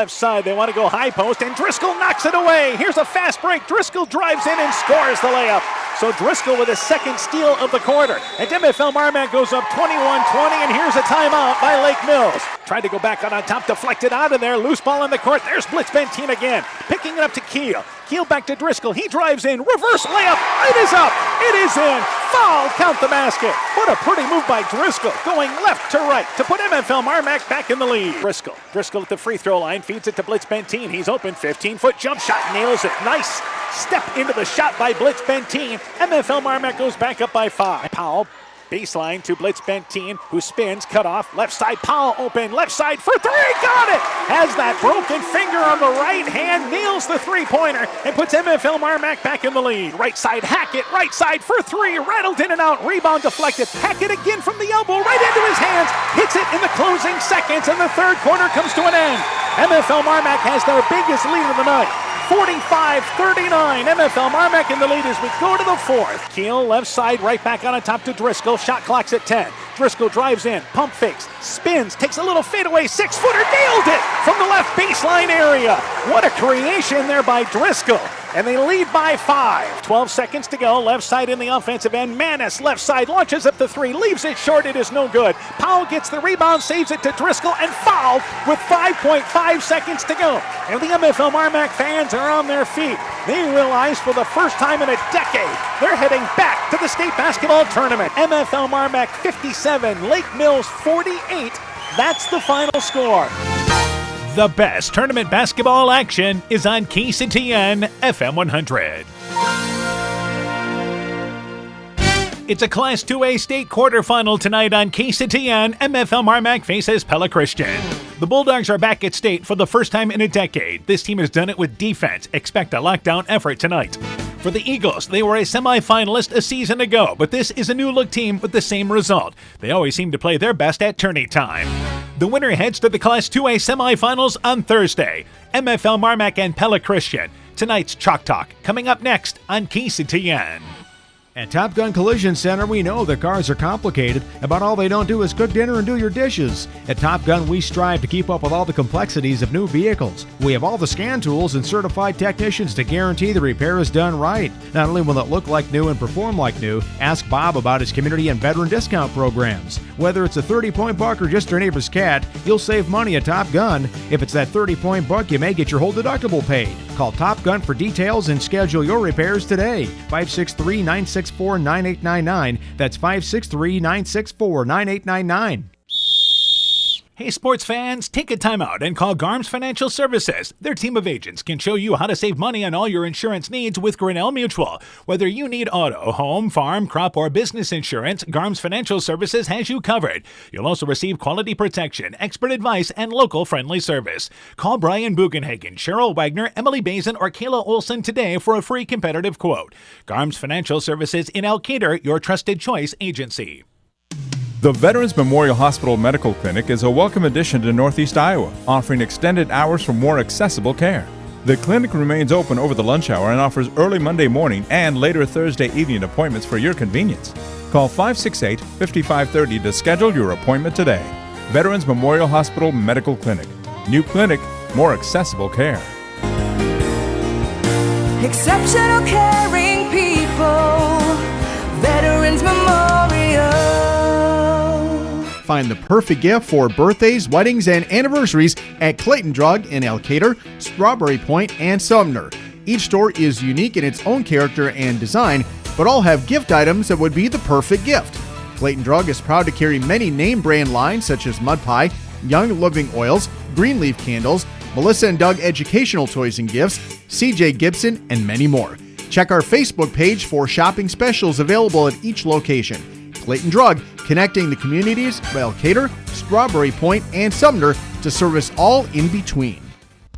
left side. They want to go high post, and Driscoll knocks it away. Here's a fast break. Driscoll drives in and scores the layup. So Driscoll with his second steal of the quarter. And MFL Marmac goes up 21-20, and here's a timeout by Lake Mills. Tried to go back on top, deflected out of there. Loose ball in the court. There's Blitz Benteen again. Picking it up to Keel. Keel back to Driscoll. He drives in. Reverse layup. It is up. It is in. Foul. Count the basket. What a pretty move by Driscoll. Going left to right to put MFL Marmac back in the lead. Driscoll at the free throw line. Feeds it to Blitz Benteen. He's open. 15-foot jump shot. Nails it. Nice step into the shot by Blitz Benteen. MFL Marmac goes back up by 5. Powell. Baseline to Blitz Benteen, who spins, cut off. Left side, Powell open. Left side for 3. Got it! Has that broken finger on the right hand. Nails the three-pointer and puts MFL Marmac back in the lead. Right side, Hackett. Right side for 3. Rattled in and out. Rebound deflected. Hackett again from the elbow. Right into his hands. Hits it in the closing seconds, and the third quarter comes to an end. MFL Marmac has their biggest lead of the night. 45-39. MFL Marmac in the lead as we go to the fourth. Keel left side, right back on top to Driscoll. Shot clock's at 10. Driscoll drives in, pump fakes, spins, takes a little fadeaway 6-footer, nailed it from the left baseline area. What a creation there by Driscoll. And they lead by 5. 12 seconds to go. Left side in the offensive end. Manis, left side, launches up the 3. Leaves it short. It is no good. Powell gets the rebound, saves it to Driscoll, and fouled with 5.5 seconds to go. And the MFL Marmac fans are on their feet. They realize for the first time in a decade, they're heading back to the state basketball tournament. MFL Marmac 57, Lake Mills 48. That's the final score. The best tournament basketball action is on KCTN FM 100. It's a Class 2A state quarterfinal tonight on KCTN. MFL Marmac faces Pella Christian. The Bulldogs are back at state for the first time in a decade. This team has done it with defense. Expect a lockdown effort tonight. For the Eagles, they were a semifinalist a season ago, but this is a new-look team with the same result. They always seem to play their best at tourney time. The winner heads to the Class 2A semifinals on Thursday. MFL Marmac and Pella Christian. Tonight's Chalk Talk coming up next on KCTN. At Top Gun Collision Center, we know that cars are complicated. About all they don't do is cook dinner and do your dishes. At Top Gun, we strive to keep up with all the complexities of new vehicles. We have all the scan tools and certified technicians to guarantee the repair is done right. Not only will it look like new and perform like new, ask Bob about his community and veteran discount programs. Whether it's a 30-point buck or just your neighbor's cat, you'll save money at Top Gun. If it's that 30-point buck, you may get your whole deductible paid. Call Top Gun for details and schedule your repairs today. 563-964-9899. That's 563-964-9899. Hey sports fans, take a time out and call Garms Financial Services. Their team of agents can show you how to save money on all your insurance needs with Grinnell Mutual. Whether you need auto, home, farm, crop, or business insurance, Garms Financial Services has you covered. You'll also receive quality protection, expert advice, and local friendly service. Call Brian Bugenhagen, Cheryl Wagner, Emily Bazin, or Kayla Olson today for a free competitive quote. Garms Financial Services in Elkader, your trusted choice agency. The Veterans Memorial Hospital Medical Clinic is a welcome addition to Northeast Iowa, offering extended hours for more accessible care. The clinic remains open over the lunch hour and offers early Monday morning and later Thursday evening appointments for your convenience. Call 568-5530 to schedule your appointment today. Veterans Memorial Hospital Medical Clinic. New clinic, more accessible care. Exceptional caring people. Veterans Memorial. Find the perfect gift for birthdays, weddings, and anniversaries at Clayton Drug in Elkader, Strawberry Point, and Sumner. Each store is unique in its own character and design, but all have gift items that would be the perfect gift. Clayton Drug is proud to carry many name brand lines such as Mud Pie, Young Living Oils, Greenleaf Candles, Melissa and Doug Educational Toys and Gifts, CJ Gibson, and many more. Check our Facebook page for shopping specials available at each location. Clayton Drug, connecting the communities of Elkader, Strawberry Point, and Sumner to service all in between.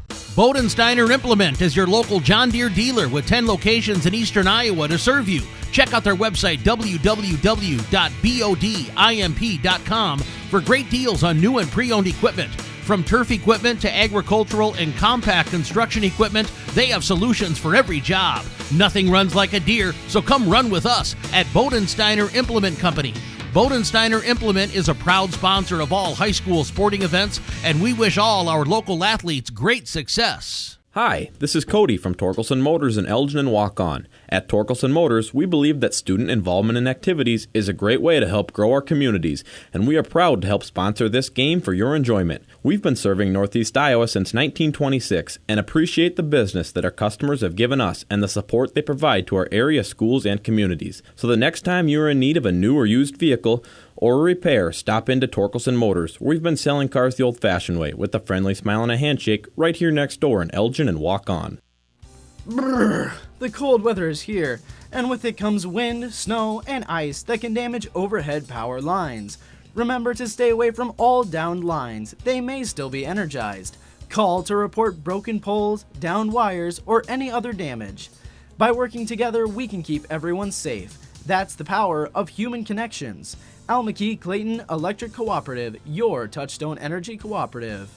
Bodensteiner Implement is your local John Deere dealer with 10 locations in eastern Iowa to serve you. Check out their website, www.bodimp.com, for great deals on new and pre-owned equipment. From turf equipment to agricultural and compact construction equipment, they have solutions for every job. Nothing runs like a Deere, so come run with us at Bodensteiner Implement Company. Bodensteiner Implement is a proud sponsor of all high school sporting events, and we wish all our local athletes great success. Hi, this is Cody from Torkelson Motors in Elgin and Waukon. At Torkelson Motors, we believe that student involvement in activities is a great way to help grow our communities, and we are proud to help sponsor this game for your enjoyment. We've been serving Northeast Iowa since 1926 and appreciate the business that our customers have given us and the support they provide to our area schools and communities. So the next time you are in need of a new or used vehicle or a repair, stop into Torkelson Motors. We've been selling cars the old-fashioned way with a friendly smile and a handshake right here next door in Elgin and Waukon. Brrr, the cold weather is here, and with it comes wind, snow, and ice that can damage overhead power lines. Remember to stay away from all downed lines. They may still be energized. Call to report broken poles, downed wires, or any other damage. By working together, we can keep everyone safe. That's the power of human connections. Almaquee Clayton Electric Cooperative, your Touchstone Energy Cooperative.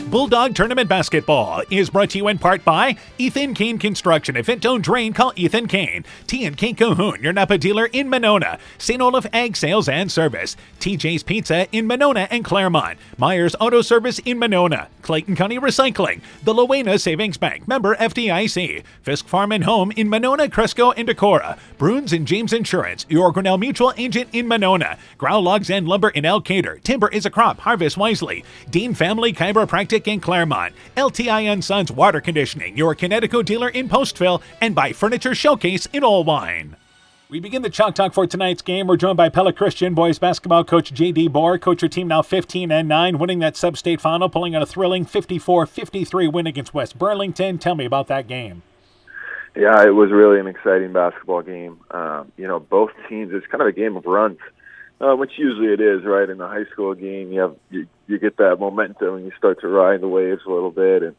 Bulldog Tournament Basketball is brought to you in part by Ethan Kane Construction. If it don't drain, call Ethan Kane. T&K Cahoon, your Napa dealer in Monona. St. Olaf Ag Sales and Service. TJ's Pizza in Monona and Claremont. Myers Auto Service in Monona. Clayton County Recycling. The Loena Savings Bank. Member FDIC. Fisk Farm and Home in Monona, Cresco, and Decorah. Bruins and James Insurance. Your Grinnell Mutual Agent in Monona. Growl Logs and Lumber in Elkader. Timber is a crop. Harvest wisely. Dean Family Chiropractic in Claremont, LTI & Sons Water Conditioning, your Connecticut dealer in Postville, and by Furniture Showcase in Olwine. We begin the Chalk Talk for tonight's game. We're joined by Pella Christian boys basketball coach J.D. Bohr. Coach, your team now 15-9, winning that sub-state final, pulling out a thrilling 54-53 win against West Burlington. Tell me about that game. Yeah, it was really an exciting basketball game. Both teams, it's kind of a game of runs. Which usually it is, right? In the high school game, you get that momentum and you start to ride the waves a little bit, and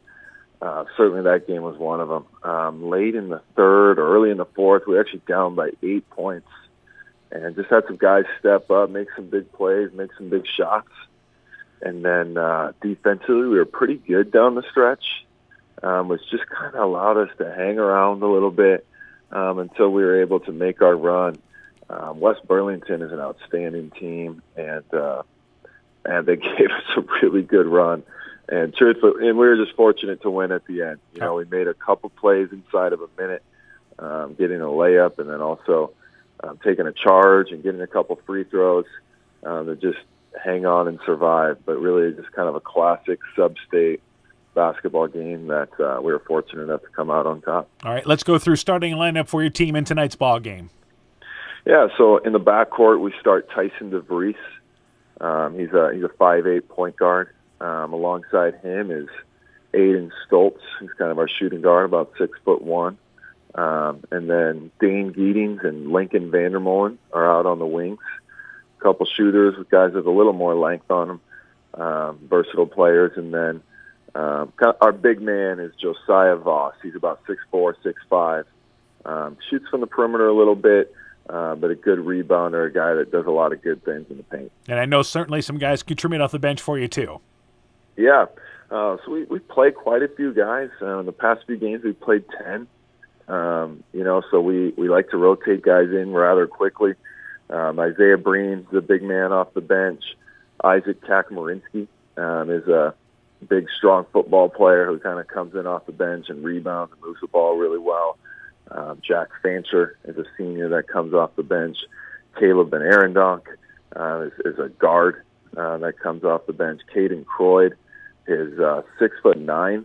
certainly that game was one of them. Late in the third or early in the fourth, we were actually down by 8 points, and just had some guys step up, make some big plays, make some big shots, and then defensively we were pretty good down the stretch, which just kind of allowed us to hang around a little bit until we were able to make our run. West Burlington is an outstanding team, and they gave us a really good run. And truthfully, and we were just fortunate to win at the end. We made a couple plays inside of a minute, getting a layup, and then also taking a charge and getting a couple free throws to just hang on and survive. But really, just kind of a classic sub-state basketball game that we were fortunate enough to come out on top. All right, let's go through starting lineup for your team in tonight's ball game. Yeah, so in the backcourt, we start Tyson DeVries. He's a 5'8" point guard. Alongside him is Aiden Stoltz. He's kind of our shooting guard, about 6'1". And then Dane Geetings and Lincoln Vandermolen are out on the wings. A couple shooters with guys with a little more length on them, versatile players. And then our big man is Josiah Voss. He's about 6'4", 6'5". Shoots from the perimeter a little bit. But a good rebounder, a guy that does a lot of good things in the paint. And I know certainly some guys contribute off the bench for you too. Yeah, so we played quite a few guys. In the past few games, we played 10. So we like to rotate guys in rather quickly. Isaiah Breen's the big man off the bench. Isaac Kakmarinsky is a big, strong football player who kind of comes in off the bench and rebounds and moves the ball really well. Jack Fancher is a senior that comes off the bench. Caleb Ben Arendonk is a guard that comes off the bench. Caden Croyd is 6'9",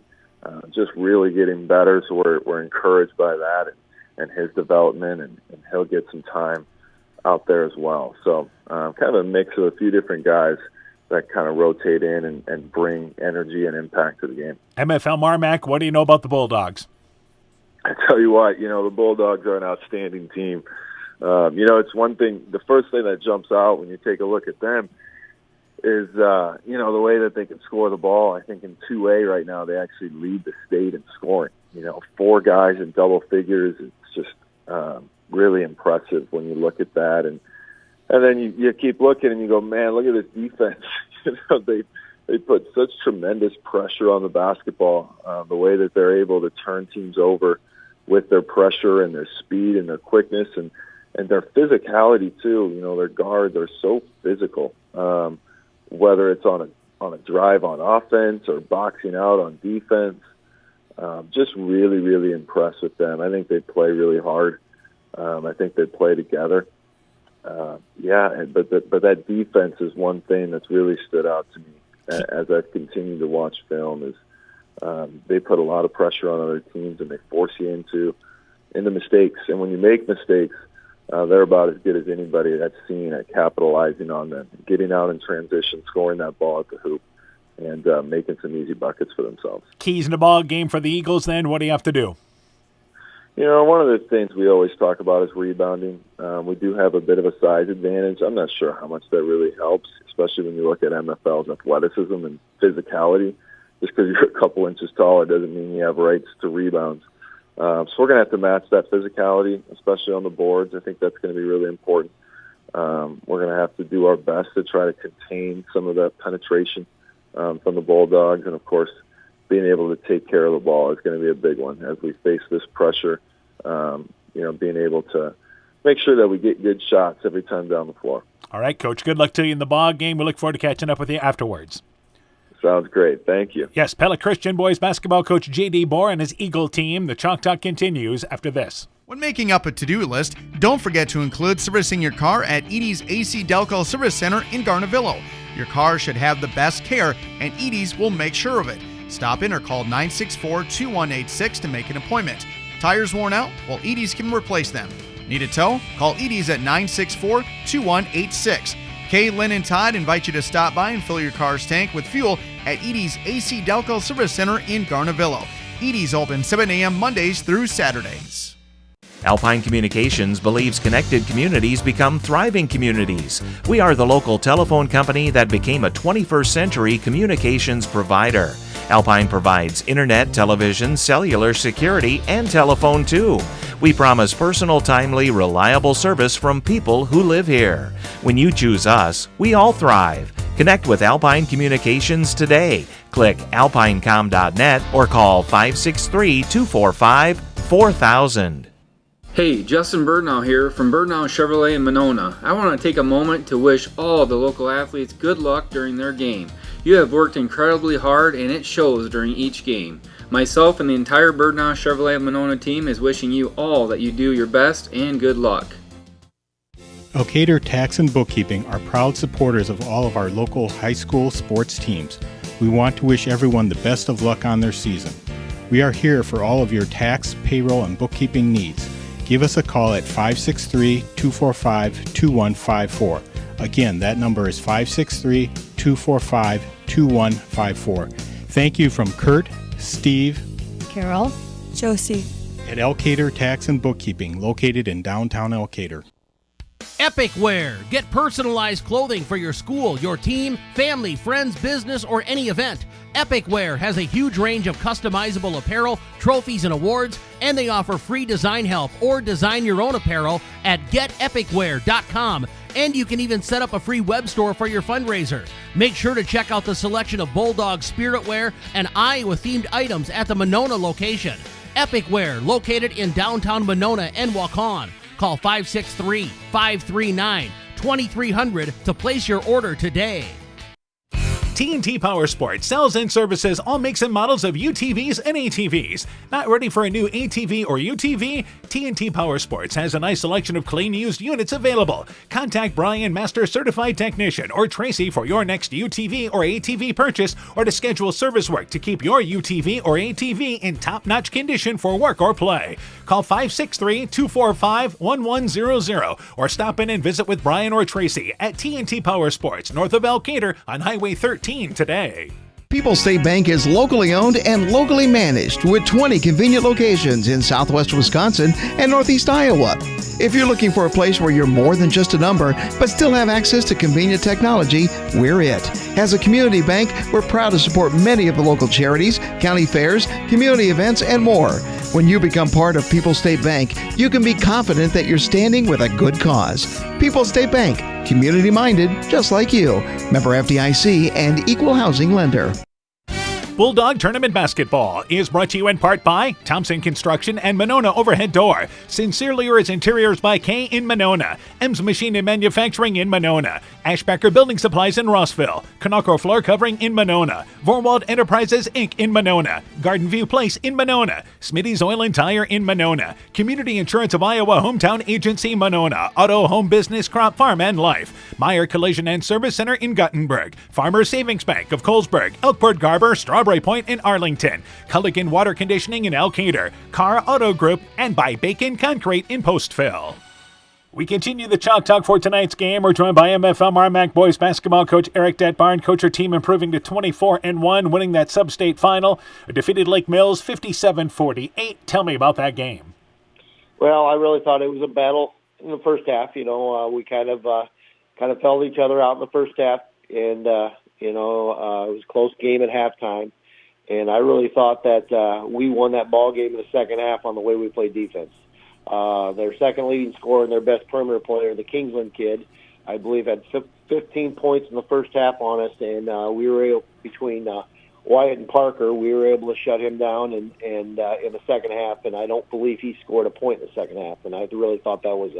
just really getting better. So we're encouraged by that and his development, and he'll get some time out there as well. So kind of a mix of a few different guys that kind of rotate in and bring energy and impact to the game. MFL Marmac, what do you know about the Bulldogs? I tell you what, the Bulldogs are an outstanding team. It's one thing, the first thing that jumps out when you take a look at them is, the way that they can score the ball. I think in 2A right now, they actually lead the state in scoring. 4 guys in double figures. It's just really impressive when you look at that. And then you keep looking and you go, man, look at this defense. They put such tremendous pressure on the basketball, the way that they're able to turn teams over with their pressure and their speed and their quickness. And and their physicality too. You know, their guards are so physical. Whether it's on a drive on offense or boxing out on defense, just really, really impressed with them. I think they play really hard. I think they play together. But that defense is one thing that's really stood out to me as I've continued to watch film. Is they put a lot of pressure on other teams and they force you into mistakes. And when you make mistakes, they're about as good as anybody that's seen at capitalizing on them, getting out in transition, scoring that ball at the hoop, and making some easy buckets for themselves. Keys in the ball game for the Eagles then, what do you have to do? You know, one of the things we always talk about is rebounding. We do have a bit of a size advantage. I'm not sure how much that really helps, especially when you look at MFL's athleticism and physicality. Just because you're a couple inches taller doesn't mean you have rights to rebounds. So we're going to have to match that physicality, especially on the boards. I think that's going to be really important. We're going to have to do our best to try to contain some of that penetration from the Bulldogs. And, of course, being able to take care of the ball is going to be a big one as we face this pressure, being able to make sure that we get good shots every time down the floor. All right, Coach, good luck to you in the ball game. We look forward to catching up with you afterwards. Sounds great. Thank you. Yes, Pella Christian boys basketball coach J.D. Bohr and his Eagle team. The Chalk Talk continues after this. When making up a to-do list, don't forget to include servicing your car at Edie's AC Delco Service Center in Garnavillo. Your car should have the best care, and Edie's will make sure of it. Stop in or call 964-2186 to make an appointment. Tires worn out? Well, Edie's can replace them. Need a tow? Call Edie's at 964-2186. Kay, Lynn, and Todd invite you to stop by and fill your car's tank with fuel at Edie's AC Delco Service Center in Garnavillo. Edie's open 7 a.m. Mondays through Saturdays. Alpine Communications believes connected communities become thriving communities. We are the local telephone company that became a 21st century communications provider. Alpine provides internet, television, cellular security, and telephone too. We promise personal, timely, reliable service from people who live here. When you choose us, we all thrive. Connect with Alpine Communications today. Click alpinecom.net or call 563-245-4000. Hey, Justin Birdnow here from Birdnow Chevrolet in Monona. I want to take a moment to wish all the local athletes good luck during their game. You have worked incredibly hard and it shows during each game. Myself and the entire Birdnow Chevrolet Monona team is wishing you all that you do your best and good luck. Elkader Tax and Bookkeeping are proud supporters of all of our local high school sports teams. We want to wish everyone the best of luck on their season. We are here for all of your tax, payroll, and bookkeeping needs. Give us a call at 563-245-2154. Again, that number is 563-245-2154. Thank you from Kurt, Steve, Carol, Josie, at Elkader Tax and Bookkeeping, located in downtown Elkader. Epic Wear. Get personalized clothing for your school, your team, family, friends, business, or any event. Epic Wear has a huge range of customizable apparel, trophies, and awards, and they offer free design help or design your own apparel at getepicwear.com. And you can even set up a free web store for your fundraiser. Make sure to check out the selection of Bulldogs spirit wear and Iowa-themed items at the Monona location. Epic Wear, located in downtown Monona and Waukon. Call 563-539-2300 to place your order today. TNT Power Sports sells and services all makes and models of UTVs and ATVs. Not ready for a new ATV or UTV? TNT Power Sports has a nice selection of clean used units available. Contact Brian, Master Certified Technician, or Tracy for your next UTV or ATV purchase, or to schedule service work to keep your UTV or ATV in top-notch condition for work or play. Call 563-245-1100 or stop in and visit with Brian or Tracy at TNT Power Sports, north of Elkader on Highway 13 today. People's State Bank is locally owned and locally managed with 20 convenient locations in southwest Wisconsin and northeast Iowa. If you're looking for a place where you're more than just a number, but still have access to convenient technology, we're it. As a community bank, we're proud to support many of the local charities, county fairs, community events, and more. When you become part of People's State Bank, you can be confident that you're standing with a good cause. People's State Bank, community-minded, just like you. Member FDIC and equal housing lender. Bulldog Tournament Basketball is brought to you in part by Thompson Construction and Monona Overhead Door, Sincere Yours Interiors by K in Monona, M's Machine and Manufacturing in Monona, Ashbacker Building Supplies in Rossville, Conoco Floor Covering in Monona, Vorwald Enterprises Inc. in Monona, Garden View Place in Monona, Smitty's Oil and Tire in Monona, Community Insurance of Iowa Hometown Agency Monona, Auto Home Business Crop Farm and Life, Meyer Collision and Service Center in Guttenberg, Farmers Savings Bank of Colesburg, Elkport Garber, Strawberry Point in Arlington, Culligan Water Conditioning in Elkader, Carr Auto Group, and by Bacon Concrete in Postville. We continue the Chalk Talk for tonight's game. We're joined by MFL Marmac boys basketball coach Eric Detbarn. Coach, your team improving to 24-1, winning that sub-state final. Defeated Lake Mills 57-48. Tell me about that game. Well, I really thought it was a battle in the first half. We kind of felt each other out in the first half, and it was a close game at halftime. And I really thought that we won that ball game in the second half on the way we played defense. Their second leading scorer and their best perimeter player, the Kingsland kid, I believe had 15 points in the first half on us, and we were able, between Wyatt and Parker, we were able to shut him down and in the second half, and I don't believe he scored a point in the second half, and I really thought that was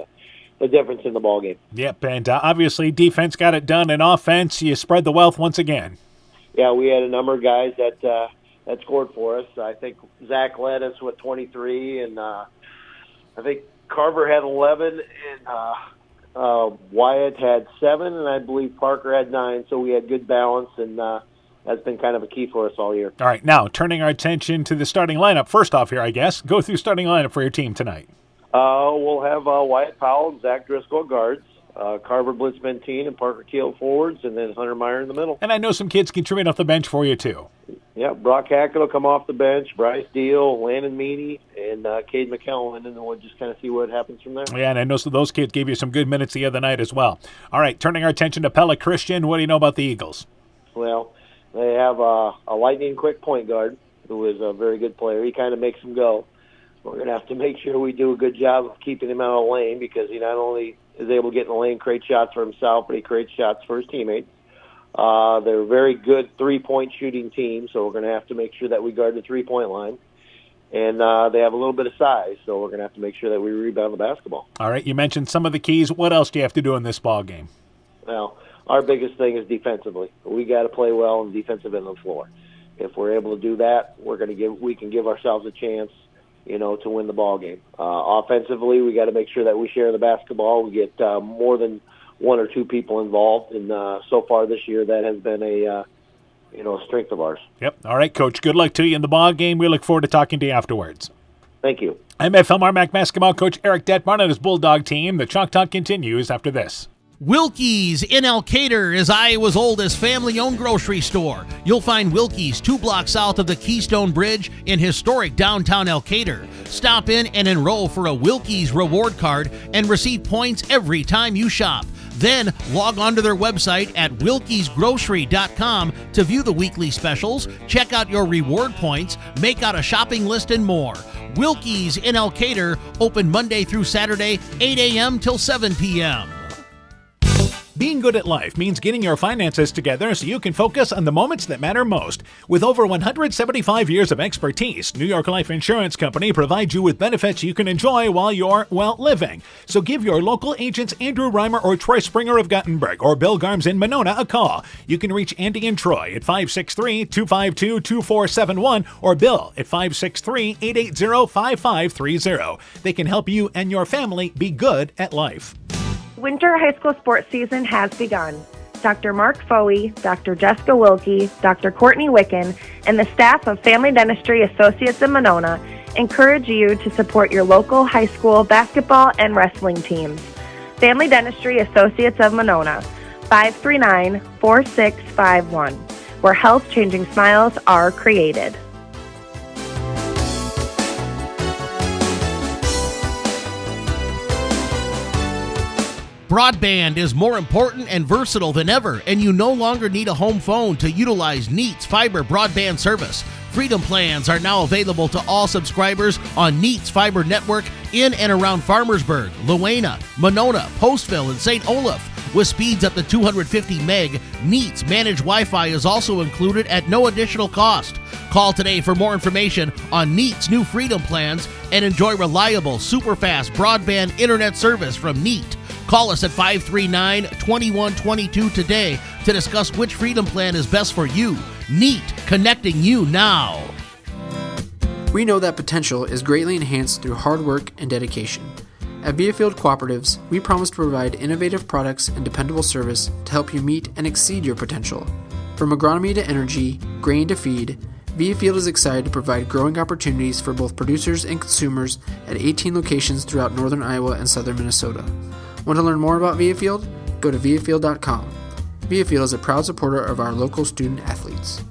the difference in the ball game. Yep, and obviously defense got it done. In offense, you spread the wealth once again. Yeah, we had a number of guys that scored for us. I think Zach led us with 23, and I think Carver had 11, and Wyatt had 7, and I believe Parker had 9. So we had good balance, and that's been kind of a key for us all year. All right, now turning our attention to the starting lineup. First off here, I guess, go through starting lineup for your team tonight. We'll have Wyatt Powell and Zach Driscoll at guards, Carver Blitzmentine and Parker Keel forwards, and then Hunter Meyer in the middle. And I know some kids contribute off the bench for you, too. Yeah, Brock Hackett will come off the bench, Bryce Deal, Landon Meany, and Cade McKellen, and then we'll just kind of see what happens from there. Yeah, and I know so those kids gave you some good minutes the other night as well. All right, turning our attention to Pella Christian, what do you know about the Eagles? Well, they have a lightning-quick point guard who is a very good player. He kind of makes them go. We're going to have to make sure we do a good job of keeping him out of the lane, because he not only is able to get in the lane, create shots for himself, but he creates shots for his teammates. They're a very good three-point shooting team, so we're going to have to make sure that we guard the three-point line. And they have a little bit of size, so we're going to have to make sure that we rebound the basketball. All right, you mentioned some of the keys. What else do you have to do in this ball game? Well, our biggest thing is defensively. We got to play well on the defensive end of the floor. If we're able to do that, we can give ourselves a chance, to win the ball game. Offensively, we got to make sure that we share the basketball. We get more than one or two people involved, and so far this year that has been a strength of ours. Yep. All right, Coach. Good luck to you in the ball game. We look forward to talking to you afterwards. Thank you. MFL Marmac basketball coach Eric Detbarn and his Bulldog team. The Chalk Talk continues after this. Wilkie's in Elkader is Iowa's oldest family-owned grocery store. You'll find Wilkie's 2 blocks south of the Keystone Bridge in historic downtown Elkader. Stop in and enroll for a Wilkie's reward card and receive points every time you shop. Then log on to their website at wilkiesgrocery.com to view the weekly specials, check out your reward points, make out a shopping list, and more. Wilkie's in Elkader, open Monday through Saturday, 8 a.m. till 7 p.m. Being good at life means getting your finances together so you can focus on the moments that matter most. With over 175 years of expertise, New York Life Insurance Company provides you with benefits you can enjoy while you're, living. So give your local agents Andrew Reimer or Troy Springer of Guttenberg or Bill Garms in Monona a call. You can reach Andy and Troy at 563-252-2471 or Bill at 563-880-5530. They can help you and your family be good at life. Winter high school sports season has begun. Dr. Mark Foey, Dr. Jessica Wilkie, Dr. Courtney Wicken, and the staff of Family Dentistry Associates in Monona encourage you to support your local high school basketball and wrestling teams. Family Dentistry Associates of Monona, 539-4651, where health-changing smiles are created. Broadband is more important and versatile than ever, and you no longer need a home phone to utilize Neat's fiber broadband service. Freedom plans are now available to all subscribers on Neat's fiber network in and around Farmersburg, Luena, Monona, Postville, and St. Olaf. With speeds up to 250 meg, Neat's managed Wi-Fi is also included at no additional cost. Call today for more information on Neat's new Freedom plans and enjoy reliable, super-fast broadband internet service from Neat. Call us at 539-2122 today to discuss which Freedom plan is best for you. Neat, connecting you now. We know that potential is greatly enhanced through hard work and dedication. At Viafield Cooperatives, we promise to provide innovative products and dependable service to help you meet and exceed your potential. From agronomy to energy, grain to feed, Viafield is excited to provide growing opportunities for both producers and consumers at 18 locations throughout northern Iowa and southern Minnesota. Want to learn more about Viafield? Go to viafield.com. Viafield is a proud supporter of our local student athletes.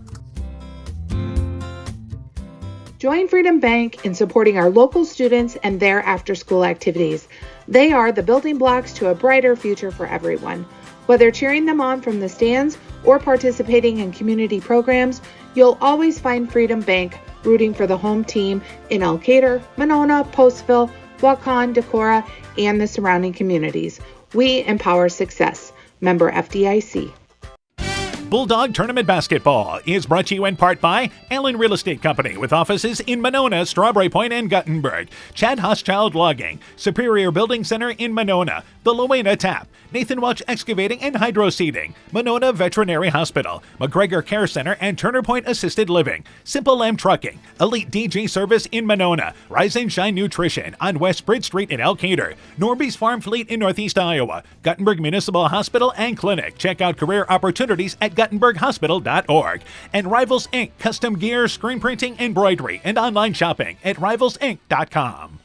Join Freedom Bank in supporting our local students and their after-school activities. They are the building blocks to a brighter future for everyone. Whether cheering them on from the stands or participating in community programs, you'll always find Freedom Bank rooting for the home team in Elkader, Monona, Postville, Waukon, Decorah, and the surrounding communities. We empower success. Member FDIC. Bulldog Tournament Basketball is brought to you in part by Allen Real Estate Company with offices in Monona, Strawberry Point, and Guttenberg. Chad Hochschild Logging, Superior Building Center in Monona, the Luena Tap, Nathan Welch Excavating and Hydro Seeding, Monona Veterinary Hospital, McGregor Care Center and Turner Point Assisted Living, Simple Lamb Trucking, Elite DJ Service in Monona, Rise and Shine Nutrition on West Bridge Street in Elkader, Norby's Farm Fleet in Northeast Iowa, Guttenberg Municipal Hospital and Clinic. Check out career opportunities at GuttenbergHospital.org. And Rivals Inc. Custom gear, screen printing, embroidery, and online shopping at rivalsinc.com.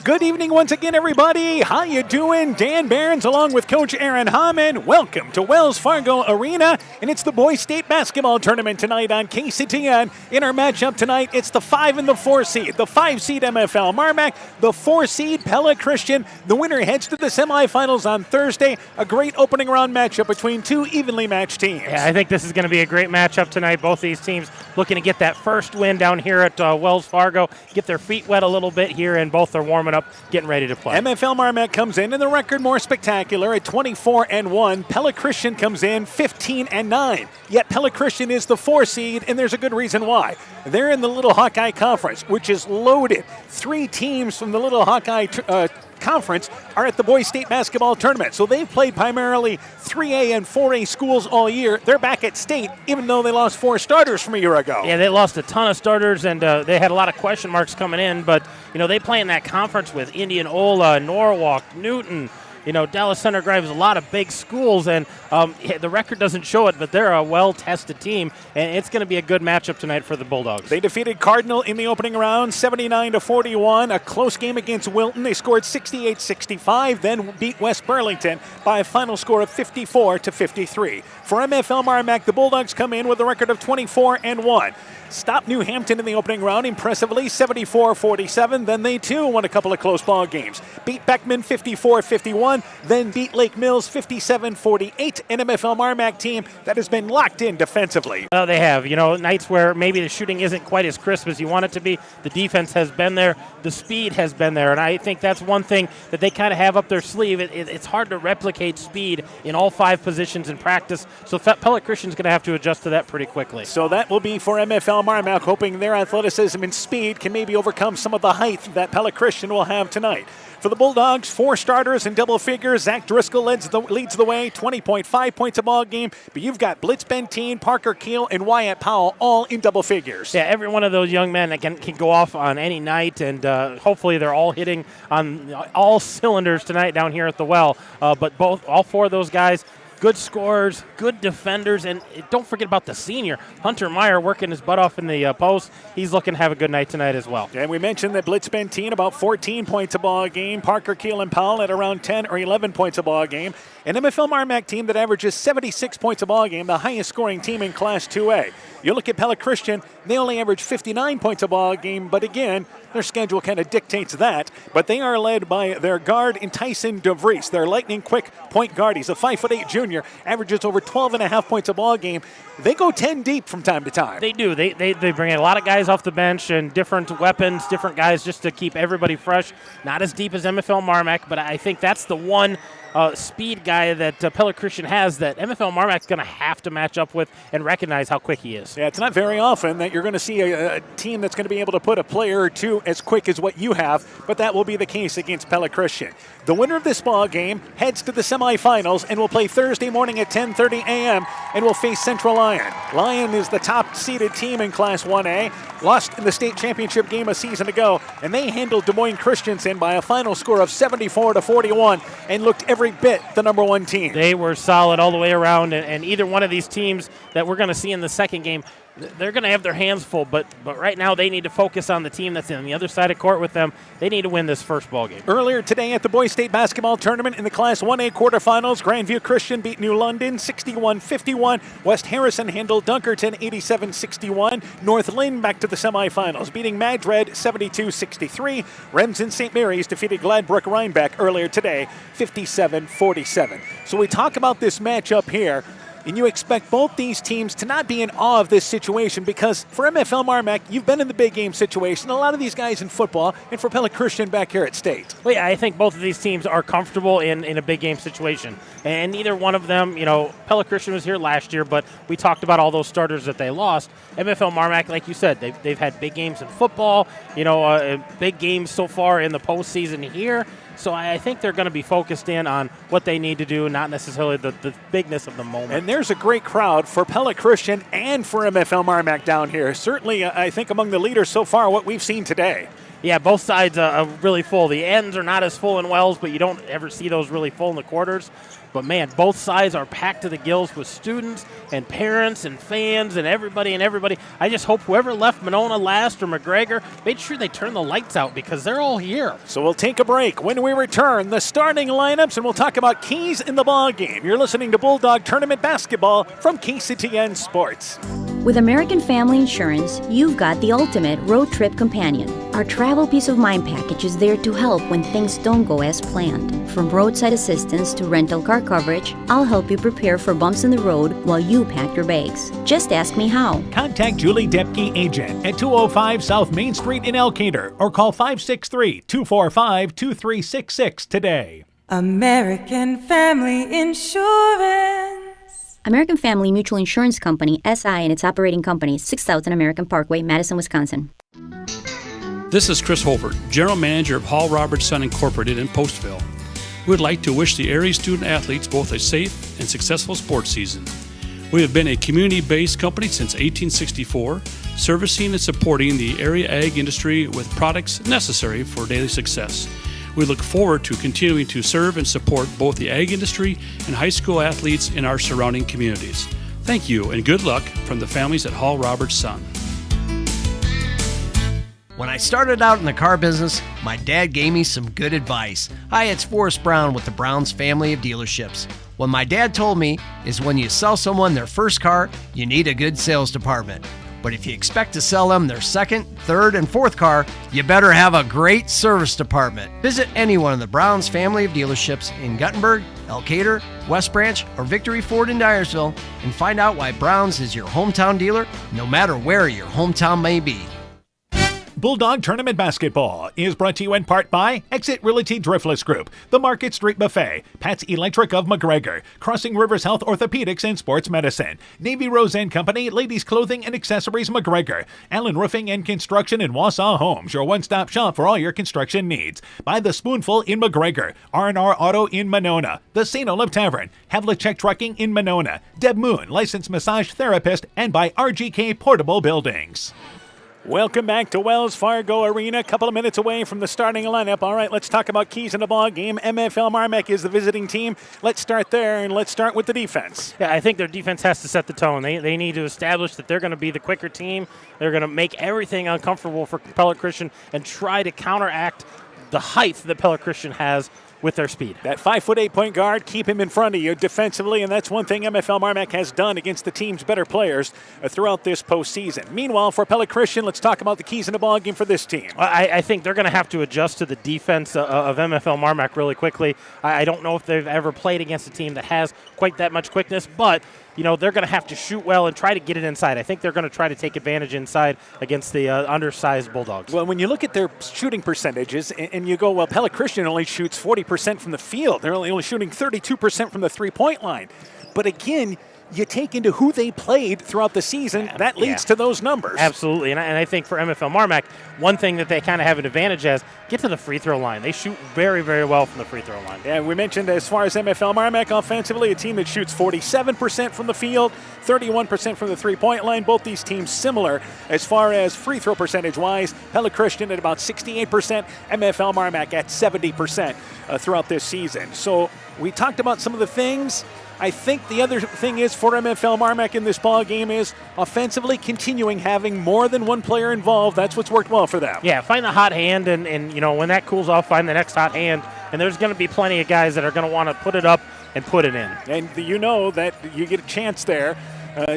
Good evening once again, everybody. How you doing? Dan Barons along with Coach Aaron Hammond. Welcome to Wells Fargo Arena, and it's the Boys State Basketball Tournament tonight on KCTN. In our matchup tonight, it's the 5 and the 4 seed. The 5 seed MFL Marmac, the 4 seed Pella Christian. The winner heads to the semifinals on Thursday. A great opening round matchup between two evenly matched teams. Yeah, I think this is going to be a great matchup tonight. Both these teams looking to get that first win down here at Wells Fargo, get their feet wet a little bit here, and both are warming up, getting ready to play. MFL Marmac comes in, and the record more spectacular at 24-1. Pella Christian comes in 15-9. Yet Pella Christian is the 4 seed, and there's a good reason why. They're in the Little Hawkeye Conference, which is loaded. 3 teams from the Little Hawkeye Conference are at the Boys State Basketball Tournament. So they've played primarily 3A and 4A schools all year. They're back at state, even though they lost 4 starters from a year ago. Yeah, they lost a ton of starters, and they had a lot of question marks coming in. But, you know, they play in that conference with Indianola, Norwalk, Newton. You know, Dallas Center drives a lot of big schools, and the record doesn't show it, but they're a well-tested team, and it's going to be a good matchup tonight for the Bulldogs. They defeated Cardinal in the opening round, 79-41. A close game against Wilton. They scored 68-65, then beat West Burlington by a final score of 54-53. For MFL Marmac, the Bulldogs come in with a record of 24-1. Stopped New Hampton in the opening round impressively, 74-47. Then they, too, won a couple of close ball games. Beat Beckman 54-51, then beat Lake Mills 57-48. An MFL Marmac team that has been locked in defensively. Oh, they have. You know, nights where maybe the shooting isn't quite as crisp as you want it to be. The defense has been there. The speed has been there. And I think that's one thing that they kind of have up their sleeve. It's hard to replicate speed in all 5 positions in practice. So Pella Christian's going to have to adjust to that pretty quickly. So that will be for MFL Marmac, hoping their athleticism and speed can maybe overcome some of the height that Pella Christian will have tonight. For the Bulldogs, 4 starters in double figures. Zach Driscoll leads the way, 20.5 points a ball game. But you've got Blitz Bentine, Parker Keel, and Wyatt Powell all in double figures. Yeah, every one of those young men that can go off on any night, and hopefully they're all hitting on all cylinders tonight down here at the Well. But all 4 of those guys, good scorers, good defenders, and don't forget about the senior, Hunter Meyer, working his butt off in the post. He's looking to have a good night tonight as well. And we mentioned that Blitz Bentine, about 14 points a ball game. Parker Keel and Powell at around 10 or 11 points a ball game. An MFL Marmac team that averages 76 points a ball game, the highest scoring team in Class 2A. You look at Pella Christian, they only average 59 points a ball game, but again, their schedule kind of dictates that. But they are led by their guard in Tyson DeVries, their lightning quick point guard. He's a 5'8" junior, averages over 12.5 points a ball game. They go 10 deep from time to time. They do. They bring in a lot of guys off the bench and different weapons, different guys just to keep everybody fresh. Not as deep as MFL Marmac, but I think that's the one speed guy that Pella Christian has that MFL Marmac's going to have to match up with and recognize how quick he is. Yeah, it's not very often that you're going to see a team that's going to be able to put a player or two as quick as what you have, but that will be the case against Pella Christian. The winner of this ball game heads to the semifinals and will play Thursday morning at 10:30 a.m. and will face Central Lyon. Lyon is the top-seeded team in Class 1A, lost in the state championship game a season ago, and they handled Des Moines Christensen by a final score of 74-41 and looked every bit the number one team. They were solid all the way around, and either one of these teams that we're going to see in the second game, they're going to have their hands full, but right now they need to focus on the team that's on the other side of court with them. They need to win this first ball game. Earlier today at the Boys State Basketball Tournament in the Class 1A quarterfinals, Grandview Christian beat New London 61-51. West Harrison handled Dunkerton 87-61. North Lynn back to the semifinals, beating Madrid 72-63. Remsen St. Mary's defeated Gladbrook Rhinebeck earlier today 57-47. So we talk about this matchup here, and you expect both these teams to not be in awe of this situation because for MFL Marmac, you've been in the big game situation. A lot of these guys in football, and for Pella Christian back here at State. Well, yeah, I think both of these teams are comfortable in a big game situation. And neither one of them, Pella Christian was here last year, but we talked about all those starters that they lost. MFL Marmac, like you said, they've had big games in football, big games so far in the postseason here. So I think they're going to be focused in on what they need to do, not necessarily the bigness of the moment. And there's a great crowd for Pella Christian and for MFL Marmac down here. Certainly, I think among the leaders so far, what we've seen today. Yeah, both sides are really full. The ends are not as full in Wells, but you don't ever see those really full in the quarters. But, man, both sides are packed to the gills with students and parents and fans and everybody. I just hope whoever left Monona last or McGregor made sure they turn the lights out because they're all here. So we'll take a break. When we return, the starting lineups, and we'll talk about keys in the ball game. You're listening to Bulldog Tournament Basketball from KCTN Sports. With American Family Insurance, you've got the ultimate road trip companion. Our travel peace of mind package is there to help when things don't go as planned. From roadside assistance to rental car coverage, I'll help you prepare for bumps in the road while you pack your bags. Just ask me how. Contact Julie Depke, agent, at 205 South Main Street in Elkader or call 563-245-2366 today. American Family Insurance. American Family Mutual Insurance Company, SI, and its operating company, 6000 American Parkway, Madison, Wisconsin. This is Chris Holbert, General Manager of Hall Robertson Incorporated in Postville. We would like to wish the area student athletes both a safe and successful sports season. We have been a community-based company since 1864, servicing and supporting the area ag industry with products necessary for daily success. We look forward to continuing to serve and support both the ag industry and high school athletes in our surrounding communities. Thank you and good luck from the families at Hall Robertson. When I started out in the car business, my dad gave me some good advice. Hi, it's Forrest Brown with the Brown's family of dealerships. What my dad told me is when you sell someone their first car, you need a good sales department. But if you expect to sell them their second, third, and fourth car, you better have a great service department. Visit any one of the Brown's family of dealerships in Guttenberg, Elkader, West Branch, or Victory Ford in Dyersville and find out why Brown's is your hometown dealer, no matter where your hometown may be. Bulldog Tournament Basketball is brought to you in part by Exit Realty Driftless Group, the Market Street Buffet, Pat's Electric of McGregor, Crossing Rivers Health Orthopedics and Sports Medicine, Navy Rose and Company, Ladies Clothing and Accessories McGregor, Allen Roofing and Construction in Wausau Homes, your one-stop shop for all your construction needs, by The Spoonful in McGregor, R&R Auto in Monona, the St. Olaf Tavern, Havlicek Trucking in Monona, Deb Moon, licensed massage therapist, and by RGK Portable Buildings. Welcome back to Wells Fargo Arena. A couple of minutes away from the starting lineup. All right, let's talk about keys in the ball game. MFL Marmac is the visiting team. Let's start there, and let's start with the defense. Yeah, I think their defense has to set the tone. They need to establish that they're going to be the quicker team. They're going to make everything uncomfortable for Pella Christian and try to counteract the height that Pella Christian has with their speed. That 5'8" point guard, keep him in front of you defensively, and that's one thing MFL Marmac has done against the team's better players throughout this postseason. Meanwhile, for Pella Christian, let's talk about the keys in the ball game for this team. I think they're going to have to adjust to the defense of MFL Marmac really quickly. I don't know if they've ever played against a team that has quite that much quickness, but they're going to have to shoot well and try to get it inside. I think they're going to try to take advantage inside against the undersized Bulldogs. Well, when you look at their shooting percentages and you go, well, Pella Christian only shoots 40% 40% from the field. They're only shooting 32% from the three-point line. But again, you take into who they played throughout the season, that leads to those numbers. Absolutely, and I think for MFL Marmac, one thing that they kind of have an advantage as, get to the free throw line. They shoot very, very well from the free throw line. Yeah, we mentioned as far as MFL Marmac offensively, a team that shoots 47% from the field, 31% from the three-point line. Both these teams similar as far as free throw percentage-wise. Pella Christian at about 68%, MFL Marmac at 70% throughout this season. So we talked about some of the things. I think the other thing is for MFL Marmac in this ball game is offensively continuing having more than one player involved. That's what's worked well for them. Yeah, find the hot hand, and when that cools off, find the next hot hand. And there's going to be plenty of guys that are going to want to put it up and put it in. And you know that you get a chance there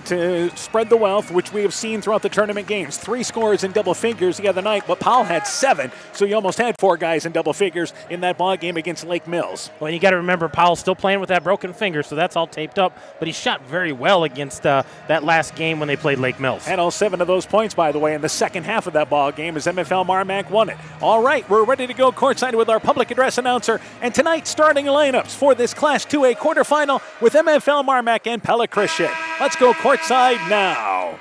to spread the wealth, which we have seen throughout the tournament games. 3 scores in double figures the other night, but Powell had 7, so you almost had 4 guys in double figures in that ball game against Lake Mills. Well, and you got to remember Powell's still playing with that broken finger, so that's all taped up, but he shot very well against that last game when they played Lake Mills. And all 7 of those points, by the way, in the second half of that ball game as MFL Marmac won it. All right, we're ready to go courtside with our public address announcer, and tonight's starting lineups for this Class 2A quarterfinal with MFL Marmac and Pella Christian. Let's go courtside now.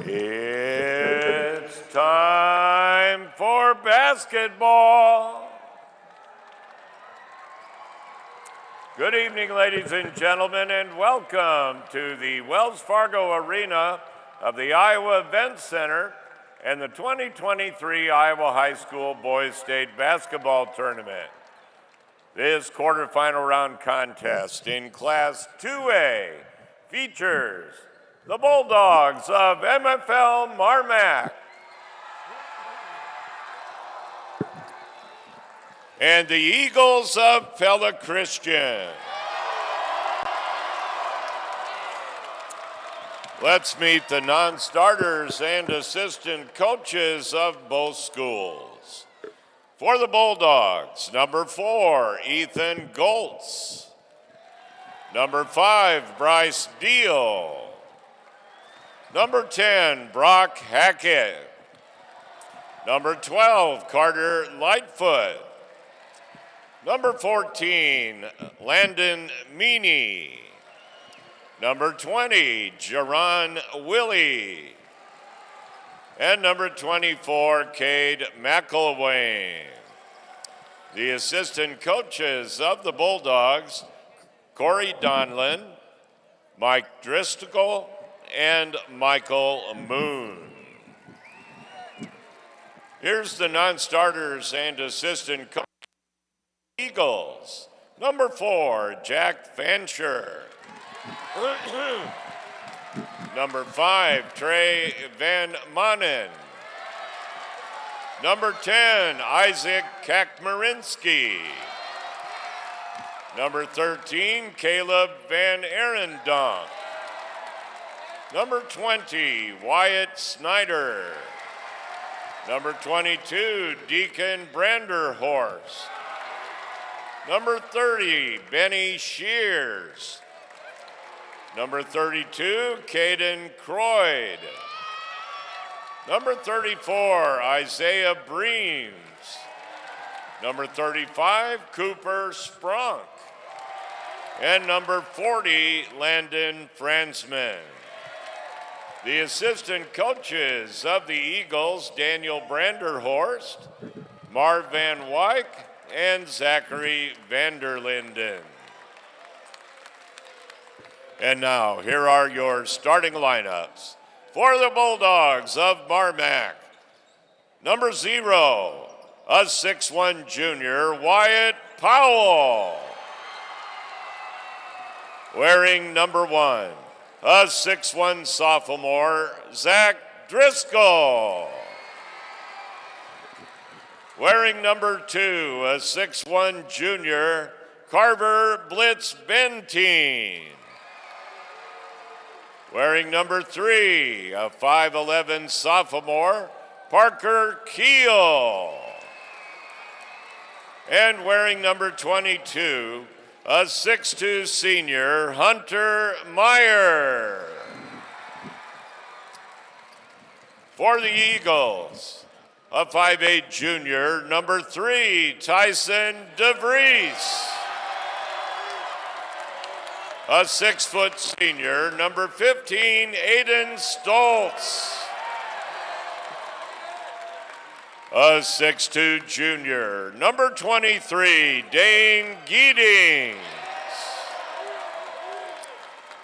It's time for basketball. Good evening, ladies and gentlemen, and welcome to the Wells Fargo Arena of the Iowa Event Center and the 2023 Iowa High School Boys State Basketball Tournament. This quarterfinal round contest in Class 2A features the Bulldogs of MFL Marmac and the Eagles of Pella Christian. Let's meet the non-starters and assistant coaches of both schools. For the Bulldogs, number 4, Ethan Goltz. Number 5, Bryce Deal. Number 10, Brock Hackett. Number 12, Carter Lightfoot. Number 14, Landon Meany. Number 20, Jaron Willie. And number 24, Cade McElwain. The assistant coaches of the Bulldogs, Corey Donlin, Mike Driscoll, and Michael Moon. Here's the non-starters and assistant coaches. Eagles, number 4, Jack Fancher. Number 5, Trey Van Manen. Number 10, Isaac Kakmarinsky. Number 13, Caleb Van Arendonk. Number 20, Wyatt Snyder. Number 22, Deacon Branderhorst. Number 30, Benny Shears. Number 32, Caden Croyd. Number 34, Isaiah Breams. Number 35, Cooper Sprunk. And number 40, Landon Fransman. The assistant coaches of the Eagles, Daniel Branderhorst, Marv Van Wyk, and Zachary Vanderlinden. And now, here are your starting lineups. For the Bulldogs of Marmac, number 0, a 6'1 junior, Wyatt Powell. Wearing number 1, a 6'1 sophomore, Zach Driscoll. Wearing number 2, a 6'1 junior, Carver Blitz Bentine. Wearing number 3, a 5'11 sophomore, Parker Keel. And wearing number 22, a 6'2 senior, Hunter Meyer. For the Eagles, A 5'8" junior, number 3, Tyson DeVries. A 6-foot senior, number 15, Aiden Stoltz. A 6'2" junior, number 23, Dane Giedings.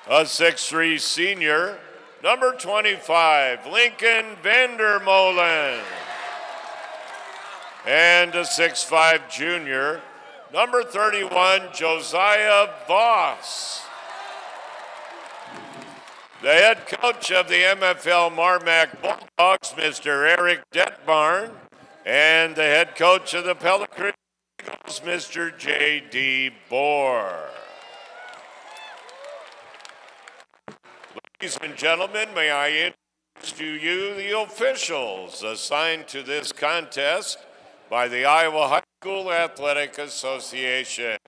A 6'3" senior, number 25, Lincoln Vandermolen. And a 6'5" junior, number 31, Josiah Voss. The head coach of the MFL Marmac Bulldogs, Mr. Eric Detbarn, and the head coach of the Pella Christian Eagles, Mr. J.D. Bohr. Ladies and gentlemen, may I introduce to you the officials assigned to this contest by the Iowa High School Athletic Association.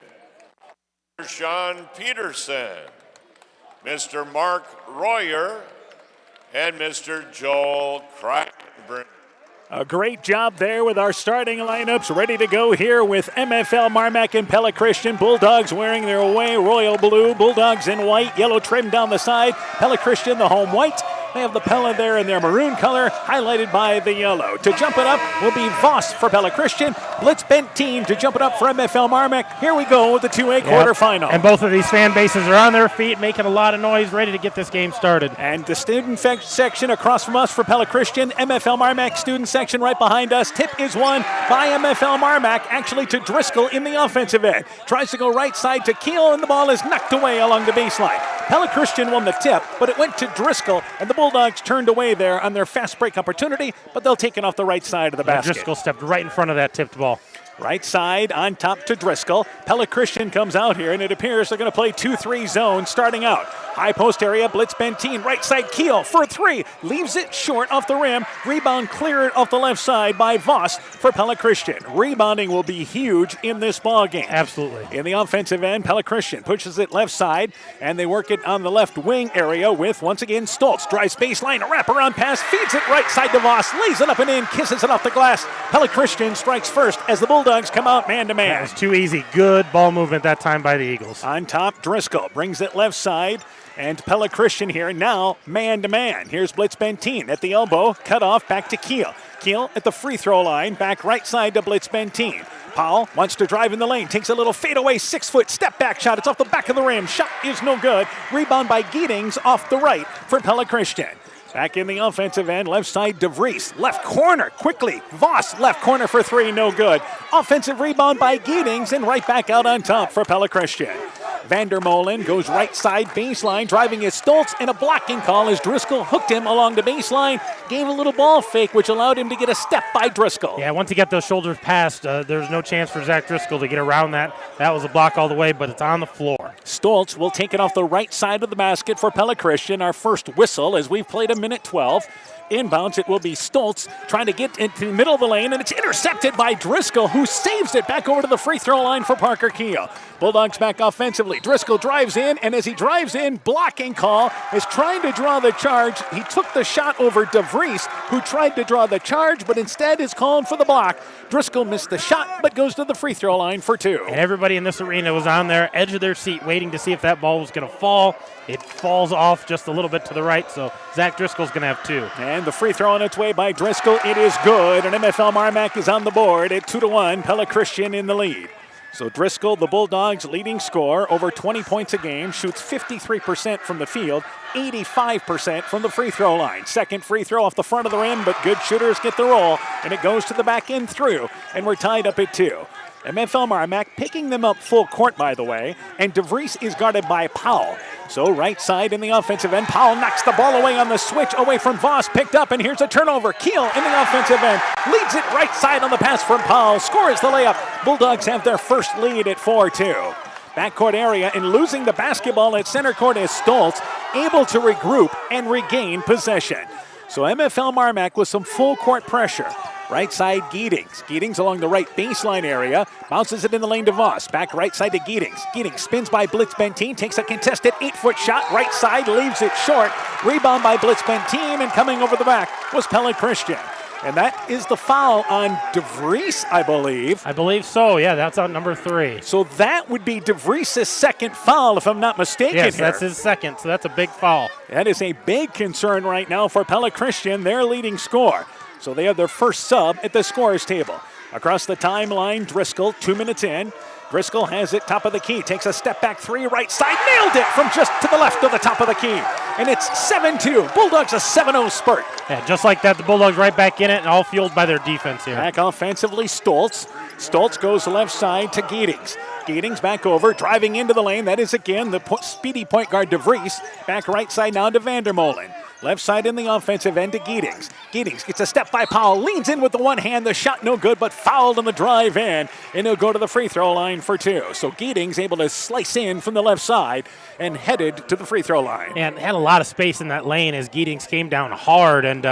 Mr. Sean Peterson, Mr. Mark Royer, and Mr. Joel Crackbrin. A great job there with our starting lineups ready to go here with MFL Marmac and Pella Christian. Bulldogs wearing their away royal blue, Bulldogs in white, yellow trim down the side. Pella Christian the home white. They have the Pella there in their maroon color, highlighted by the yellow. To jump it up will be Voss for Pella Christian. Blitz bent team to jump it up for MFL Marmac. Here we go with the 2A quarterfinal. And both of these fan bases are on their feet, making a lot of noise, ready to get this game started. And the student section across from us for Pella Christian. MFL Marmac student section right behind us. Tip is won by MFL Marmac, actually to Driscoll in the offensive end. Tries to go right side to Keel, and the ball is knocked away along the baseline. Pella Christian won the tip, but it went to Driscoll, and the Bulldogs turned away there on their fast break opportunity, but they'll take it off the right side of the basket. Driscoll stepped right in front of that tipped ball. Right side on top to Driscoll. Pella Christian comes out here, and it appears they're going to play 2-3 zone starting out. High post area, blitz Benteen, right side Keel for 3. Leaves it short off the rim. Rebound cleared off the left side by Voss for Pella Christian. Rebounding will be huge in this ball game. Absolutely. In the offensive end, Pella Christian pushes it left side, and they work it on the left wing area with, once again, Stoltz. Drives baseline, a wraparound pass, feeds it right side to Voss, lays it up and in, kisses it off the glass. Pella Christian strikes first as the Bulldogs come out man-to-man. That was too easy. Good ball movement that time by the Eagles. On top, Driscoll brings it left side, and Pella Christian here now man-to-man. Here's Blitz Benteen at the elbow, cut off, back to Keel. Keel at the free throw line, back right side to Blitz Benteen. Powell wants to drive in the lane, takes a little fadeaway 6-foot step-back shot. It's off the back of the rim. Shot is no good. Rebound by Giedings off the right for Pella Christian. Back in the offensive end, left side DeVries. Left corner, quickly. Voss, left corner for 3, no good. Offensive rebound by Giedings, and right back out on top for Pella Christian. Vandermolen goes right side baseline, driving his Stoltz, and a blocking call as Driscoll hooked him along the baseline, gave a little ball fake, which allowed him to get a step by Driscoll. Yeah, once he got those shoulders past, there's no chance for Zach Driscoll to get around that. That was a block all the way, but it's on the floor. Stoltz will take it off the right side of the basket for Pella Christian, our first whistle as we've played a minute 12. Inbounds, it will be Stoltz trying to get into the middle of the lane, and it's intercepted by Driscoll, who saves it back over to the free throw line for Parker Keel. Bulldogs back offensively. Driscoll drives in, and as he drives in, blocking call is trying to draw the charge. He took the shot over DeVries, who tried to draw the charge, but instead is called for the block. Driscoll missed the shot, but goes to the free throw line for 2. And everybody in this arena was on their edge of their seat waiting to see if that ball was going to fall. It falls off just a little bit to the right, so Zach Driscoll's going to have 2. And the free throw on its way by Driscoll. It is good, and MFL Marmac is on the board at 2-1. Pella Christian in the lead. So Driscoll, the Bulldogs' leading scorer, over 20 points a game, shoots 53% from the field, 85% from the free throw line. Second free throw off the front of the rim, but good shooters get the roll, and it goes to the back end through, and we're tied up at 2. MFL Marmac picking them up full court, by the way, and DeVries is guarded by Powell. So right side in the offensive end, Powell knocks the ball away on the switch away from Voss, picked up, and here's a turnover. Keel in the offensive end, leads it right side on the pass from Powell, scores the layup. Bulldogs have their first lead at 4-2. Backcourt area, and losing the basketball at center court is Stoltz, able to regroup and regain possession. So MFL Marmac with some full court pressure. Right side, Giedings. Giedings along the right baseline area. Bounces it in the lane to Voss. Back right side to Giedings. Giedings spins by Blitz Benteen. Takes a contested 8-foot shot. Right side, leaves it short. Rebound by Blitz Benteen, and coming over the back was Pella Christian. And that is the foul on DeVries, I believe. I believe so, yeah, that's on number 3. So that would be DeVries' second foul, if I'm not mistaken. Yes, here. that's his second, so that's a big foul. That is a big concern right now for Pella Christian, their leading scorer. So they have their first sub at the scorer's table. Across the timeline, Driscoll, 2 minutes in. Driscoll has it top of the key, takes a step back 3, right side, nailed it from just to the left of the top of the key. And it's 7-2. Bulldogs a 7-0 spurt. Yeah, just like that, the Bulldogs right back in it and all fueled by their defense here. Back offensively, Stoltz. Stoltz goes left side to Giedings. Giedings back over, driving into the lane. That is again the speedy point guard DeVries. Back right side now to Vandermolen. Left side in the offensive end to Giedings. Giedings gets a step by Powell, leans in with the one hand. The shot no good, but fouled on the drive in. And he'll go to the free throw line for 2. So Giedings able to slice in from the left side and headed to the free throw line. And had a lot of space in that lane as Giedings came down hard and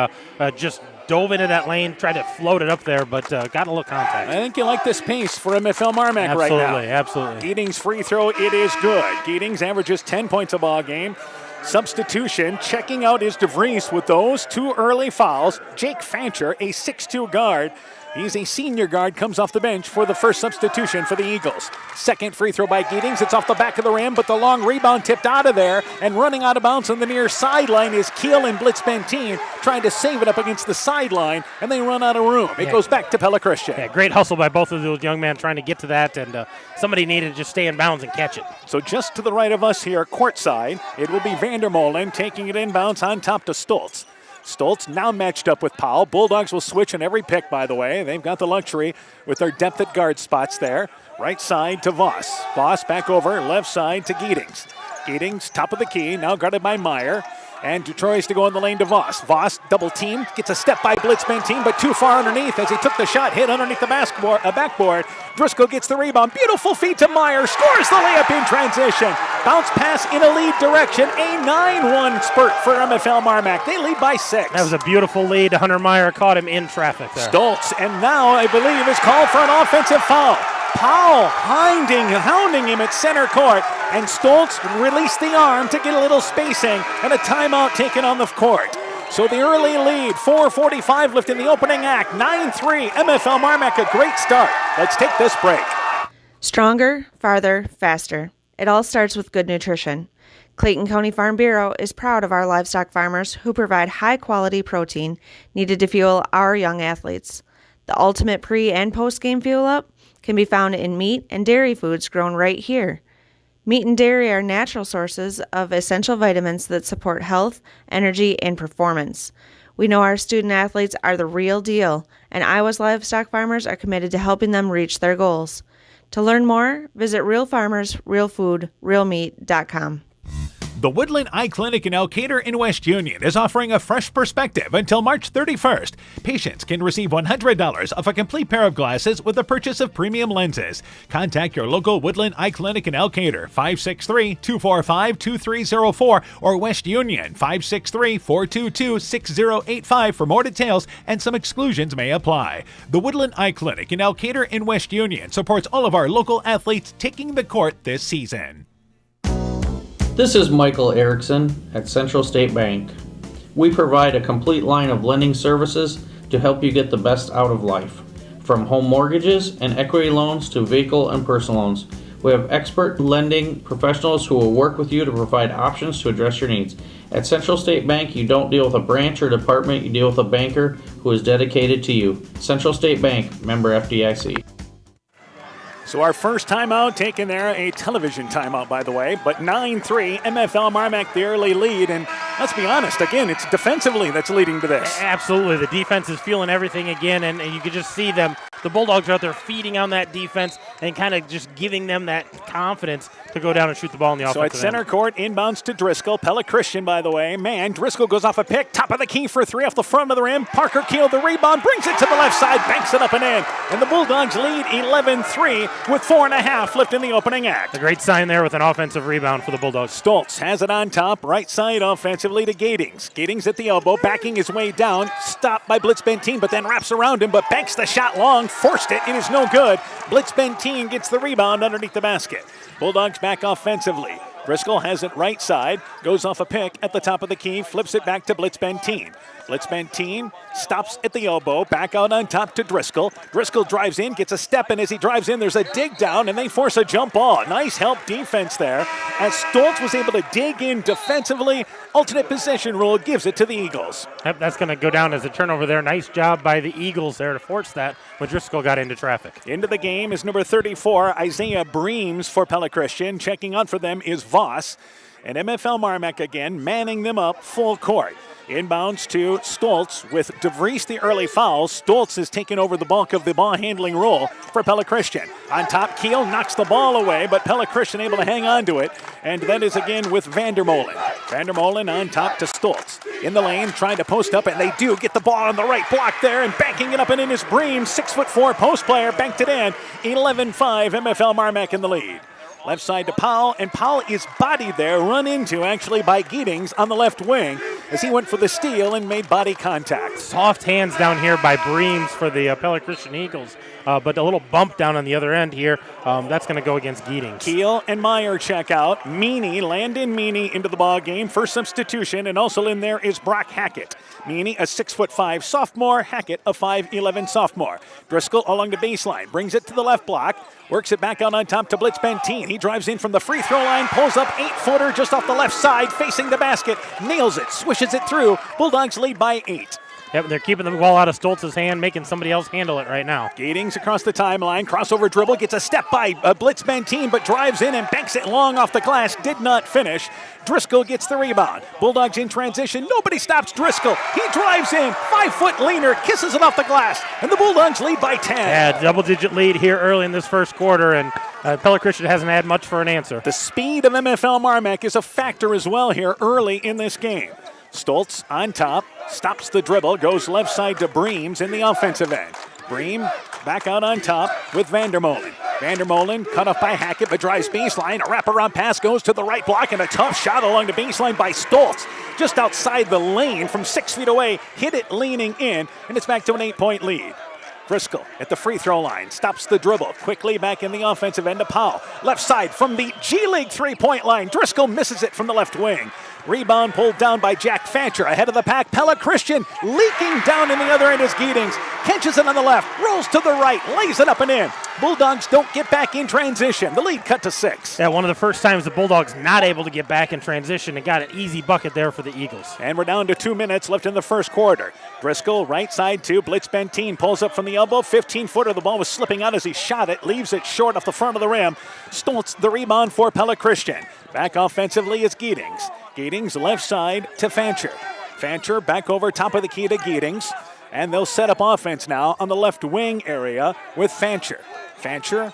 just dove into that lane, tried to float it up there, but got a little contact. I think you like this pace for MFL Marmac right now. Absolutely. Giedings free throw, it is good. Giedings averages 10 points a ball game. Substitution, checking out is DeVries with those 2 early fouls. Jake Fancher, a 6'2 guard. He's a senior guard, comes off the bench for the first substitution for the Eagles. Second free throw by Giedings. It's off the back of the rim, but the long rebound tipped out of there. And running out of bounds on the near sideline is Keel and Blitz Benteen trying to save it up against the sideline, and they run out of room. It goes back to Pella Christian. Yeah, great hustle by both of those young men trying to get to that, and somebody needed to just stay in bounds and catch it. So just to the right of us here, courtside, it will be Vandermolen taking it inbounds on top to Stoltz. Stoltz now matched up with Powell. Bulldogs will switch on every pick, by the way. They've got the luxury with their depth at guard spots there. Right side to Voss. Voss back over, left side to Giedings. Giedings, top of the key, now guarded by Meyer. And Detroit's to go in the lane to Voss. Voss double teamed, gets a step by Blitz Benteen, but too far underneath as he took the shot, hit underneath the backboard. Driscoll gets the rebound. Beautiful feed to Meyer, scores the layup in transition. Bounce pass in a lead direction. A 9-1 spurt for MFL Marmac. They lead by 6. That was a beautiful lead. Hunter Meyer caught him in traffic there. Stoltz, and now I believe is called for an offensive foul. Powell hounding him at center court, and Stoltz released the arm to get a little spacing, and a timeout taken on the court. So the early lead, 4:45 left in the opening act, 9-3, MFL Marmac, a great start. Let's take this break. Stronger, farther, faster. It all starts with good nutrition. Clayton County Farm Bureau is proud of our livestock farmers who provide high-quality protein needed to fuel our young athletes. The ultimate pre- and post-game fuel-up can be found in meat and dairy foods grown right here. Meat and dairy are natural sources of essential vitamins that support health, energy, and performance. We know our student athletes are the real deal, and Iowa's livestock farmers are committed to helping them reach their goals. To learn more, visit realfarmersrealfoodrealmeat.com. The Woodland Eye Clinic in Elkader in West Union is offering a fresh perspective until March 31st. Patients can receive $100 off a complete pair of glasses with the purchase of premium lenses. Contact your local Woodland Eye Clinic in Elkader, 563-245-2304, or West Union, 563-422-6085 for more details, and some exclusions may apply. The Woodland Eye Clinic in Elkader in West Union supports all of our local athletes taking the court this season. This is Michael Erickson at Central State Bank. We provide a complete line of lending services to help you get the best out of life. From home mortgages and equity loans to vehicle and personal loans, we have expert lending professionals who will work with you to provide options to address your needs. At Central State Bank, you don't deal with a branch or department, you deal with a banker who is dedicated to you. Central State Bank, member FDIC. So our first timeout taken there, a television timeout, by the way, but 9-3, MFL Marmac the early lead, and let's be honest, again, it's defensively that's leading to this. Absolutely, the defense is feeling everything again, and you can just see them. The Bulldogs are out there feeding on that defense and kind of just giving them that confidence to go down and shoot the ball in the offensive end. So at center court, inbounds to Driscoll. Pella Christian, by the way. Man, Driscoll goes off a pick, top of the key for 3 off the front of the rim. Parker Keel, the rebound, brings it to the left side, banks it up and in. And the Bulldogs lead 11-3 with 4.5 left in the opening act. A great sign there with an offensive rebound for the Bulldogs. Stoltz has it on top, right side offensively to Giedings. Giedings at the elbow, backing his way down, stopped by Blitz Benteen, but then wraps around him, but banks the shot long, forced it. It is no good. Blitz Benteen gets the rebound underneath the basket. Bulldogs back offensively. Driscoll has it right side, goes off a pick at the top of the key, flips it back to Blitz-Benteen. Blitz-Benteen stops at the elbow, back out on top to Driscoll. Driscoll drives in, gets a step in. As he drives in, there's a dig down, and they force a jump ball. Nice help defense there, as Stoltz was able to dig in defensively. Alternate possession rule gives it to the Eagles. Yep, that's going to go down as a turnover there. Nice job by the Eagles there to force that when Driscoll got into traffic. Into the game is number 34, Isaiah Breams for Pella Christian. Checking on for them is Voss. And MFL Marmac again, manning them up full court. Inbounds to Stoltz with DeVries the early foul. Stoltz has taken over the bulk of the ball handling role for Pella Christian. On top, Keel knocks the ball away, but Pella Christian able to hang on to it. And that is again with Vandermolen. Vandermolen on top to Stoltz. In the lane, trying to post up, and they do get the ball on the right block there, and banking it up and in is Breams. 6'4" post player, banked it in. 11-5, MFL Marmac in the lead. Left side to Powell, and Powell is bodied there, run into actually by Giddings on the left wing as he went for the steal and made body contact. Soft hands down here by Breams for the Pella Christian Eagles, but a little bump down on the other end here. That's going to go against Giddings. Keel and Meyer check out. Landon Meany into the ball game. First substitution, and also in there is Brock Hackett. Meany, a 6'5" sophomore. Hackett, a 5'11" sophomore. Driscoll along the baseline, brings it to the left block. Works it back out on top to Blitz-Benteen. He drives in from the free throw line, pulls up 8-footer just off the left side, facing the basket, nails it, swishes it through. Bulldogs lead by 8. Yep, they're keeping the ball out of Stoltz's hand, making somebody else handle it right now. Giddings across the timeline, crossover dribble, gets a step by Blitz-Benteen, but drives in and banks it long off the glass, did not finish. Driscoll gets the rebound. Bulldogs in transition, nobody stops Driscoll. He drives in, 5-foot leaner, kisses it off the glass, and the Bulldogs lead by 10. Yeah, double-digit lead here early in this first quarter, and Pella Christian hasn't had much for an answer. The speed of MFL Marmac is a factor as well here early in this game. Stoltz on top, stops the dribble, goes left side to Breams in the offensive end. Bream back out on top with Vandermolen. Vandermolen cut off by Hackett, but drives baseline. A wraparound pass goes to the right block, and a tough shot along the baseline by Stoltz. Just outside the lane from 6 feet away, hit it leaning in, and it's back to an 8-point lead. Driscoll at the free throw line, stops the dribble, quickly back in the offensive end to Powell. Left side from the G League 3-point line. Driscoll misses it from the left wing. Rebound pulled down by Jack Fancher. Ahead of the pack, Pella Christian leaking down in the other end is Giddings. Catches it on the left, rolls to the right, lays it up and in. Bulldogs don't get back in transition. The lead cut to 6. Yeah, one of the first times the Bulldogs not able to get back in transition and got an easy bucket there for the Eagles. And we're down to 2 minutes left in the first quarter. Driscoll right side to Blitz-Benteen, pulls up from the elbow, 15-footer. The ball was slipping out as he shot it, leaves it short off the front of the rim. Stoltz the rebound for Pella Christian. Back offensively is Giddings. Giddings left side to Fancher. Fancher back over top of the key to Giddings. And they'll set up offense now on the left wing area with Fancher. Fancher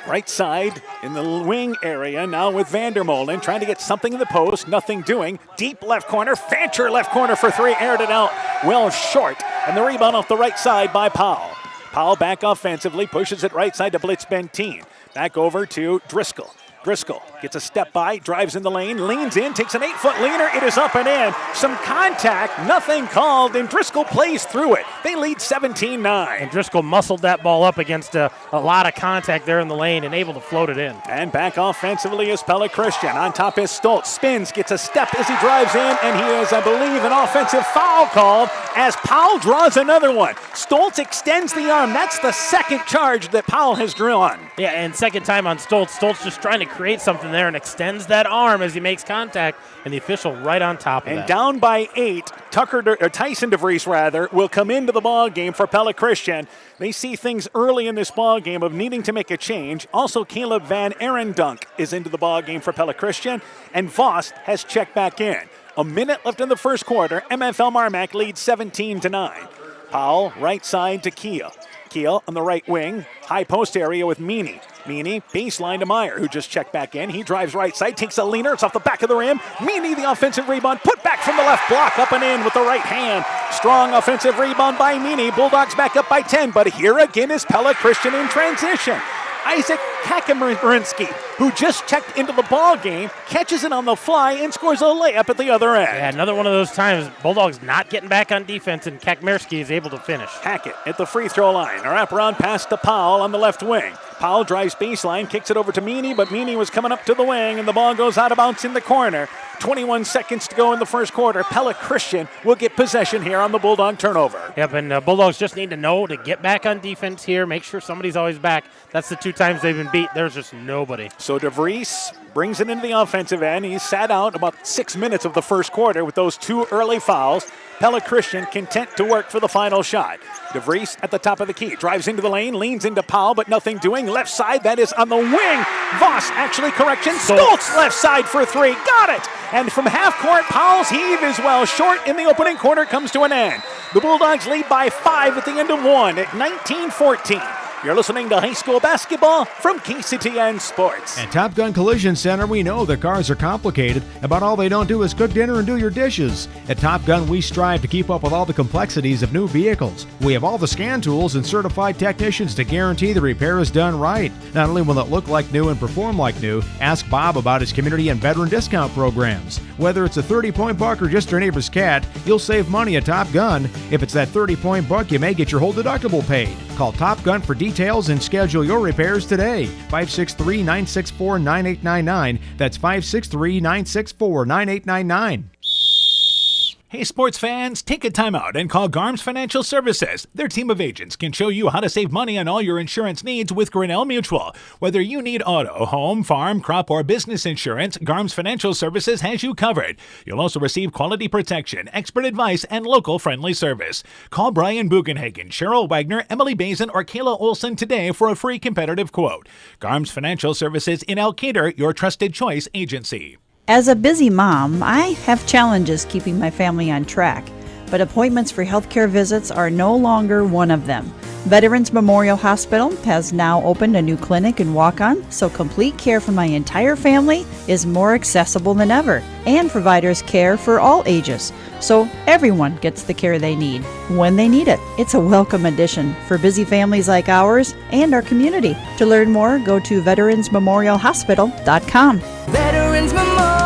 right side in the wing area now with Vandermolen, trying to get something in the post, nothing doing. Deep left corner, Fancher left corner for 3, aired it out well short. And the rebound off the right side by Powell. Powell back offensively, pushes it right side to Blitz-Benteen. Back over to Driscoll. Driscoll gets a step by, drives in the lane, leans in, takes an 8-foot leaner. It is up and in. Some contact, nothing called, and Driscoll plays through it. They lead 17-9. And Driscoll muscled that ball up against a lot of contact there in the lane and able to float it in. And back offensively is Pella Christian. On top is Stoltz. Spins, gets a step as he drives in, and he is, I believe, an offensive foul called as Powell draws another one. Stoltz extends the arm. That's the second charge that Powell has drawn. Yeah, and second time on Stoltz. Stoltz just trying to create something there and extends that arm as he makes contact, and the official right on top of that. And down by 8, Tyson DeVries will come into the ball game for Pella Christian. They see things early in this ball game of needing to make a change. Also, Caleb Van Arendunk is into the ball game for Pella Christian, and Voss has checked back in. A minute left in the first quarter. MFL Marmac leads 17-9. Powell right side to Keel. Keel on the right wing, high post area with Meany. Meany, baseline to Meyer, who just checked back in. He drives right side, takes a leaner. It's off the back of the rim. Meany, the offensive rebound, put back from the left block, up and in with the right hand. Strong offensive rebound by Meany. Bulldogs back up by 10, but here again is Pella Christian in transition. Isaac Kakamarinski, who just checked into the ball game, catches it on the fly and scores a layup at the other end. Yeah, another one of those times, Bulldogs not getting back on defense, and Kakamarinski is able to finish. Hackett at the free throw line. A wraparound pass to Powell on the left wing. Powell drives baseline, kicks it over to Meany, but Meany was coming up to the wing, and the ball goes out of bounds in the corner. 21 seconds to go in the first quarter. Pella Christian will get possession here on the Bulldog turnover. Yep, and Bulldogs just need to know to get back on defense here, make sure somebody's always back. That's the 2 times they've been beat. There's just nobody. So DeVries brings it into the offensive end. He sat out about 6 minutes of the first quarter with those 2 early fouls. Pella Christian content to work for the final shot. DeVries at the top of the key, drives into the lane, leans into Powell, but nothing doing. Left side, that is on the wing. Voss, actually correction. Stoltz left side for 3. Got it! And from half court, Powell's heave is well short in the opening quarter comes to an end. The Bulldogs lead by 5 at the end of 1 at 19-14. You're listening to high school basketball from KCTN Sports. At Top Gun Collision Center, we know that cars are complicated, but all they don't do is cook dinner and do your dishes. At Top Gun, we strive to keep up with all the complexities of new vehicles. We have all the scan tools and certified technicians to guarantee the repair is done right. Not only will it look like new and perform like new, ask Bob about his community and veteran discount programs. Whether it's a 30-point buck or just your neighbor's cat, you'll save money at Top Gun. If it's that 30-point buck, you may get your whole deductible paid. Call Top Gun for details and schedule your repairs today. 563-964-9899. That's 563-964-9899. Hey sports fans, take a time out and call Garms Financial Services. Their team of agents can show you how to save money on all your insurance needs with Grinnell Mutual. Whether you need auto, home, farm, crop, or business insurance, Garms Financial Services has you covered. You'll also receive quality protection, expert advice, and local friendly service. Call Brian Bugenhagen, Cheryl Wagner, Emily Bazin, or Kayla Olson today for a free competitive quote. Garms Financial Services in Elkader, your trusted choice agency. As a busy mom, I have challenges keeping my family on track, but appointments for healthcare visits are no longer one of them. Veterans Memorial Hospital has now opened a new clinic and walk-on, so complete care for my entire family is more accessible than ever, and providers care for all ages, so everyone gets the care they need when they need it. It's a welcome addition for busy families like ours and our community. To learn more, go to veteransmemorialhospital.com. Veterans Memorial.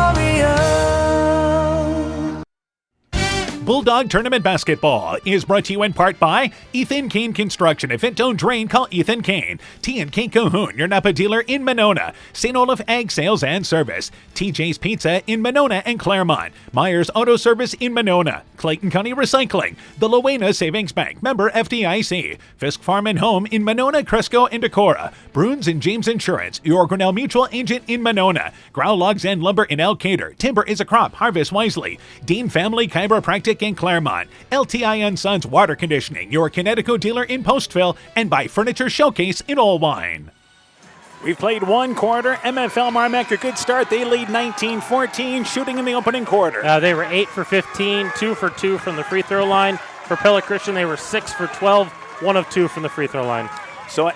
Bulldog Tournament Basketball is brought to you in part by Ethan Kane Construction. If it don't drain, call Ethan Kane. T&K Cahoon, your Napa dealer in Monona. St. Olaf Ag Sales and Service. TJ's Pizza in Monona and Claremont. Myers Auto Service in Monona. Clayton County Recycling. The Loena Savings Bank. Member FDIC. Fisk Farm and Home in Monona, Cresco, and Decorah. Bruins and James Insurance. Your Grinnell Mutual agent in Monona. Grow Logs and Lumber in Elkader. Timber is a crop. Harvest wisely. Dean Family Chiropractic in Claremont. LTI & Sons Water Conditioning, your Connecticut dealer in Postville, and by Furniture Showcase in Olwine. We've played 1 quarter. MFL Marmac, a good start. They lead 19-14, shooting in the opening quarter. They were 8 for 15, 2 for 2 from the free throw line. For Pella Christian, they were 6 for 12, 1 of 2 from the free throw line. So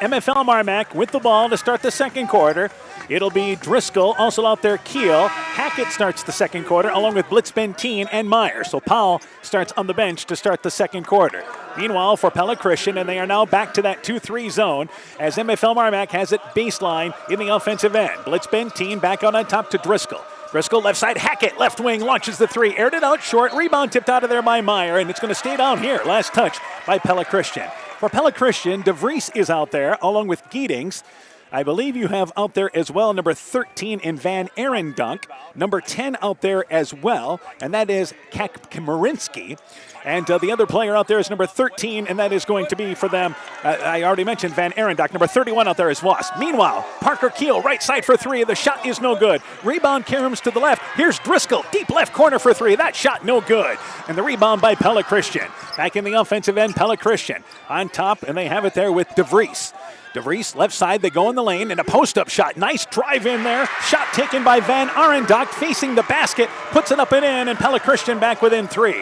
MFL Marmac with the ball to start the second quarter. It'll be Driscoll, also out there Keel. Hackett starts the second quarter, along with Blitzbentine and Meyer. So Powell starts on the bench to start the second quarter. Meanwhile, for Pella Christian, and they are now back to that 2-3 zone as MFL Marmac has it baseline in the offensive end. Blitzbentine back out on top to Driscoll. Driscoll left side, Hackett left wing, launches the 3, aired it out short, rebound tipped out of there by Meyer, and it's going to stay down here. Last touch by Pella Christian. For Pella Christian, DeVries is out there along with Giedings. I believe you have out there as well number 13 in Van Arendunk, number 10 out there as well, and that is Kamarinsky. And the other player out there is number 13, and that is going to be for them, I already mentioned Van Arendunk. Number 31 out there is Voss. Meanwhile, Parker Keel, right side for 3. The shot is no good. Rebound Karams to the left. Here's Driscoll, deep left corner for 3. That shot no good. And the rebound by Pella Christian. Back in the offensive end, Pella Christian on top, and they have it there with DeVries. DeVries, left side, they go in the lane, and a post-up shot. Nice drive in there. Shot taken by Van Arendunk, facing the basket, puts it up and in, and Pella Christian back within 3.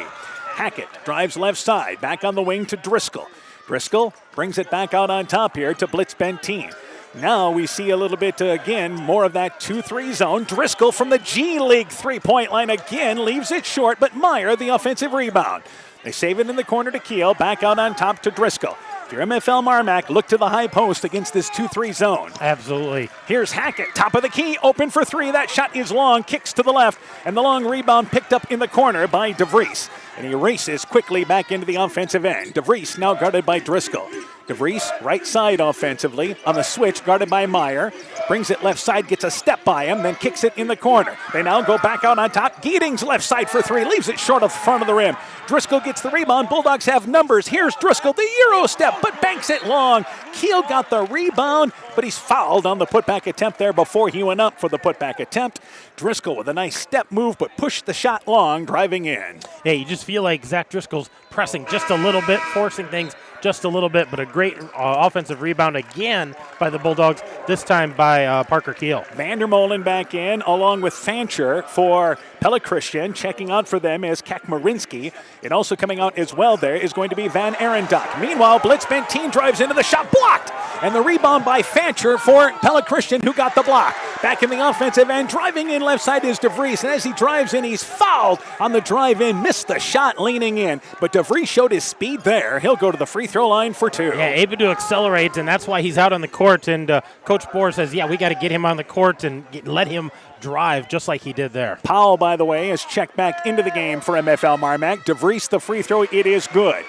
Hackett drives left side, back on the wing to Driscoll. Driscoll brings it back out on top here to Blitzbentine. Now we see a little bit, again, more of that 2-3 zone. Driscoll from the G League three-point line again, leaves it short, but Meyer, the offensive rebound. They save it in the corner to Keel, back out on top to Driscoll. If you're MFL Marmac, look to the high post against this 2-3 zone. Absolutely. Here's Hackett, top of the key, open for 3. That shot is long, kicks to the left, and the long rebound picked up in the corner by DeVries. And he races quickly back into the offensive end. DeVries now guarded by Driscoll. DeVries, right side offensively, on the switch, guarded by Meyer. Brings it left side, gets a step by him, then kicks it in the corner. They now go back out on top. Geetings left side for three, leaves it short of front of the rim. Driscoll gets the rebound. Bulldogs have numbers. Here's Driscoll, the Euro step, but banks it long. Keel got the rebound, but he's fouled on the putback attempt there before he went up for the putback attempt. Driscoll with a nice step move, but pushed the shot long, driving in. Yeah, you just feel like Zach Driscoll's pressing just a little bit, forcing things just a little bit, but a great offensive rebound again by the Bulldogs, this time by Parker Keel. Vandermolen back in, along with Fancher for Pella Christian. Checking out for them is Kakmarinski. And also coming out as well there is going to be Van Arendonk. Meanwhile, Blitz Benteen drives into the shot, blocked! And the rebound by Fancher for Pella Christian, who got the block. Back in the offensive end, driving in left side is DeVries. And as he drives in, he's fouled on the drive in. Missed the shot leaning in. But DeVries showed his speed there. He'll go to the free throw line for two. Yeah, able to accelerate, and that's why he's out on the court. And Coach Bohr says, yeah, we got to get him on the court and let him drive just like he did there. Powell, by the way, is checked back into the game for MFL Marmac. DeVries, the free throw, it is good.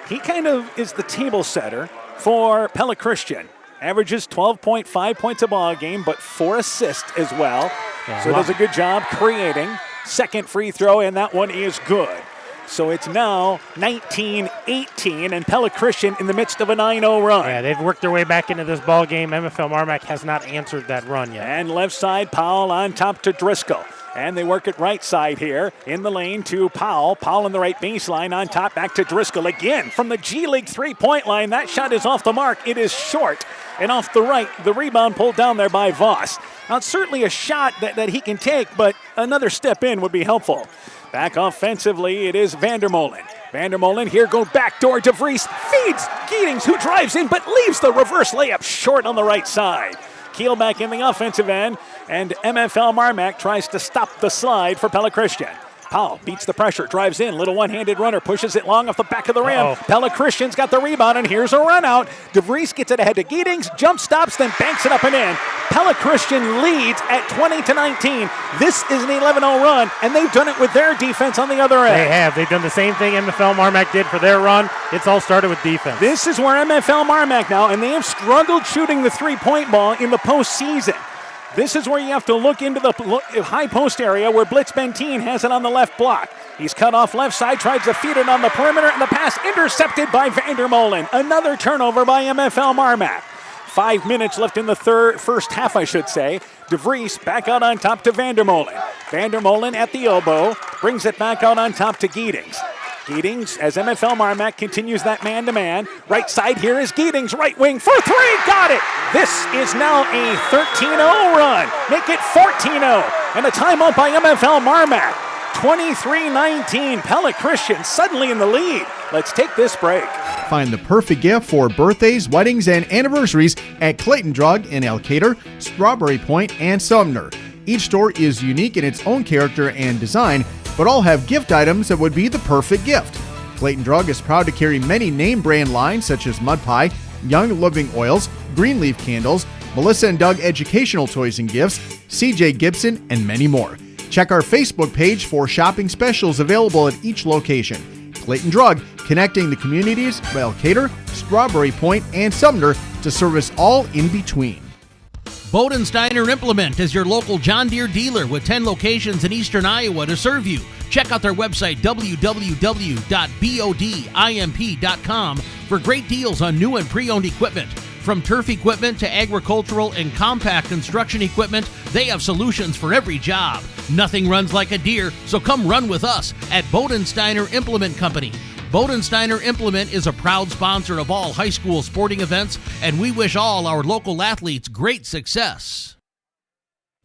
He kind of is the table setter for Pella Christian. Averages 12.5 points a ball game, but 4 assists as well. Yeah, so does a good job creating. Second free throw, and that one is good. So it's now 19-18, and Pella Christian in the midst of a 9-0 run. Yeah, they've worked their way back into this ball game. MFL Marmac has not answered that run yet. And left side, Powell on top to Driscoll. And they work it right side here in the lane to Powell. Powell in the right baseline on top, back to Driscoll again from the G League three-point line. That shot is off the mark. It is short and off the right. The rebound pulled down there by Voss. Now, it's certainly a shot that he can take, but another step in would be helpful. Back offensively, it is Vandermolen. Vandermolen here, go backdoor. DeVries feeds Geetings, who drives in but leaves the reverse layup short on the right side. Keel back in the offensive end, and MFL Marmac tries to stop the slide for Pella Christian. Powell beats the pressure, drives in, little one-handed runner, pushes it long off the back of the rim. Pella Christian's got the rebound, and here's a run out. DeVries gets it ahead to Geetings, jump stops, then banks it up and in. Pella Christian leads at 20-19. This is an 11-0 run, and they've done it with their defense on the other end. They have. They've done the same thing MFL Marmac did for their run. It's all started with defense. This is where MFL Marmac now, and they have struggled shooting the three-point ball in the postseason. This is where you have to look into the high post area where Blitz Benteen has it on the left block. He's cut off left side, tries to feed it on the perimeter, and the pass intercepted by Vandermolen. Another turnover by MFL Marmac. 5 minutes left in the first half, I should say. DeVries back out on top to Vandermolen. Vandermolen at the elbow, brings it back out on top to Geetings. Geetings, as MFL Marmac continues that man-to-man. Right side here is Geetings, right wing for three, got it! This is now a 13-0 run. Make it 14-0, and a timeout by MFL Marmac. 23-19, Pella Christian suddenly in the lead. Let's take this break. Find the perfect gift for birthdays, weddings, and anniversaries at Clayton Drug in Elkader, Strawberry Point, and Sumner. Each store is unique in its own character and design, but all have gift items that would be the perfect gift. Clayton Drug is proud to carry many name brand lines such as Mud Pie, Young Living Oils, Greenleaf Candles, Melissa and Doug Educational Toys and Gifts, CJ Gibson, and many more. Check our Facebook page for shopping specials available at each location. Clayton Drug, connecting the communities of Elkader, Strawberry Point, and Sumner to service all in between. Bodensteiner Implement is your local John Deere dealer with 10 locations in eastern Iowa to serve you. Check out their website, www.bodimp.com, for great deals on new and pre-owned equipment. From turf equipment to agricultural and compact construction equipment, they have solutions for every job. Nothing runs like a Deere, so come run with us at Bodensteiner Implement Company. Bodensteiner Implement is a proud sponsor of all high school sporting events, and we wish all our local athletes great success.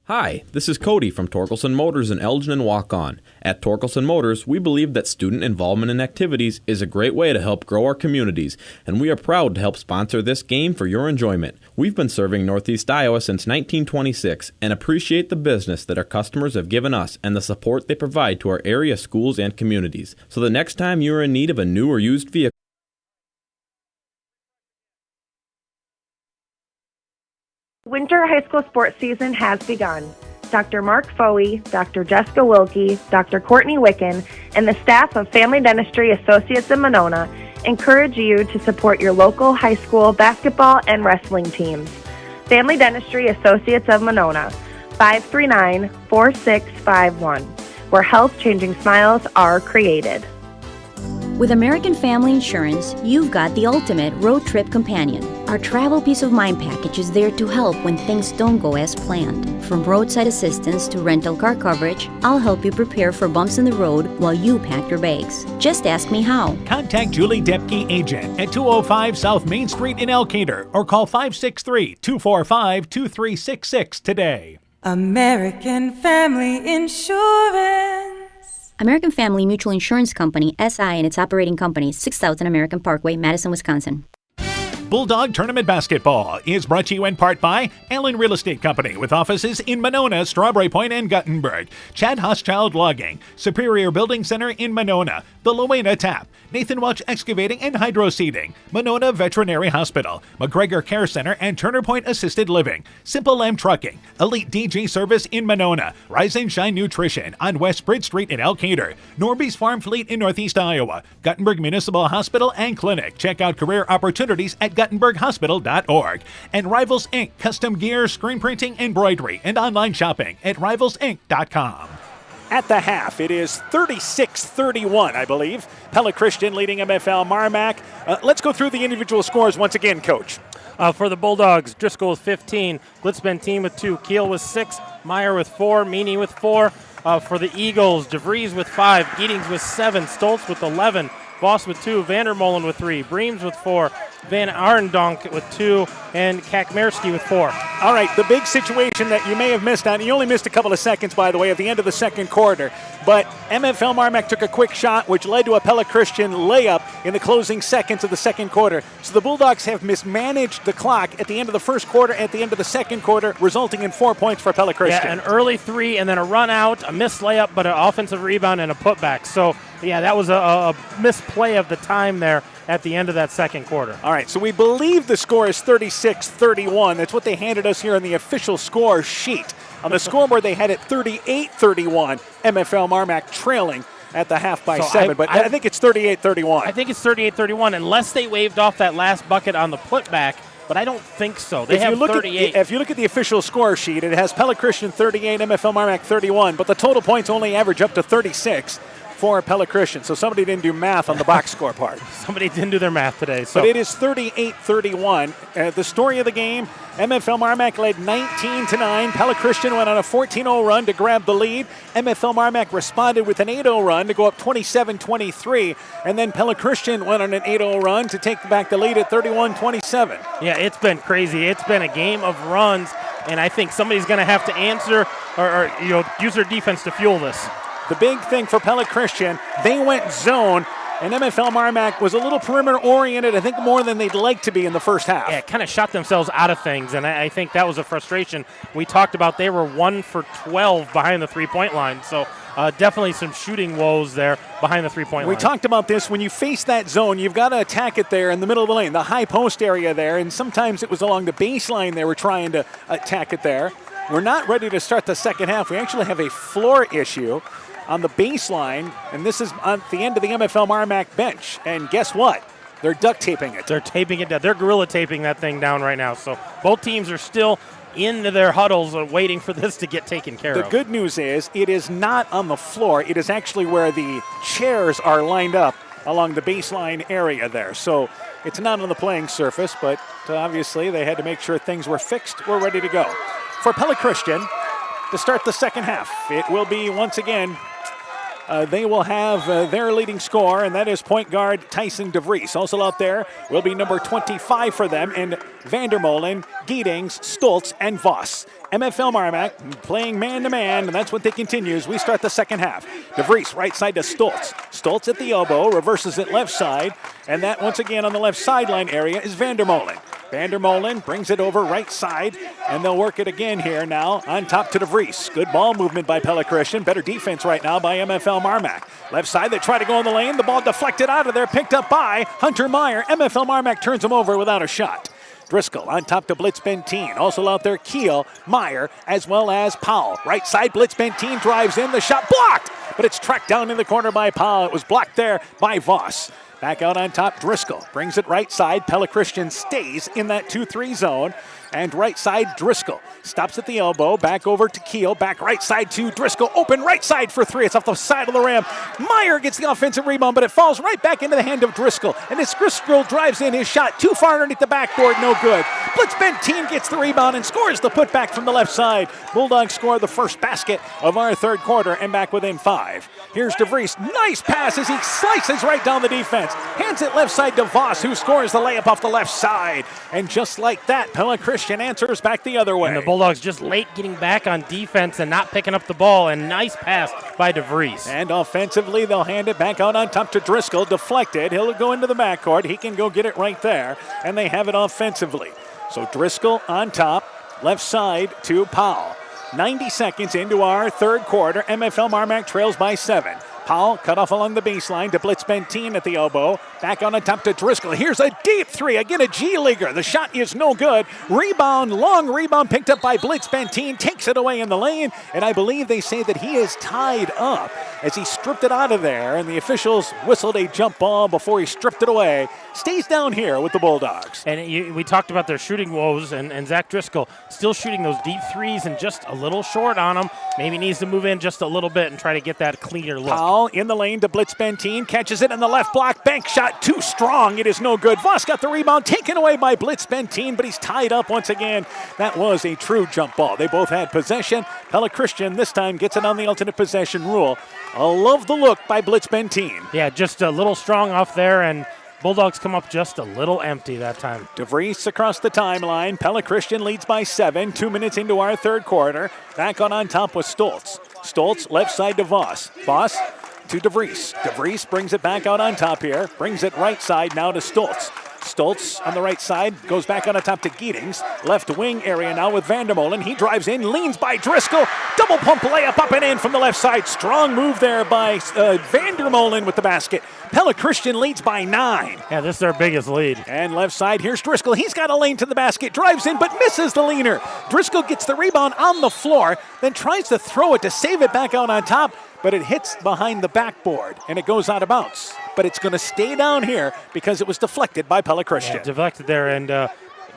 Hi, this is Cody from Torkelson Motors in Elgin and Waukon. At Torkelson Motors, we believe that student involvement in activities is a great way to help grow our communities, and we are proud to help sponsor this game for your enjoyment. We've been serving Northeast Iowa since 1926 and appreciate the business that our customers have given us and the support they provide to our area schools and communities. So the next time you are in need of a new or used vehicle, Winter high school sports season has begun. Dr. Mark Foey, Dr. Jessica Wilkie, Dr. Courtney Wicken, and the staff of Family Dentistry Associates in Monona encourage you to support your local high school basketball and wrestling teams. Family Dentistry Associates of Monona, 539-4651, where health-changing smiles are created. With American Family Insurance, you've got the ultimate road trip companion. Our travel peace of mind package is there to help when things don't go as planned. From roadside assistance to rental car coverage, I'll help you prepare for bumps in the road while you pack your bags. Just ask me how. Contact Julie Depke, agent, at 205 South Main Street in Elkader or call 563-245-2366 today. American Family Insurance. American Family Mutual Insurance Company, SI, and its operating companies, 6000 American Parkway, Madison, Wisconsin. Bulldog Tournament Basketball is brought to you in part by Allen Real Estate Company with offices in Monona, Strawberry Point, and Guttenberg. Chad Hochschild Logging, Superior Building Center in Monona, the Luena Tap, Nathan Welch Excavating and Hydro Seeding, Monona Veterinary Hospital, McGregor Care Center and Turner Point Assisted Living, Simple Lamb Trucking, Elite DJ Service in Monona, Rise and Shine Nutrition on West Bridge Street in Elkader, Norby's Farm Fleet in Northeast Iowa, Guttenberg Municipal Hospital and Clinic. Check out career opportunities at GuttenbergHospital.org. And Rivals Inc. Custom gear, screen printing, embroidery, and online shopping at RivalsInc.com. At the half, it is 36-31, I believe. Pella Christian leading MFL Marmac. Let's go through the individual scores once again, Coach. For the Bulldogs, Driscoll with 15, Glitzman team with 2, Keel with 6, Meyer with 4, Meany with 4. For the Eagles, DeVries with 5, Gietings with 7, Stoltz with 11, Voss with 2, Vandermolen with 3, Breams with 4, Van Arendonk with 2, and Kakmerski with 4. All right, the big situation that you may have missed on, you only missed a couple of seconds, by the way, at the end of the second quarter, but MFL Marmac took a quick shot, which led to a Pella Christian layup in the closing seconds of the second quarter. So the Bulldogs have mismanaged the clock at the end of the first quarter, at the end of the second quarter, resulting in 4 points for Pella Christian. Yeah, an early 3 and then a run out, a missed layup, but an offensive rebound and a putback. So, yeah, that was a misplay of the time there at the end of that second quarter. All right, so we believe the score is 36-31. That's what they handed us here on the official score sheet. On the scoreboard, they had it 38-31. MFL Marmac trailing at the half by 7, but I think it's 38-31. I think it's 38-31, unless they waved off that last bucket on the putback, but I don't think so. They have 38. If you look at the official score sheet, it has Pella Christian 38, MFL Marmac 31, but the total points only average up to 36. For Pella Christian. So somebody didn't do math on the box score part. Somebody didn't do their math today. So. But it is 38-31. The story of the game, MFL Marmac led 19-9. Pella Christian went on a 14-0 run to grab the lead. MFL Marmac responded with an 8-0 run to go up 27-23. And then Pella Christian went on an 8-0 run to take back the lead at 31-27. Yeah, it's been crazy. It's been a game of runs, and I think somebody's going to have to answer or use their defense to fuel this. The big thing for Pella Christian, they went zone, and MFL Marmac was a little perimeter-oriented, I think more than they'd like to be in the first half. Yeah, kind of shot themselves out of things, and I think that was a frustration. We talked about they were 1 for 12 behind the three-point line, so definitely some shooting woes there behind the three-point line. We talked about this. When you face that zone, you've got to attack it there in the middle of the lane, the high post area there, and sometimes it was along the baseline they were trying to attack it there. We're not ready to start the second half. We actually have a floor issue on the baseline, and this is on the end of the MFL Marmac bench. And guess what? They're duct taping it. They're taping it down. They're gorilla taping that thing down right now. So both teams are still into their huddles waiting for this to get taken care of. The good news is it is not on the floor. It is actually where the chairs are lined up along the baseline area there. So it's not on the playing surface, but obviously they had to make sure things were fixed. We're ready to go. For Pella Christian, to start the second half, it will be once again they will have their leading scorer, and that is point guard Tyson DeVries. Also out there will be number 25 for them, and Vandermolen, Gietings, Stoltz, and Voss. MFL Marmac playing man-to-man, and that's what they continue as we start the second half. DeVries right side to Stoltz. Stoltz at the elbow, reverses it left side, and that once again on the left sideline area is Vandermolen. Vandermolen brings it over right side, and they'll work it again here now on top to DeVries. Good ball movement by Pella Christian. Better defense right now by MFL Marmac. Left side, they try to go in the lane. The ball deflected out of there, picked up by Hunter Meyer. MFL Marmac turns him over without a shot. Driscoll on top to Blitz Benteen. Also out there, Keel, Meyer, as well as Powell. Right side, Blitz Benteen drives in. The shot blocked, but it's tracked down in the corner by Powell. It was blocked there by Voss. Back out on top, Driscoll brings it right side. Pella Christian stays in that 2-3 zone. And right side, Driscoll stops at the elbow. Back over to Keel. Back right side to Driscoll. Open right side for three. It's off the side of the rim. Meyer gets the offensive rebound, but it falls right back into the hand of Driscoll. And as Driscoll drives in his shot, too far underneath the backboard, no good. Blitz Benteen gets the rebound and scores the putback from the left side. Bulldogs score the first basket of our third quarter and back within 5. Here's DeVries. Nice pass as he slices right down the defense. Hands it left side to Voss, who scores the layup off the left side. And just like that, Pella Christian answers back the other way. And the Bulldogs just late getting back on defense and not picking up the ball. And nice pass by DeVries. And offensively, they'll hand it back out on top to Driscoll. Deflected. He'll go into the backcourt. He can go get it right there. And they have it offensively. So Driscoll on top, left side to Powell. 90 seconds into our third quarter. MFL Marmac trails by 7. Powell cut off along the baseline to Blitz Benteen at the elbow. Back on top to Driscoll. Here's a deep three. Again, a G-leaguer. The shot is no good. Rebound, long rebound picked up by Blitz Benteen. Takes it away in the lane. And I believe they say that he is tied up as he stripped it out of there. And the officials whistled a jump ball before he stripped it away. Stays down here with the Bulldogs. And we talked about their shooting woes. And Zach Driscoll still shooting those deep threes and just a little short on them. Maybe needs to move in just a little bit and try to get that cleaner look. Powell in the lane to Blitz Benteen. Catches it in the left block. Bank shot too strong. It is no good. Voss got the rebound taken away by Blitz Benteen, but he's tied up once again. That was a true jump ball. They both had possession. Pella Christian this time gets it on the alternate possession rule. I love the look by Blitz Benteen. Yeah, just a little strong off there, and Bulldogs come up just a little empty that time. DeVries across the timeline. Pella Christian leads by 7. 2 minutes into our third quarter. Back on top with Stoltz. Stoltz left side to Voss. Voss to DeVries. DeVries brings it back out on top here. Brings it right side now to Stoltz. Stoltz on the right side goes back on top to Gietings. Left wing area now with Vandermolen. He drives in, leans by Driscoll. Double pump layup up and in from the left side. Strong move there by Vandermolen with the basket. Pella Christian leads by 9. Yeah, this is their biggest lead. And left side, here's Driscoll. He's got a lane to the basket. Drives in, but misses the leaner. Driscoll gets the rebound on the floor, then tries to throw it to save it back out on top, but it hits behind the backboard, and it goes out of bounds. But it's going to stay down here because it was deflected by Pella Christian. Yeah, deflected there, and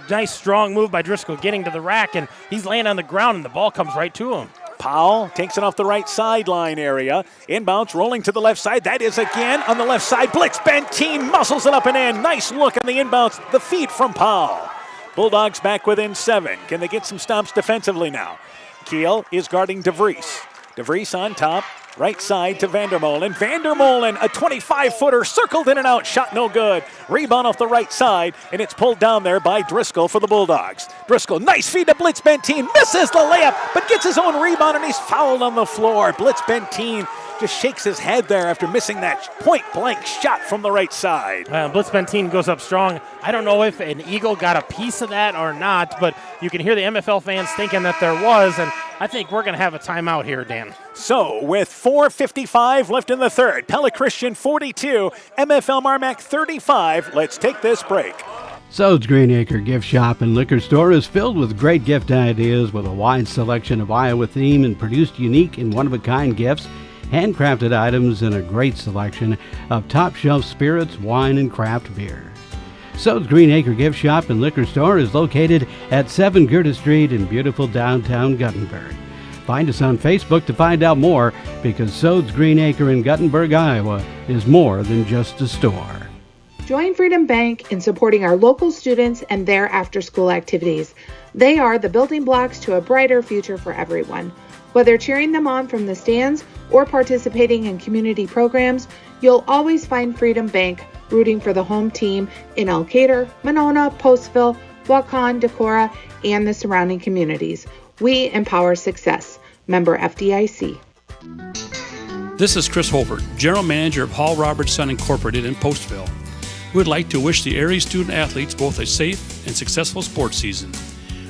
nice strong move by Driscoll getting to the rack, and he's laying on the ground, and the ball comes right to him. Powell takes it off the right sideline area. Inbounds, rolling to the left side. That is again on the left side. Blitz Benteen muscles it up and in. Nice look on the inbounds. The feed from Powell. Bulldogs back within 7. Can they get some stops defensively now? Keel is guarding DeVries. DeVries on top. Right side to Vandermolen. Vandermolen, a 25-footer, circled in and out. Shot no good. Rebound off the right side, and it's pulled down there by Driscoll for the Bulldogs. Driscoll, nice feed to Blitz Benteen. Misses the layup, but gets his own rebound, and he's fouled on the floor. Blitz Benteen just shakes his head there after missing that point-blank shot from the right side. Blitz Benteen goes up strong. I don't know if an Eagle got a piece of that or not, but you can hear the MFL fans thinking that there was, and I think we're going to have a timeout here, Dan. So, with 4:55 left in the third, Pella Christian 42, MFL Marmac 35. Let's take this break. Sode's Green Acre Gift Shop and Liquor Store is filled with great gift ideas with a wide selection of Iowa theme and produced unique and one-of-a-kind gifts, handcrafted items, and a great selection of top-shelf spirits, wine, and craft beer. Sode's Green Acre Gift Shop and Liquor Store is located at 7 Gerda Street in beautiful downtown Guttenberg. Find us on Facebook to find out more, because Sode's Green Acre in Guttenberg, Iowa is more than just a store. Join Freedom Bank in supporting our local students and their after-school activities. They are the building blocks to a brighter future for everyone. Whether cheering them on from the stands or participating in community programs, you'll always find Freedom Bank rooting for the home team in Elkader, Monona, Postville, Waukon, Decorah, and the surrounding communities. We empower success. Member FDIC. This is Chris Holbert, General Manager of Hall Robertson Incorporated in Postville. We would like to wish the area student athletes both a safe and successful sports season.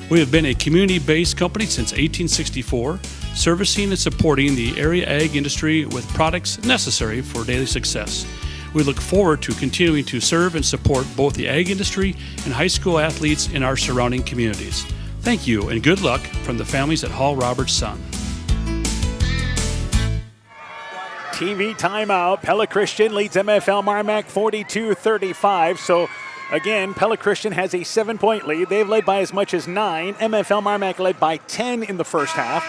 We have been a community-based company since 1864, servicing and supporting the area ag industry with products necessary for daily success. We look forward to continuing to serve and support both the ag industry and high school athletes in our surrounding communities. Thank you and good luck from the families at Hall Roberts Son. TV timeout. Pella Christian leads MFL Marmac 42-35. So again, Pella Christian has a 7-point lead. They've led by as much as 9. MFL Marmac led by 10 in the first half.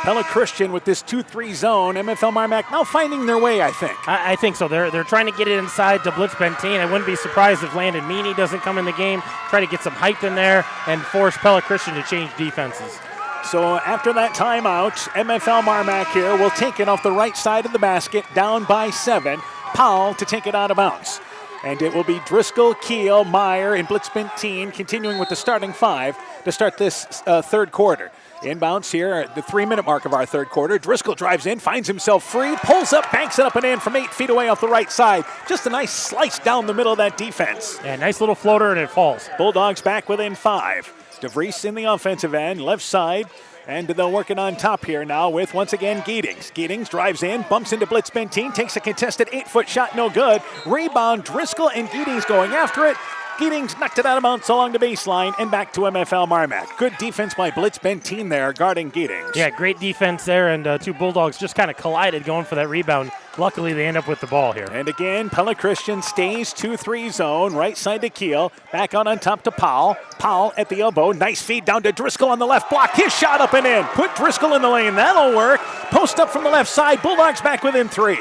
Pella Christian with this 2-3 zone. MFL Marmac now finding their way, I think. I think so. They're trying to get it inside to blitz Benteen. I wouldn't be surprised if Landon Meany doesn't come in the game. Try to get some height in there and force Pella Christian to change defenses. So after that timeout, MFL Marmac here will take it off the right side of the basket, down by 7. Powell to take it out of bounds. And it will be Driscoll, Keel, Meyer, and Blitz Benteen continuing with the starting 5 to start this third quarter. Inbounds here at the 3-minute mark of our third quarter. Driscoll drives in, finds himself free, pulls up, banks it up and in from 8 feet away off the right side. Just a nice slice down the middle of that defense. Yeah, nice little floater and it falls. Bulldogs back within 5. DeVries in the offensive end, left side, and they'll work it on top here now with, once again, Giedings. Giedings drives in, bumps into Blitz Benteen, takes a contested 8-foot shot, no good. Rebound, Driscoll and Giedings going after it. Giedings knocked it out of bounds along the baseline and back to MFL Marmac. Good defense by Blitz Benteen there guarding Giedings. Yeah, great defense there, and two Bulldogs just kind of collided going for that rebound. Luckily, they end up with the ball here. And again, Pella Christian stays 2-3 zone, right side to Keel. Back on top to Powell. Powell at the elbow. Nice feed down to Driscoll on the left block. His shot up and in. Put Driscoll in the lane. That'll work. Post up from the left side. Bulldogs back within 3.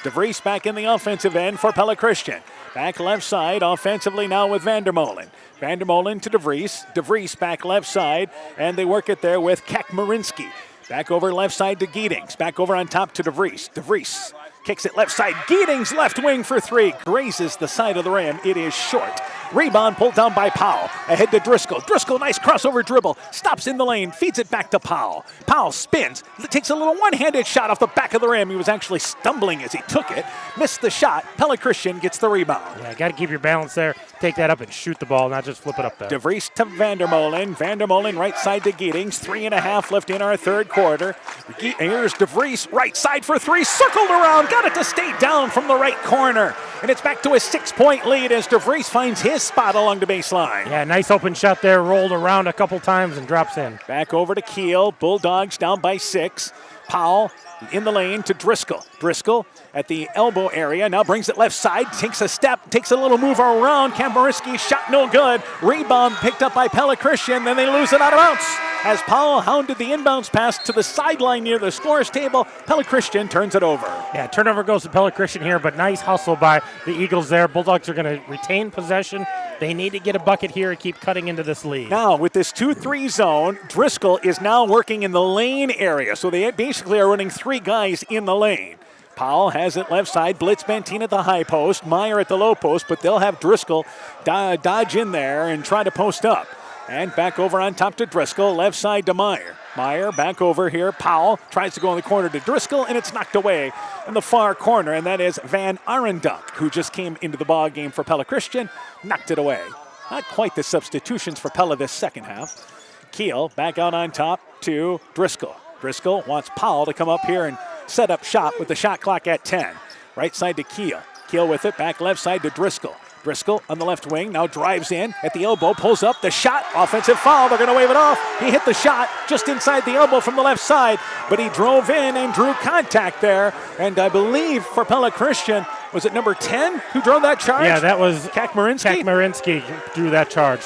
DeVries back in the offensive end for Pella Christian. Back left side offensively now with Vandermolen. Vandermolen to DeVries. DeVries back left side, and they work it there with Kakmarinsky. Back over left side to Giedings. Back over on top to DeVries. DeVries kicks it left side. Giedings left wing for 3. Grazes the side of the rim. It is short. Rebound pulled down by Powell. Ahead to Driscoll. Driscoll, nice crossover dribble. Stops in the lane. Feeds it back to Powell. Powell spins. Takes a little one-handed shot off the back of the rim. He was actually stumbling as he took it. Missed the shot. Pella Christian gets the rebound. Yeah, got to keep your balance there. Take that up and shoot the ball, not just flip it up there. DeVries to Vandermolen. Vandermolen right side to Giedings. 3.5 left in our third quarter. Here's DeVries right side for 3. Circled around. Got it to stay down from the right corner. And it's back to a 6-point lead as DeVries finds his spot along the baseline. Yeah, nice open shot there. Rolled around a couple times and drops in. Back over to Keel. Bulldogs down by 6. Powell in the lane to Driscoll. Driscoll at the elbow area. Now brings it left side. Takes a step. Takes a little move around. Kamarinsky shot no good. Rebound picked up by Pella Christian. Then they lose it out of bounds. As Powell hounded the inbounds pass to the sideline near the scorer's table, Pella Christian turns it over. Yeah, turnover goes to Pella Christian here, but nice hustle by the Eagles there. Bulldogs are going to retain possession. They need to get a bucket here and keep cutting into this lead. Now, with this 2-3 zone, Driscoll is now working in the lane area. So they basically are running 3 guys in the lane. Powell has it left side. Blitz Benteen at the high post. Meyer at the low post, but they'll have Driscoll dodge in there and try to post up. And back over on top to Driscoll, left side to Meyer. Meyer back over here. Powell tries to go in the corner to Driscoll, and it's knocked away in the far corner, and that is Van Arendonk, who just came into the ball game for Pella Christian, knocked it away. Not quite the substitutions for Pella this second half. Keel back out on top to Driscoll. Driscoll wants Powell to come up here and set up shop with the shot clock at 10. Right side to Keel. Keel with it, back left side to Driscoll. Driscoll on the left wing, now drives in at the elbow, pulls up the shot, offensive foul, they're going to wave it off. He hit the shot just inside the elbow from the left side, but he drove in and drew contact there, and I believe for Pella Christian, was it number 10 who drove that charge? Yeah, that was Kakmarinsky. Kakmarinsky drew that charge.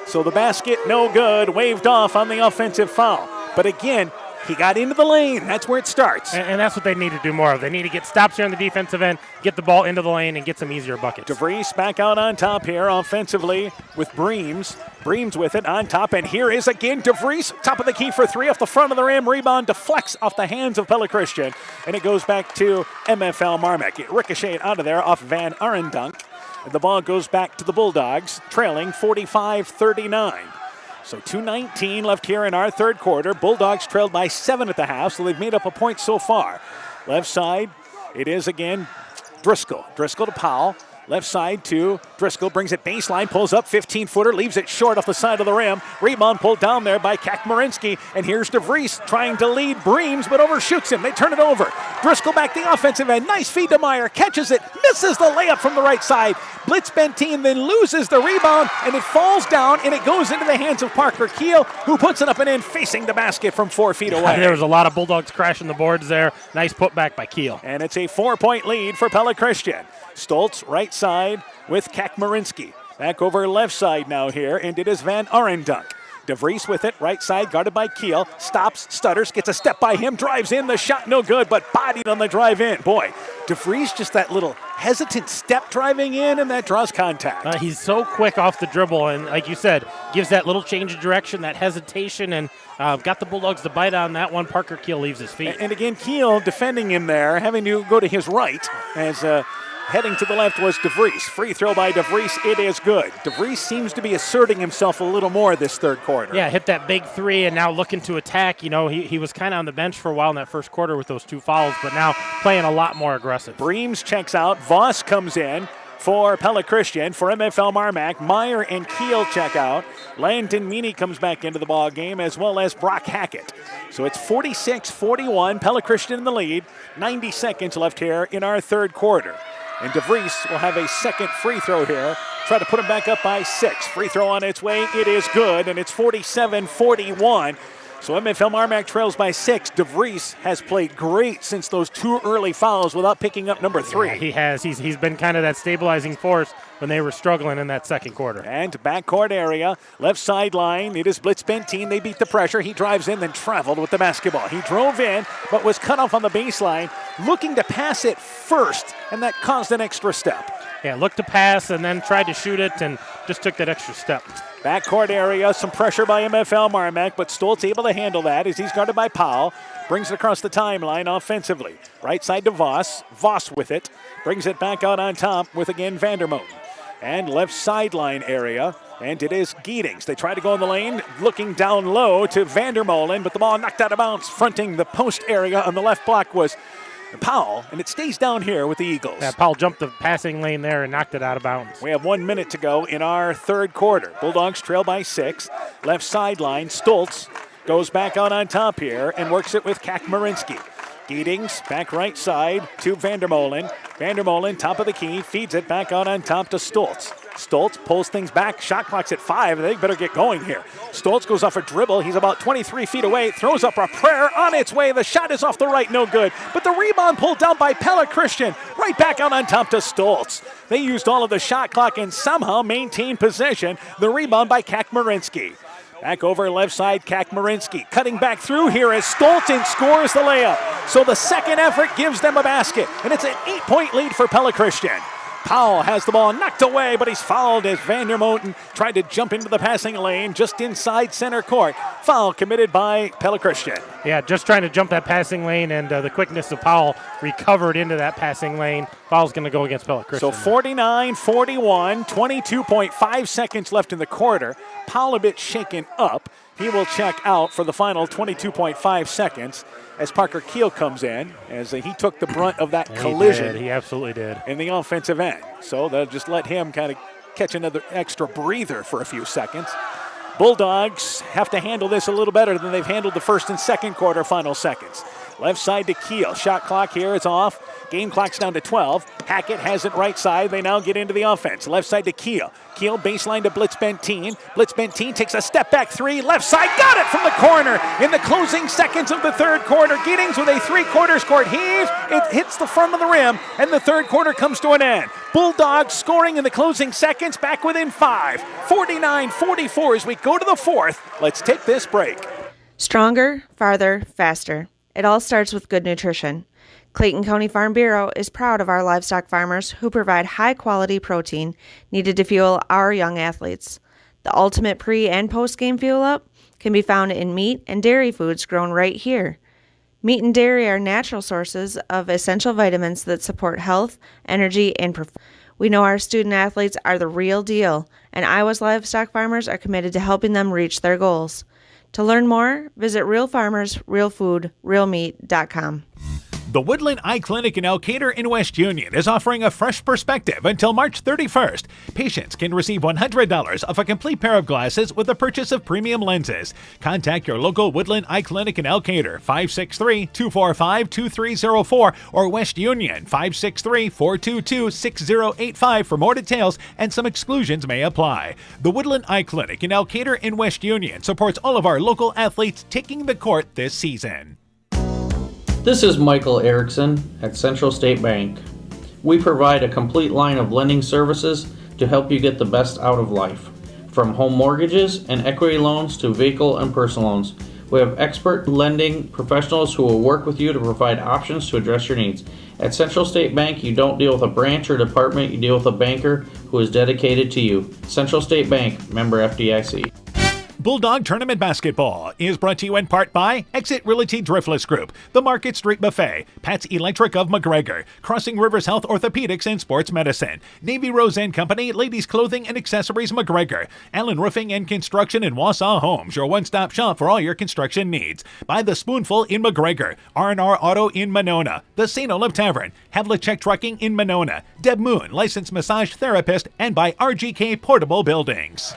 So the basket, no good, waved off on the offensive foul. But again, he got into the lane. That's where it starts. And that's what they need to do more of. They need to get stops here on the defensive end, get the ball into the lane, and get some easier buckets. DeVries back out on top here offensively with Breams. Breams with it on top, and here is again DeVries, top of the key for 3 off the front of the rim. Rebound deflects off the hands of Pella Christian, and it goes back to MFL Marmac. It ricocheted out of there off Van Arendonk. And the ball goes back to the Bulldogs, trailing 45-39. So 2:19 left here in our third quarter. Bulldogs trailed by 7 at the half, so they've made up a point so far. Left side, it is again Driscoll. Driscoll to Powell. Left side to Driscoll, brings it baseline, pulls up, 15-footer, leaves it short off the side of the rim. Rebound pulled down there by Kakmarinsky, and here's DeVries trying to lead Breams, but overshoots him. They turn it over. Driscoll back the offensive end. Nice feed to Meyer, catches it, misses the layup from the right side. Blitz Benteen then loses the rebound, and it falls down, and it goes into the hands of Parker Keel, who puts it up and in, facing the basket from 4 feet away. There was a lot of Bulldogs crashing the boards there. Nice putback by Keel. And it's a 4-point lead for Pella Christian. Stoltz right side with Kakmarinsky. Back over left side now here, and it is Van Arendunk. DeVries with it, right side, guarded by Keel. Stops, stutters, gets a step by him, drives in, the shot no good, but bodied on the drive in. Boy, DeVries just that little hesitant step driving in, and that draws contact. He's so quick off the dribble, and like you said, gives that little change of direction, that hesitation, and got the Bulldogs to bite on that one. Parker Keel leaves his feet. And again, Keel defending him there, having to go to his right as heading to the left was DeVries. Free throw by DeVries. It is good. DeVries seems to be asserting himself a little more this third quarter. Yeah, hit that big three and now looking to attack. You know, he was kind of on the bench for a while in that first quarter with those 2 fouls, but now playing a lot more aggressive. Breams checks out. Voss comes in for Pella Christian. For MFL Marmac, Meyer and Keel check out. Landon Meany comes back into the ball game, as well as Brock Hackett. So it's 46-41. Pella Christian in the lead. 90 seconds left here in our third quarter. And DeVries will have a second free throw here. Try to put him back up by 6. Free throw on its way. It is good, and it's 47-41. So MFL Marmac trails by 6. DeVries has played great since those 2 early fouls without picking up number 3. Yeah, he has. He's been kind of that stabilizing force when they were struggling in that second quarter. And backcourt area, left sideline. It is Blitz Benteen. They beat the pressure. He drives in, then traveled with the basketball. He drove in, but was cut off on the baseline, looking to pass it first, and that caused an extra step. Yeah, looked to pass and then tried to shoot it and just took that extra step. Backcourt area, some pressure by MFL Marmac, but Stoltz able to handle that as he's guarded by Powell. Brings it across the timeline offensively. Right side to Voss. Voss with it. Brings it back out on top with, again, Vandermoten. And left sideline area, and it is Giedings. They try to go in the lane, looking down low to Vandermolen, but the ball knocked out of bounds. Fronting the post area on the left block was Powell, and it stays down here with the Eagles. Yeah, Powell jumped the passing lane there and knocked it out of bounds. We have 1 minute to go in our third quarter. Bulldogs trail by 6. Left sideline, Stoltz goes back out on top here and works it with Kakmarinsky. Giedings back right side to Vandermolen. Vandermolen, top of the key, feeds it back out on top to Stoltz. Stoltz pulls things back. Shot clock's at 5. They better get going here. Stoltz goes off a dribble. He's about 23 feet away. Throws up a prayer on its way. The shot is off the right. No good. But the rebound pulled down by Pella Christian. Right back out on top to Stoltz. They used all of the shot clock and somehow maintained possession. The rebound by Kakmarinsky. Back over left side, Kakmarinsky. Cutting back through here as Stolten scores the layup. So the second effort gives them a basket. And it's an 8-point lead for Pella Christian. Powell has the ball knocked away, but he's fouled as Vandermoten tried to jump into the passing lane just inside center court. Foul committed by Pella Christian. Yeah, just trying to jump that passing lane, and the quickness of Powell recovered into that passing lane. Foul's going to go against Pella Christian. So 49-41, 22.5 seconds left in the quarter. Powell a bit shaken up. He will check out for the final 22.5 seconds as Parker Keel comes in, as he took the brunt of that collision. He absolutely did. In the offensive end. So they'll just let him kind of catch another extra breather for a few seconds. Bulldogs have to handle this a little better than they've handled the first and second quarter final seconds. Left side to Keel. Shot clock here is off. Game clock's down to 12. Hackett has it right side. They now get into the offense. Left side to Keel. Keel baseline to Blitz Benteen. Blitz Benteen takes a step back 3. Left side, got it from the corner in the closing seconds of the third quarter. Giedings with a 3/4 court heave. It hits the front of the rim, and the third quarter comes to an end. Bulldogs scoring in the closing seconds, back within 5. 49-44 as we go to the fourth. Let's take this break. Stronger, farther, faster. It all starts with good nutrition. Clayton County Farm Bureau is proud of our livestock farmers who provide high-quality protein needed to fuel our young athletes. The ultimate pre- and post-game fuel-up can be found in meat and dairy foods grown right here. Meat and dairy are natural sources of essential vitamins that support health, energy, and performance. We know our student-athletes are the real deal, and Iowa's livestock farmers are committed to helping them reach their goals. To learn more, visit realfarmersrealfoodrealmeat.com. The Woodland Eye Clinic in Elkader in West Union is offering a fresh perspective until March 31st. Patients can receive $100 off a complete pair of glasses with the purchase of premium lenses. Contact your local Woodland Eye Clinic in Elkader, 563-245-2304, or West Union, 563-422-6085 for more details, and some exclusions may apply. The Woodland Eye Clinic in Elkader in West Union supports all of our local athletes taking the court this season. This is Michael Erickson at Central State Bank. We provide a complete line of lending services to help you get the best out of life. From home mortgages and equity loans to vehicle and personal loans, we have expert lending professionals who will work with you to provide options to address your needs. At Central State Bank, you don't deal with a branch or department, you deal with a banker who is dedicated to you. Central State Bank, member FDIC. Bulldog Tournament Basketball is brought to you in part by Exit Realty Driftless Group, The Market Street Buffet, Pat's Electric of McGregor, Crossing Rivers Health Orthopedics and Sports Medicine, Navy Rose and Company, Ladies Clothing and Accessories McGregor, Allen Roofing and Construction in Wausau Homes, your one-stop shop for all your construction needs. By The Spoonful in McGregor, R&R Auto in Monona, The St. Olaf Tavern, Havlicek Trucking in Monona, Deb Moon, licensed massage therapist, and by RGK Portable Buildings.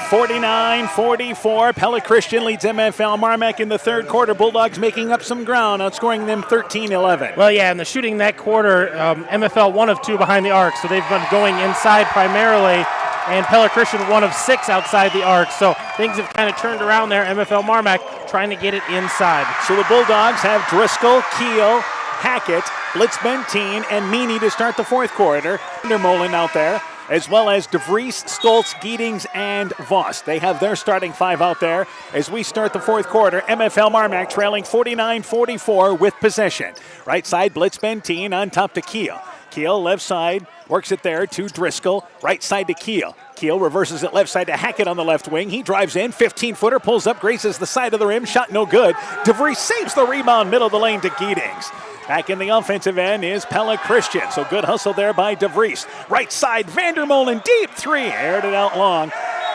49-44, Pella Christian leads MFL Marmac in the third quarter. Bulldogs making up some ground, outscoring them 13-11. Well, yeah, and the shooting that quarter, MFL 1 of 2 behind the arc, so they've been going inside primarily, and Pella Christian 1 of 6 outside the arc, so things have kind of turned around there. MFL Marmac trying to get it inside. So the Bulldogs have Driscoll, Keel, Hackett, Blitzbentine, and Meany to start the fourth quarter. Vandermolen out there, as well as DeVries, Stoltz, Giedings, and Voss. They have their starting 5 out there as we start the fourth quarter. MFL Marmac trailing 49-44 with possession. Right side, Blitzbentine on top to Keel. Keel, left side, works it there to Driscoll. Right side to Keel. Keel reverses it left side to Hackett on the left wing. He drives in, 15-footer, pulls up, graces the side of the rim. Shot no good. DeVries saves the rebound, middle of the lane to Giedings. Back in the offensive end is Pella Christian. So good hustle there by DeVries. Right side, Vandermolen, deep three. Aired it out long.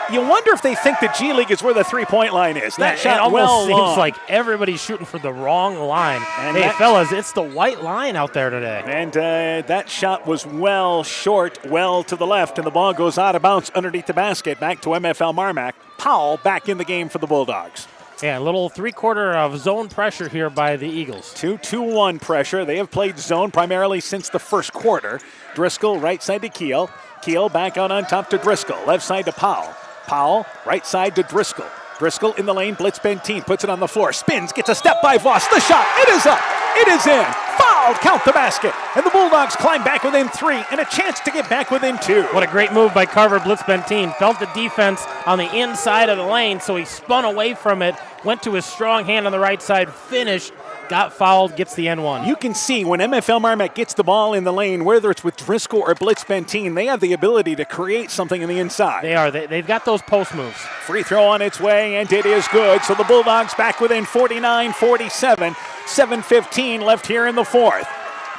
You wonder if they think the G League is where the three-point line is. That shot almost seems long. like everybody's shooting for the wrong line. And hey, fellas, it's the white line out there today. And that shot was well short, well to the left, and the ball goes out of bounds underneath the basket. Back to MFL Marmac. Powell back in the game for the Bulldogs. Yeah, a little three-quarter of zone pressure here by the Eagles. 2-2-1 pressure. They have played zone primarily since the first quarter. Driscoll right side to Keel. Keel back out on top to Driscoll. Left side to Powell. Powell right side to Driscoll. Driscoll in the lane, Blitzbentine puts it on the floor. Spins, gets a step by Voss. The shot, it is up. It is in. Fouled, count the basket. And the Bulldogs climb back within 3 and a chance to get back within 2. What a great move by Carver Blitzbentine. Felt the defense on the inside of the lane, so he spun away from it, went to his strong hand on the right side, finished, got fouled, gets the N1. You can see when MFL Marmac gets the ball in the lane, whether it's with Driscoll or Blitzbentine, they have the ability to create something in the inside. They are. They've got those post moves. Free throw on its way, and it is good. So the Bulldogs back within 49-47. 7:15 left here in the fourth.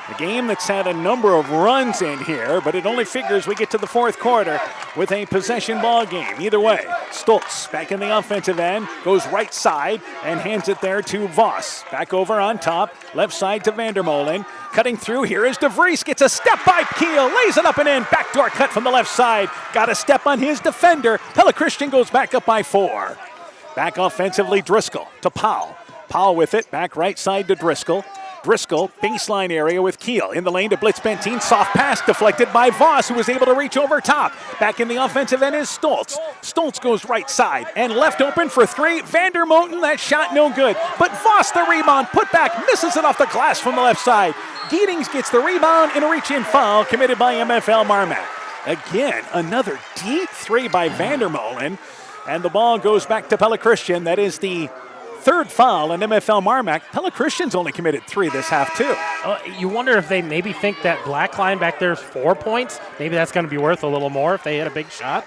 A game that's had a number of runs in here, but it only figures we get to the fourth quarter with a possession ball game. Either way, Stoltz back in the offensive end, goes right side and hands it there to Voss. Back over on top, left side to Vandermolen. Cutting through here is DeVries, gets a step by Keel, lays it up and in. Backdoor cut from the left side. Got a step on his defender. Pella Christian goes back up by 4. Back offensively, Driscoll to Powell. Powell with it, back right side to Driscoll. Driscoll, baseline area with Keel. In the lane to Blitzbentine. Soft pass deflected by Voss, who was able to reach over top. Back in the offensive end is Stoltz. Stoltz goes right side and left open for 3. Vandermoten, that shot no good. But Voss, the rebound, put back, misses it off the glass from the left side. Giedings gets the rebound and a reach-in foul committed by MFL Marmac. Again, another deep 3 by Vandermolen. And the ball goes back to Pella Christian. That is the third foul in MFL Marmac. Pella Christian's only committed 3 this half, too. You wonder if they maybe think that black line back there is 4 points. Maybe that's going to be worth a little more if they hit a big shot.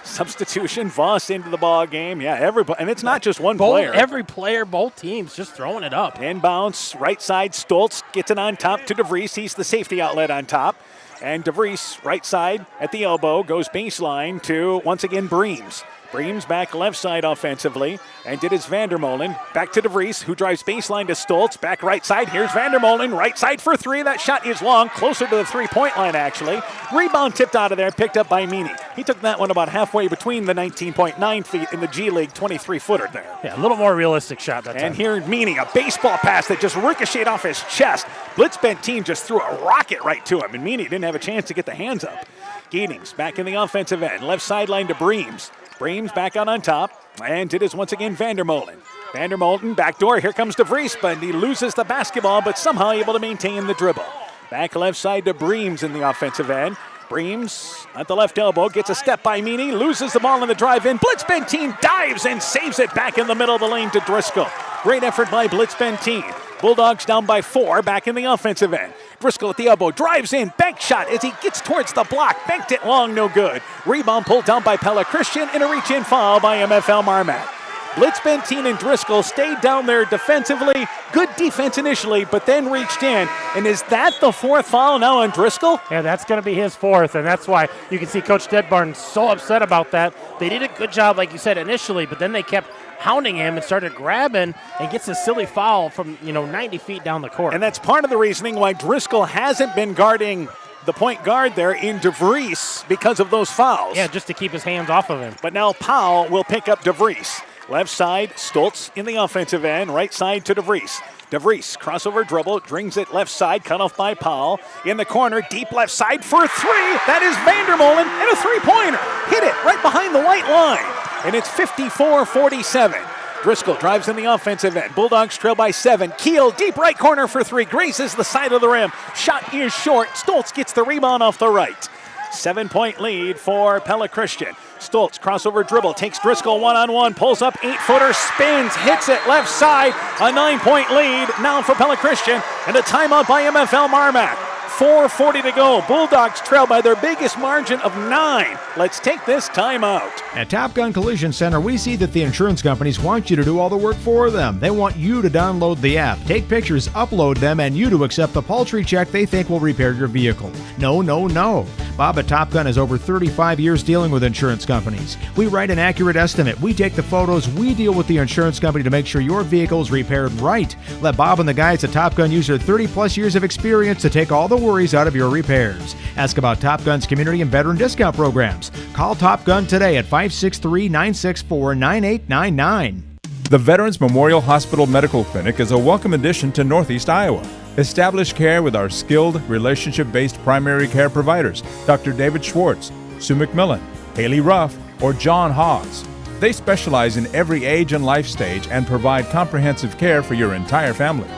Substitution, Voss into the ball game. Yeah, everybody, and it's not just one player. Every player, both teams, just throwing it up. Inbounds, right side, Stoltz gets it on top to DeVries. He's the safety outlet on top. And DeVries, right side at the elbow, goes baseline to, once again, Breams. Breams back left side offensively, and it is Vandermolen. Back to DeVries, who drives baseline to Stoltz. Back right side, here's Vandermolen. Right side for three. That shot is long, closer to the three-point line, actually. Rebound tipped out of there, picked up by Meany. He took that one about halfway between the 19.9 feet and the G League 23-footer there. Yeah, a little more realistic shot that time. And here Meany, a baseball pass that just ricocheted off his chest. Blitz-Benteen just threw a rocket right to him, and Meany didn't have a chance to get the hands up. Giddings back in the offensive end. Left sideline to Breams. Breams back out on top, and it is once again Vandermolen. Vandermolen, backdoor, here comes DeVries, but he loses the basketball, but somehow able to maintain the dribble. Back left side to Breams in the offensive end. Breams at the left elbow, gets a step by Meany, loses the ball in the drive-in. Blitz-Benteen dives and saves it back in the middle of the lane to Driscoll. Great effort by Blitz-Benteen. Bulldogs down by 4, back in the offensive end. Driscoll at the elbow, drives in, bank shot as he gets towards the block. Banked it long, no good. Rebound pulled down by Pella Christian, and a reach-in foul by MFL Marmac. Blitz-Benteen and Driscoll stayed down there defensively. Good defense initially, but then reached in. And is that the fourth foul now on Driscoll? Yeah, that's going to be his fourth, and that's why you can see Coach Deadbarn so upset about that. They did a good job, like you said, initially, but then they kept hounding him and started grabbing and gets a silly foul from 90 feet down the court. And that's part of the reasoning why Driscoll hasn't been guarding the point guard there in DeVries because of those fouls. Yeah, just to keep his hands off of him. But now Powell will pick up DeVries. Left side, Stoltz in the offensive end. Right side to DeVries. DeVries, crossover dribble, brings it left side, cut off by Powell. In the corner, deep left side for three. That is Vandermolen, and a three-pointer. Hit it right behind the white line. And it's 54-47. Driscoll drives in the offensive end. Bulldogs trail by 7. Keel, deep right corner for three. Grazes the side of the rim. Shot is short. Stoltz gets the rebound off the right. 7-point lead for Pella Christian. Stoltz, crossover dribble, takes Driscoll one-on-one, pulls up, 8-footer, spins, hits it left side. A 9-point lead now for Pella Christian, and a timeout by MFL Marmac. 4:40 to go. Bulldogs trail by their biggest margin of 9. Let's take this timeout. At Top Gun Collision Center, we see that the insurance companies want you to do all the work for them. They want you to download the app, take pictures, upload them, and you to accept the paltry check they think will repair your vehicle. No, no, no. Bob at Top Gun has over 35 years dealing with insurance companies. We write an accurate estimate. We take the photos. We deal with the insurance company to make sure your vehicle is repaired right. Let Bob and the guys at Top Gun use their 30-plus years of experience to take all the worries out of your repairs. Ask about Top Gun's community and veteran discount programs. Call Top Gun today at 563-964-9899. The Veterans Memorial Hospital Medical Clinic is a welcome addition to Northeast Iowa. Establish care with our skilled, relationship-based primary care providers, Dr. David Schwartz, Sue McMillan, Haley Ruff, or John Hawes. They specialize in every age and life stage and provide comprehensive care for your entire family.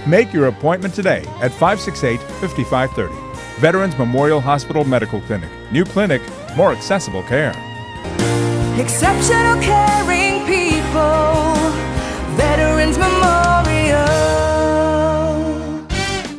Make your appointment today at 568-5530. Veterans Memorial Hospital Medical Clinic. New clinic, more accessible care. Exceptional caring people, Veterans Memorial.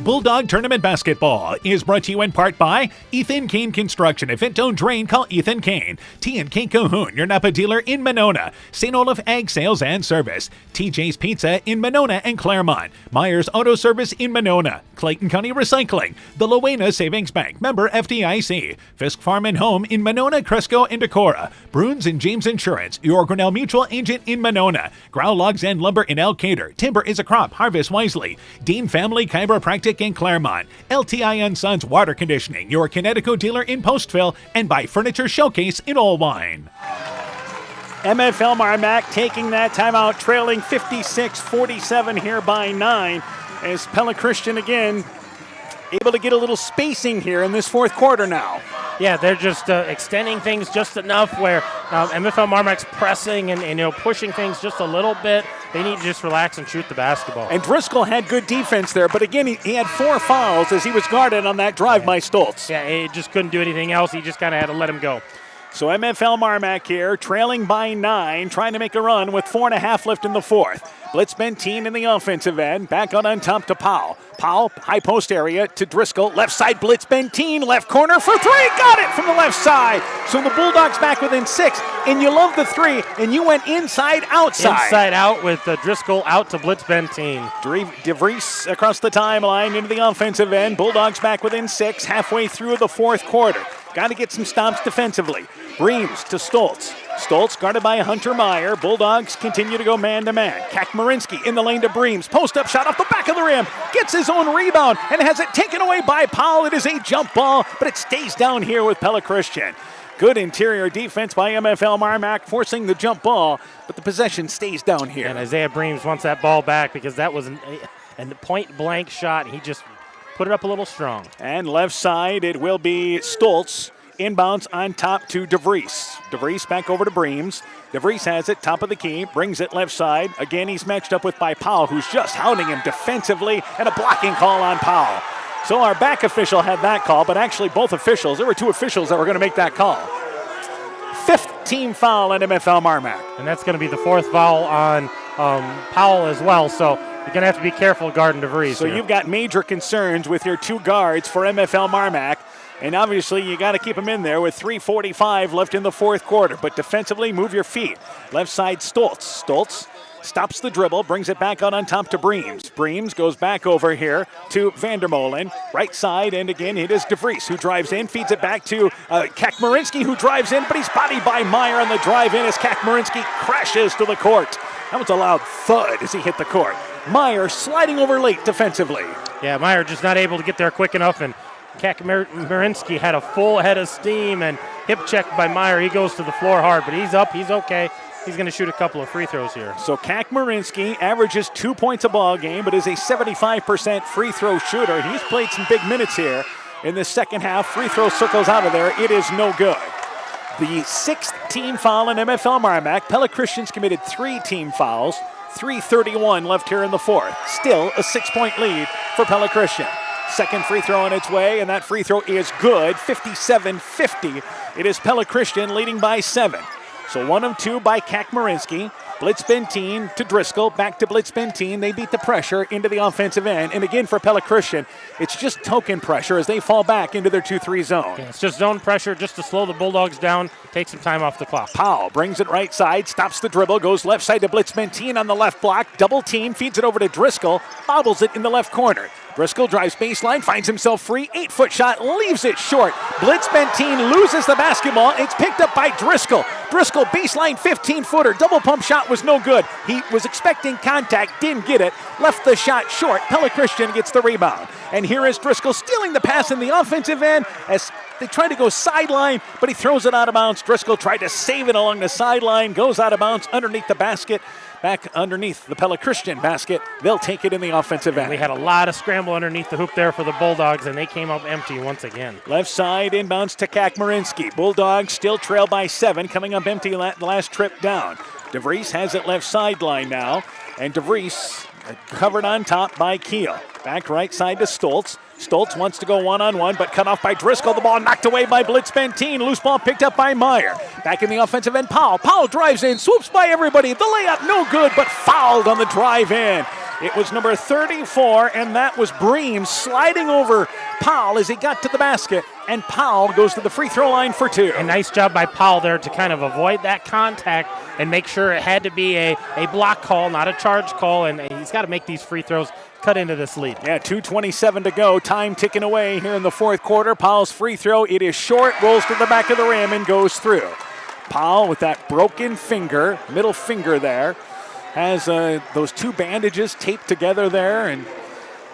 Bulldog Tournament Basketball is brought to you in part by Ethan Kane Construction. If it don't drain, call Ethan Kane. T&K Cahoon, your Napa dealer in Monona. St. Olaf Ag Sales and Service. TJ's Pizza in Monona and Claremont. Myers Auto Service in Monona. Clayton County Recycling. The Loena Savings Bank. Member FDIC. Fisk Farm and Home in Monona, Cresco, and Decorah. Bruins and James Insurance. Your Grinnell Mutual Agent in Monona. Grow Logs and Lumber in Elkader. Timber is a crop. Harvest wisely. Dean Family Chiropractic in Claremont. LTI & Sons Water Conditioning, your Connecticut dealer in Postville, and by Furniture Showcase in Olwine. MFL Marmac taking that timeout, trailing 56-47 here by 9, as Pella Christian again able to get a little spacing here in this fourth quarter now. Yeah, they're just extending things just enough where MFL Marmac's pressing and pushing things just a little bit. They need to just relax and shoot the basketball. And Driscoll had good defense there, but again, he had 4 fouls as he was guarded on that drive by Stoltz. Yeah, he just couldn't do anything else. He just kind of had to let him go. So MFL Marmac here, trailing by 9, trying to make a run with 4.5 left in the fourth. Blitz-Benteen in the offensive end, back on top to Powell. Powell, high post area to Driscoll. Left side, Blitz-Benteen, left corner for 3. Got it from the left side. So the Bulldogs back within 6. And you love the 3, and you went inside, outside. Inside out with Driscoll out to Blitz-Benteen. DeVries across the timeline into the offensive end. Bulldogs back within 6, halfway through the fourth quarter. Got to get some stops defensively. Breams to Stoltz. Stoltz guarded by Hunter Meyer. Bulldogs continue to go man-to-man. Kakmarinsky in the lane to Breams. Post-up shot off the back of the rim. Gets his own rebound and has it taken away by Powell. It is a jump ball, but it stays down here with Pella Christian. Good interior defense by MFL Marmac, forcing the jump ball, but the possession stays down here. And Isaiah Breams wants that ball back because that was a point-blank shot. He just put it up a little strong. And left side, it will be Stoltz. Inbounds on top to DeVries. DeVries back over to Breams. DeVries has it, top of the key, brings it left side. Again, he's matched up with Powell, who's just hounding him defensively, and a blocking call on Powell. So our back official had that call, but actually both officials, there were two officials that were going to make that call. 5th team foul on MFL Marmac. And that's going to be the 4th foul on Powell as well, so you're going to have to be careful guarding DeVries. So here. you've got major concerns with your 2 guards for MFL Marmac. And obviously, you got to keep him in there with 3:45 left in the 4th quarter. But defensively, move your feet. Left side, Stoltz. Stoltz stops the dribble, brings it back out on top to Breams. Breams goes back over here to Vandermolen. Right side, and again, it is DeVries who drives in, feeds it back to Kakmarinsky, who drives in, but he's bodied by Meyer on the drive in as Kakmarinsky crashes to the court. That was a loud thud as he hit the court. Meyer sliding over late defensively. Yeah, Meyer just not able to get there quick enough, and Kakmarinsky had a full head of steam and hip checked by Meyer. He goes to the floor hard, but he's up. He's okay. He's going to shoot a couple of free throws here. So Kakmarinsky averages 2 points a ball game, but is a 75% free throw shooter. He's played some big minutes here in the second half. Free throw circles out of there. It is no good. The 6th team foul in MFL Marmac. Pella Christian's committed 3 team fouls. 3:31 left here in the 4th. Still a 6-point lead for Pella Christian. Second free throw on its way, and that free throw is good. 57-50. It is Pella Christian leading by 7. So 1 of 2 by Kakmarinsky. Blitz Benteen to Driscoll, back to Blitz Benteen. They beat the pressure into the offensive end. And again for Pella Christian, it's just token pressure as they fall back into their 2-3 zone. Yeah, it's just zone pressure just to slow the Bulldogs down, take some time off the clock. Powell brings it right side, stops the dribble, goes left side to Blitz Benteen on the left block. Double team, feeds it over to Driscoll, bobbles it in the left corner. Driscoll drives baseline, finds himself free, 8-foot shot, leaves it short. Blitz Benteen loses the basketball. It's picked up by Driscoll. Driscoll baseline 15-footer. Double pump shot was no good. He was expecting contact, didn't get it, left the shot short. Pella Christian gets the rebound. And here is Driscoll stealing the pass in the offensive end as they try to go sideline, but he throws it out of bounds. Driscoll tried to save it along the sideline, goes out of bounds underneath the basket. Back underneath the Pella Christian basket. They'll take it in the offensive end. We had a lot of scramble underneath the hoop there for the Bulldogs, and they came up empty once again. Left side inbounds to Kakmarinsky. Bulldogs still trail by 7, coming up empty the last trip down. DeVries has it left sideline now, and DeVries covered on top by Keel. Back right side to Stoltz. Stoltz wants to go one-on-one, but cut off by Driscoll. The ball knocked away by Blitz Benteen. Loose ball picked up by Meyer. Back in the offensive end, Powell. Powell drives in, swoops by everybody. The layup no good, but fouled on the drive in. It was number 34, and that was Breams sliding over Powell as he got to the basket, and Powell goes to the free throw line for 2. A nice job by Powell there to kind of avoid that contact and make sure it had to be a block call, not a charge call, and he's got to make these free throws cut into this lead. Yeah, 2:27 to go. Time ticking away here in the 4th quarter. Powell's free throw, it is short, rolls to the back of the rim and goes through. Powell with that broken finger, middle finger there, has those 2 bandages taped together there, and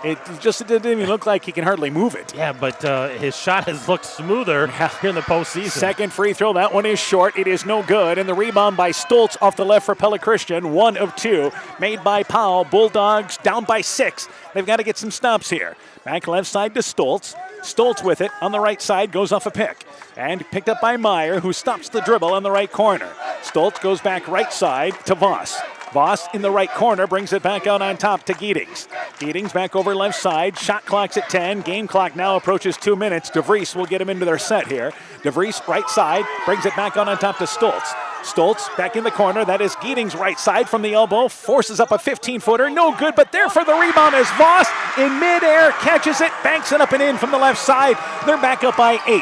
it didn't even look like he can hardly move it. Yeah, but his shot has looked smoother here in the postseason. Second free throw, that one is short. It is no good. And the rebound by Stoltz off the left for Pella Christian. 1 of 2 made by Powell. Bulldogs down by 6. They've got to get some stops here. Back left side to Stoltz. Stoltz with it on the right side, goes off a pick. And picked up by Meyer, who stops the dribble on the right corner. Stoltz goes back right side to Voss. Voss in the right corner brings it back out on top to Giedings. Giedings back over left side. Shot clock's at 10. Game clock now approaches 2 minutes. DeVries will get him into their set here. DeVries right side brings it back out on top to Stoltz. Stoltz back in the corner. That is Giedings right side from the elbow. Forces up a 15-footer. No good, but there for the rebound is Voss in midair. Catches it, banks it up and in from the left side. They're back up by 8.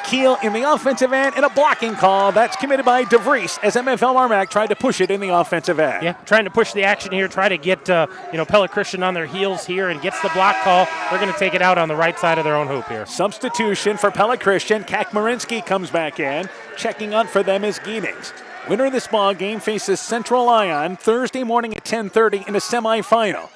Keel in the offensive end and a blocking call. That's committed by DeVries as MFL Marmac tried to push it in the offensive end. Yeah, trying to push the action here, try to get Pella Christian on their heels here and gets the block call. They're going to take it out on the right side of their own hoop here. Substitution for Pella Christian. Kakmarinsky comes back in. Checking on for them is Giedings. Winner of this ball game faces Central Lyon Thursday morning at 10:30 in a semifinal.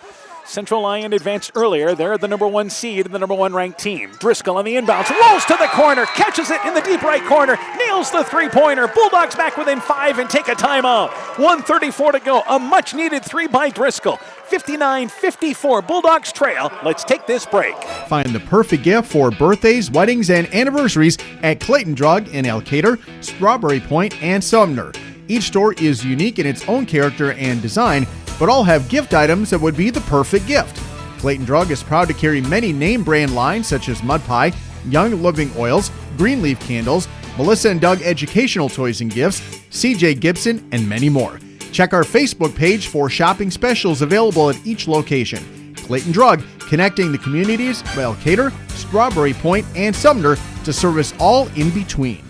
Central Lyon advanced earlier. They're the number 1 seed and the number 1 ranked team. Driscoll on the inbounds, rolls to the corner, catches it in the deep right corner, nails the three-pointer. Bulldogs back within 5 and take a timeout. 1:34 to go. A much-needed 3 by Driscoll. 59-54. Bulldogs trail. Let's take this break. Find the perfect gift for birthdays, weddings, and anniversaries at Clayton Drug in Elkader, Strawberry Point, and Sumner. Each store is unique in its own character and design, but all have gift items that would be the perfect gift. Clayton Drug is proud to carry many name brand lines such as Mud Pie, Young Living Oils, Greenleaf Candles, Melissa and Doug Educational Toys and Gifts, CJ Gibson, and many more. Check our Facebook page for shopping specials available at each location. Clayton Drug, connecting the communities of Elkader, Strawberry Point, and Sumner to service all in between.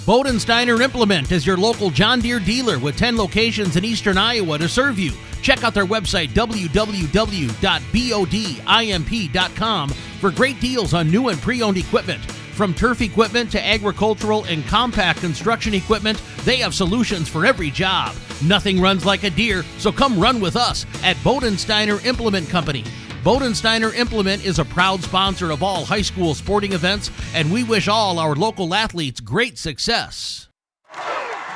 Bodensteiner Implement is your local John Deere dealer with 10 locations in eastern Iowa to serve you. Check out their website, www.bodimp.com, for great deals on new and pre-owned equipment. From turf equipment to agricultural and compact construction equipment, they have solutions for every job. Nothing runs like a Deere, so come run with us at Bodensteiner Implement Company. Bodensteiner Implement is a proud sponsor of all high school sporting events, and we wish all our local athletes great success.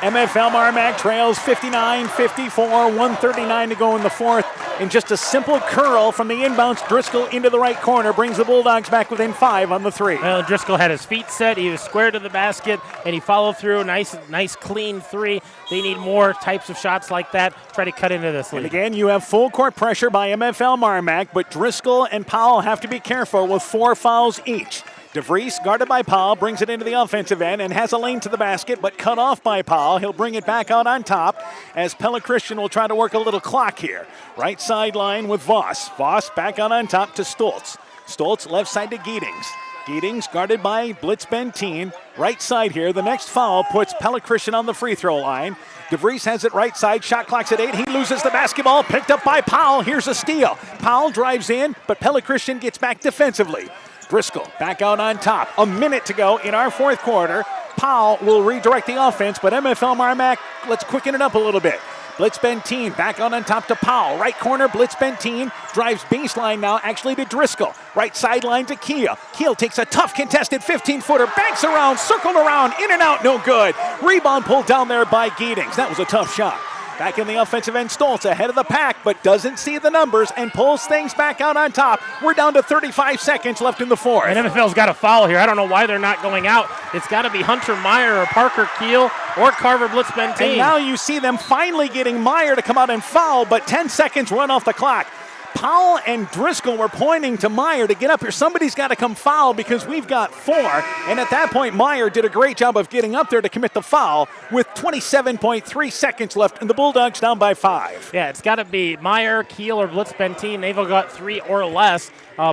MFL Marmac trails 59-54, 1:39 to go in the fourth. And just a simple curl from the inbounds, Driscoll into the right corner brings the Bulldogs back within 5 on the 3. Well, Driscoll had his feet set. He was square to the basket, and he followed through. Nice, clean 3. They need more types of shots like that. Try to cut into this lead. And again, you have full court pressure by MFL Marmac, but Driscoll and Powell have to be careful with 4 fouls each. DeVries, guarded by Powell, brings it into the offensive end and has a lane to the basket, but cut off by Powell. He'll bring it back out on top as Pella Christian will try to work a little clock here. Right sideline with Voss. Voss back out on top to Stoltz. Stoltz left side to Giedings. Giedings guarded by Blitz Benteen. Right side here. The next foul puts Pella Christian on the free throw line. DeVries has it right side. Shot clock's at 8. He loses the basketball. Picked up by Powell. Here's a steal. Powell drives in, but Pella Christian gets back defensively. Driscoll back out on top. A minute to go in our fourth quarter. Powell will redirect the offense, but MFL Marmac, let's quicken it up a little bit. Blitz Benteen back out on top to Powell. Right corner, Blitz Benteen drives baseline now, actually to Driscoll. Right sideline to Keel. Keel takes a tough contested 15-footer, banks around, circled around, in and out, no good. Rebound pulled down there by Giedings. That was a tough shot. Back in the offensive end, Stoltz ahead of the pack, but doesn't see the numbers and pulls things back out on top. We're down to 35 seconds left in the fourth. And MFL's got a foul here. I don't know why they're not going out. It's got to be Hunter Meyer or Parker Keel or Carver Blitz Benteen. And now you see them finally getting Meyer to come out and foul, but 10 seconds run off the clock. Powell and Driscoll were pointing to Meyer to get up here. Somebody's got to come foul because we've got 4. And at that point, Meyer did a great job of getting up there to commit the foul with 27.3 seconds left, and the Bulldogs down by 5. Yeah, it's got to be Meyer, Keel, or Blitz Benteen. They've all got 3 or less.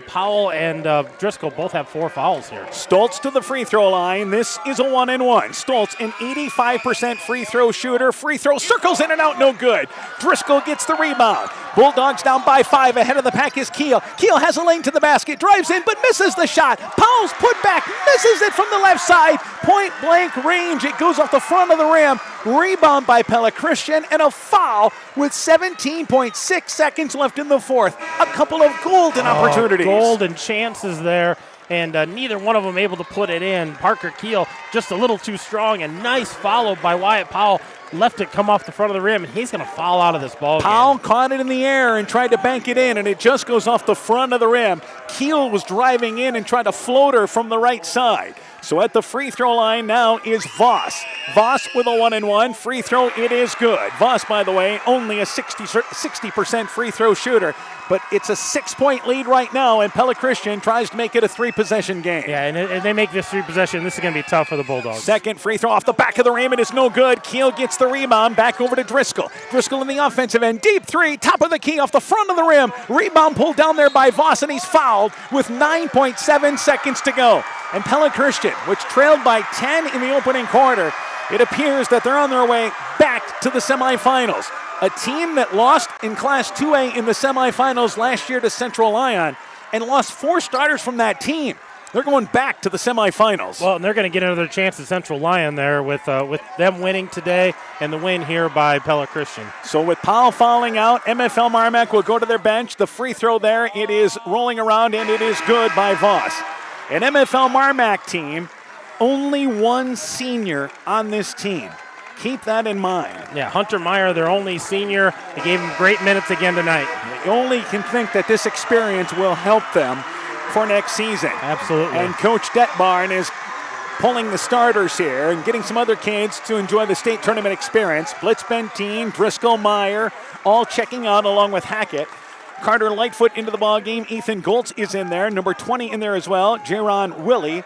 Powell and Driscoll both have 4 fouls here. Stoltz to the free throw line. This is a 1-and-1. Stoltz, an 85% free throw shooter. Free throw circles in and out, no good. Driscoll gets the rebound. Bulldogs down by 5. Ahead of the pack is Keel. Keel has a lane to the basket, drives in, but misses the shot. Powell's put back, misses it from the left side. Point blank range. It goes off the front of the rim. Rebound by Pella Christian, and a foul with 17.6 seconds left in the fourth. A couple of golden opportunities. Golden chances there, and neither one of them able to put it in. Parker Keel just a little too strong, and nice follow by Wyatt Powell. Left it come off the front of the rim, and he's going to foul out of this ball game. Powell caught it in the air and tried to bank it in, and it just goes off the front of the rim. Keel was driving in and tried to float her from the right side. So at the free throw line now is Voss. Voss with a 1-and-1. Free throw, it is good. Voss, by the way, only a 60% free throw shooter. But it's a 6-point lead right now, and Pella Christian tries to make it a 3-possession game. Yeah, and they make this 3 possession. This is going to be tough for the Bulldogs. Second free throw off the back of the rim. It is no good. Keel gets the rebound. Back over to Driscoll. Driscoll in the offensive end. Deep 3. Top of the key off the front of the rim. Rebound pulled down there by Voss, and he's fouled with 9.7 seconds to go. And Pella Christian, which trailed by 10 in the opening quarter, it appears that they're on their way back to the semifinals. A team that lost in Class 2A in the semifinals last year to Central Lyon and lost 4 starters from that team. They're going back to the semifinals. Well, and they're going to get another chance at Central Lyon there with them winning today and the win here by Pella Christian. So with Powell fouling out, MFL Marmac will go to their bench. The free throw there, it is rolling around, and it is good by Voss. An MFL Marmac team, only one senior on this team. Keep that in mind. Yeah, Hunter Meyer, their only senior. They gave him great minutes again tonight. You only can think that this experience will help them for next season. Absolutely. And Coach Detbarn is pulling the starters here and getting some other kids to enjoy the state tournament experience. Blitz Bentine, Driscoll, Meyer, all checking out along with Hackett. Carter Lightfoot into the ball game. Ethan Goltz is in there. Number 20 in there as well. Jaron Willie.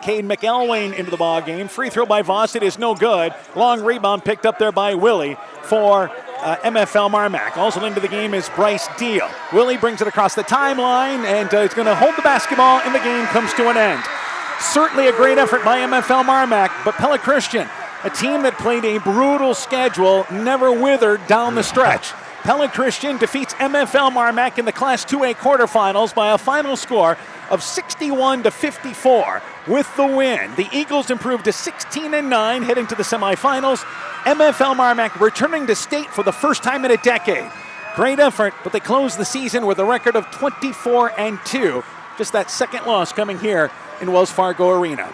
Cade McElwain into the ball game. Free throw by Voss. It is no good. Long rebound picked up there by Willie for MFL Marmac. Also into the game is Bryce Deal. Willie brings it across the timeline and is going to hold the basketball, and the game comes to an end. Certainly a great effort by MFL Marmac, but Pella Christian, a team that played a brutal schedule, never withered down the stretch. Pella Christian defeats MFL Marmac in the Class 2A quarterfinals by a final score of 61-54 with the win. The Eagles improved to 16-9 heading to the semifinals. MFL Marmac returning to state for the first time in a decade. Great effort, but they closed the season with a record of 24-2. Just that second loss coming here in Wells Fargo Arena.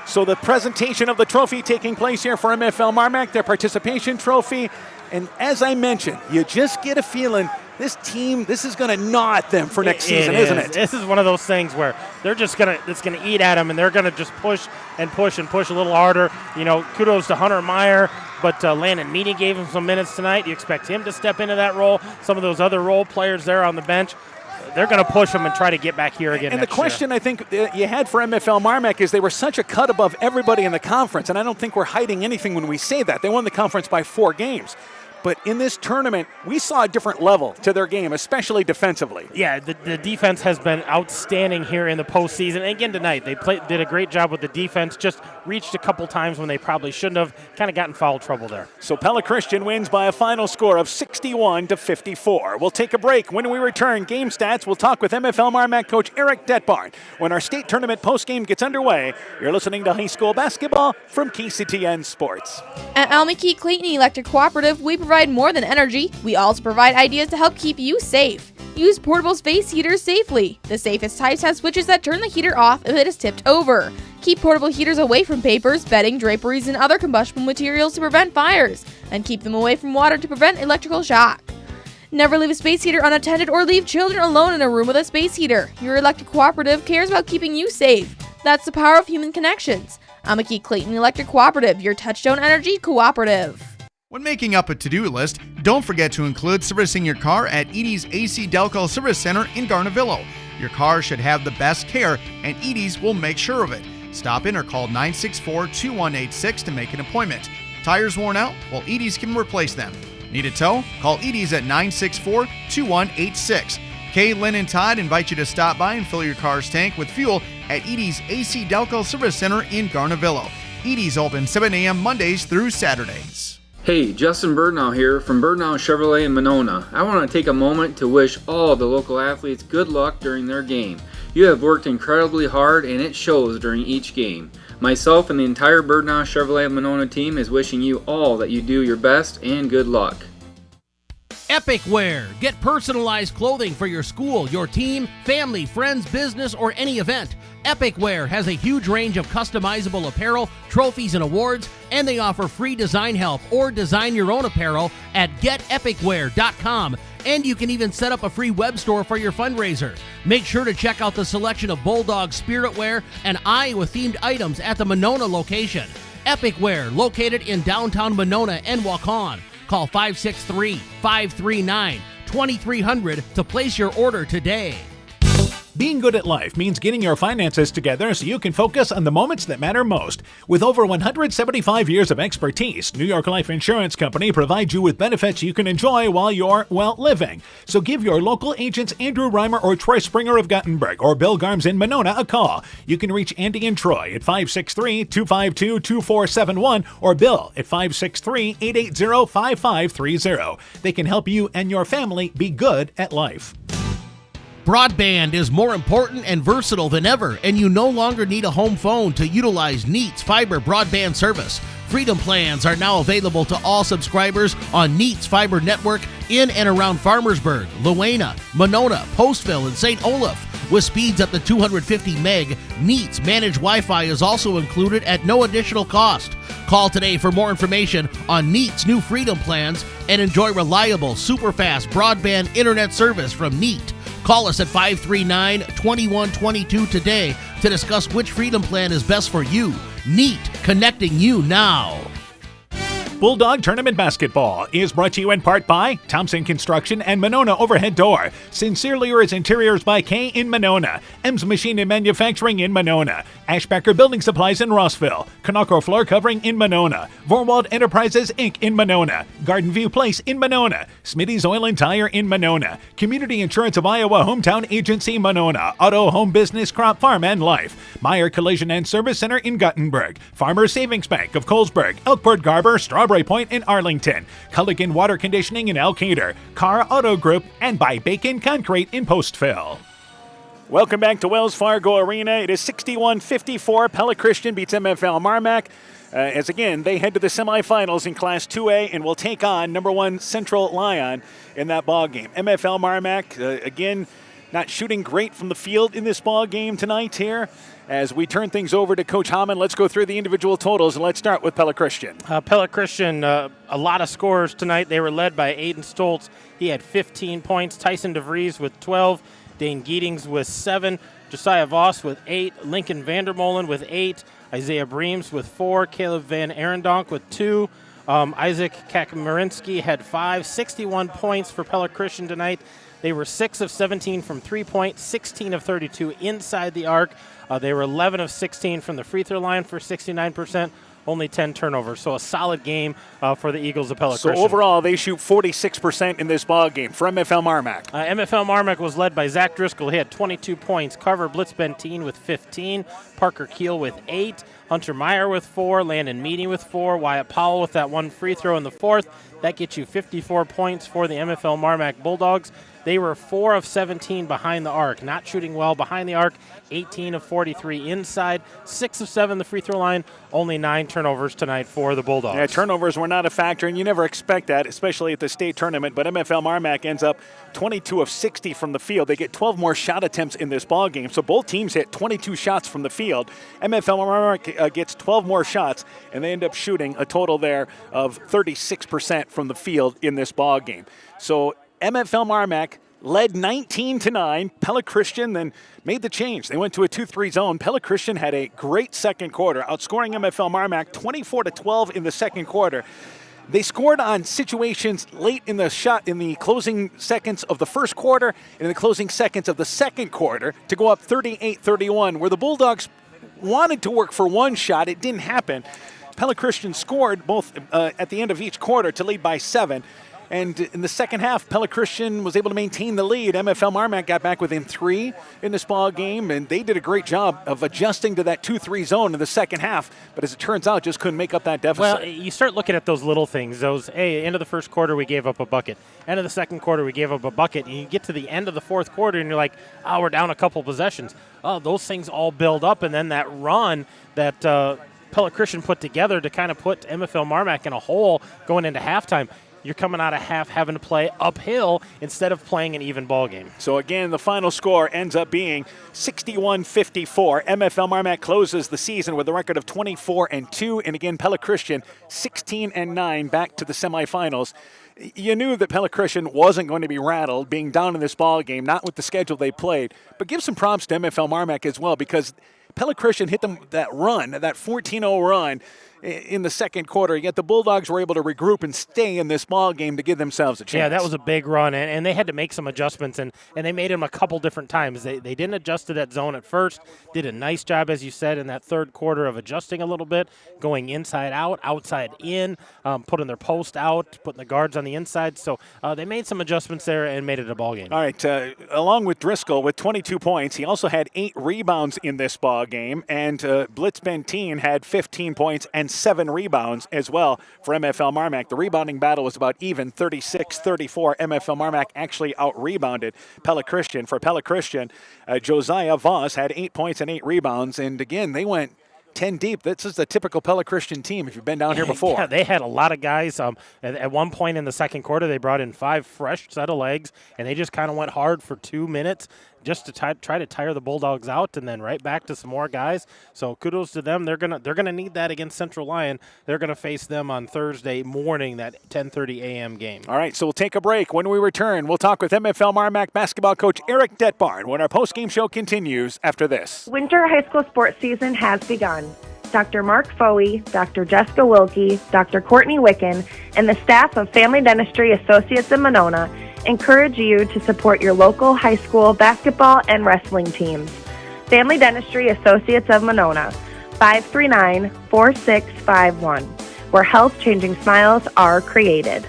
So the presentation of the trophy taking place here for MFL Marmac, their participation trophy. And as I mentioned, you just get a feeling this team, this is going to gnaw at them for next season, isn't it? This is one of those things where they're just it's going to eat at them, and they're going to just push and push and push a little harder. You know, kudos to Hunter Meyer, but Landon Meany gave him some minutes tonight. You expect him to step into that role. Some of those other role players there on the bench, they're going to push them and try to get back here again. And the question I think you had for MFL Marmac is they were such a cut above everybody in the conference, and I don't think we're hiding anything when we say that. They won the conference by 4 games. But in this tournament, we saw a different level to their game, especially defensively. Yeah, the defense has been outstanding here in the postseason. And again tonight, they did a great job with the defense, just reached a couple times when they probably shouldn't have, kind of got in foul trouble there. So Pella Christian wins by a final score of 61-54. We'll take a break. When we return, game stats, we'll talk with MFL Marmac coach Eric Detbarn. When our state tournament postgame gets underway, you're listening to high school basketball from KCTN Sports. At Almakeek Clayton Electric Cooperative, we provide more than energy. We also provide ideas to help keep you safe. Use portable space heaters safely. The safest types have switches that turn the heater off if it is tipped over. Keep portable heaters away from papers, bedding, draperies, and other combustible materials to prevent fires, and keep them away from water to prevent electrical shock. Never leave a space heater unattended or leave children alone in a room with a space heater. Your electric cooperative cares about keeping you safe. That's the power of human connections. Almakeek Clayton Electric Cooperative, your Touchstone Energy cooperative. When making up a to-do list, don't forget to include servicing your car at Edie's AC Delco Service Center in Garnavillo. Your car should have the best care, and Edie's will make sure of it. Stop in or call 964-2186 to make an appointment. Tires worn out? Well, Edie's can replace them. Need a tow? Call Edie's at 964-2186. Kay, Lynn, and Todd invite you to stop by and fill your car's tank with fuel at Edie's AC Delco Service Center in Garnavillo. Edie's open 7 a.m. Mondays through Saturdays. Hey, Justin Birdnow here from Birdnow Chevrolet in Monona. I want to take a moment to wish all the local athletes good luck during their game. You have worked incredibly hard, and it shows during each game. Myself and the entire Birdnow Chevrolet Monona team is wishing you all that you do your best and good luck. Epic Wear. Get personalized clothing for your school, your team, family, friends, business, or any event. Epic Wear has a huge range of customizable apparel, trophies, and awards, and they offer free design help or design your own apparel at getepicwear.com. And you can even set up a free web store for your fundraiser. Make sure to check out the selection of Bulldogs spirit wear and Iowa-themed items at the Monona location. Epic Wear, located in downtown Monona and Waukon. Call 563-539-2300 to place your order today. Being good at life means getting your finances together so you can focus on the moments that matter most. With over 175 years of expertise, New York Life Insurance Company provides you with benefits you can enjoy while you're, living. So give your local agents Andrew Reimer or Troy Springer of Guttenberg or Bill Garms in Monona a call. You can reach Andy and Troy at 563-252-2471 or Bill at 563-880-5530. They can help you and your family be good at life. Broadband is more important and versatile than ever, and you no longer need a home phone to utilize Neat's fiber broadband service. Freedom plans are now available to all subscribers on Neat's fiber network in and around Farmersburg, Luena, Monona, Postville, and St. Olaf. With speeds up to 250 meg, Neat's managed Wi-Fi is also included at no additional cost. Call today for more information on Neat's new Freedom plans and enjoy reliable, super-fast broadband internet service from Neat. Call us at 539-2122 today to discuss which Freedom plan is best for you. Neat, connecting you now. Bulldog Tournament Basketball is brought to you in part by Thompson Construction and Monona Overhead Door, Sincere Lear's Interiors by K in Monona, M's Machine and Manufacturing in Monona, Ashbacker Building Supplies in Rossville, Kanako Floor Covering in Monona, Vorwald Enterprises Inc. in Monona, Garden View Place in Monona, Smitty's Oil and Tire in Monona, Community Insurance of Iowa Hometown Agency Monona, Auto Home Business Crop Farm and Life, Meyer Collision and Service Center in Guttenberg, Farmers Savings Bank of Colesburg, Elkport Garber, Strawberry Point in Arlington, Culligan Water Conditioning in Elkader, Carr Auto Group, and by Bacon Concrete in Postville. Welcome back to Wells Fargo Arena. It is 61-54. Pella Christian beats MFL Marmac. As again, they head to the semifinals in Class 2A and will take on number 1 Central Lyon in that ball game. MFL Marmac, again, not shooting great from the field in this ball game tonight here. As we turn things over to Coach Hammond, let's go through the individual totals, and let's start with Pella Christian. Pella Christian, a lot of scores tonight. They were led by Aiden Stoltz. He had 15 points. Tyson DeVries with 12. Dane Geetings with 7. Josiah Voss with 8. Lincoln Vandermolen with 8. Isaiah Breams with 4. Caleb Van Arendonk with 2. Isaac Kakmarinsky had 5. 61 points for Pella Christian tonight. They were 6 of 17 from 3-point, 16 of 32 inside the arc. They were 11 of 16 from the free throw line for 69%, only 10 turnovers. So a solid game for the Eagles of Pella Christian. So overall, they shoot 46% in this ball game for MFL Marmac. MFL Marmac was led by Zach Driscoll. He had 22 points. Carver Blitzbentine with 15. Parker Keel with 8. Hunter Meyer with 4. Landon Meany with 4. Wyatt Powell with that one free throw in the fourth. That gets you 54 points for the MFL Marmac Bulldogs. They were 4 of 17 behind the arc, not shooting well behind the arc, 18 of 43 inside, 6 of 7 the free throw line, only 9 turnovers tonight for the Bulldogs. Yeah, turnovers were not a factor, and you never expect that, especially at the state tournament, but MFL Marmac ends up 22 of 60 from the field. They get 12 more shot attempts in this ball game, so both teams hit 22 shots from the field. MFL Marmac gets 12 more shots, and they end up shooting a total there of 36% from the field in this ball game. So MFL Marmac led 19-9. Pella Christian then made the change. They went to a 2-3 zone. Pella Christian had a great second quarter, outscoring MFL Marmac 24-12 in the second quarter. They scored on situations late in the closing seconds of the first quarter and in the closing seconds of the second quarter to go up 38-31, where the Bulldogs wanted to work for one shot. It didn't happen. Pella Christian scored both at the end of each quarter to lead by 7. And in the second half, Pella Christian was able to maintain the lead. MFL Marmac got back within 3 in this ball game, and they did a great job of adjusting to that 2-3 zone in the second half. But as it turns out, just couldn't make up that deficit. Well, you start looking at those little things. End of the first quarter, we gave up a bucket. End of the second quarter, we gave up a bucket. And you get to the end of the fourth quarter, and you're like, oh, we're down a couple possessions. Oh, those things all build up, and then that run that Pella Christian put together to kind of put MFL Marmac in a hole going into halftime. You're coming out of half having to play uphill instead of playing an even ball game. So again, the final score ends up being 61-54. MFL Marmac closes the season with a record of 24-2, and again, Pella Christian 16-9 back to the semifinals. You knew that Pella Christian wasn't going to be rattled being down in this ball game, not with the schedule they played. But give some props to MFL Marmac as well, because Pella Christian hit them that 14-0 run in the second quarter, yet the Bulldogs were able to regroup and stay in this ball game to give themselves a chance. Yeah, that was a big run, and they had to make some adjustments, and they made them a couple different times. They didn't adjust to that zone at first, did a nice job, as you said, in that third quarter of adjusting a little bit, going inside out, outside in, putting their post out, putting the guards on the inside. So they made some adjustments there and made it a ball game. All right, along with Driscoll with 22 points, he also had 8 rebounds in this ball game, and Blitzbentine had 15 points and and 7 rebounds as well for MFL Marmac. The rebounding battle was about even, 36-34. MFL Marmac actually out-rebounded Pella Christian. For Pella Christian, Josiah Voss had 8 points and 8 rebounds, and again, they went 10 deep. This is the typical Pella Christian team if you've been down here before. Yeah, they had a lot of guys. At one point in the second quarter, they brought in 5 fresh set of legs, and they just kind of went hard for 2 minutes just to try to tire the Bulldogs out, and then right back to some more guys. So kudos to them. They're gonna need that against Central Lyon. They're gonna face them on Thursday morning, that 10:30 a.m. game. All right, so we'll take a break. When we return, we'll talk with MFL Marmac basketball coach Eric Detbarn when our postgame show continues after this. Winter high school sports season has begun. Dr. Mark Foey, Dr. Jessica Wilkie, Dr. Courtney Wicken, and the staff of Family Dentistry Associates in Monona encourage you to support your local high school basketball and wrestling teams. Family Dentistry Associates of Monona, 539-4651, where health-changing smiles are created.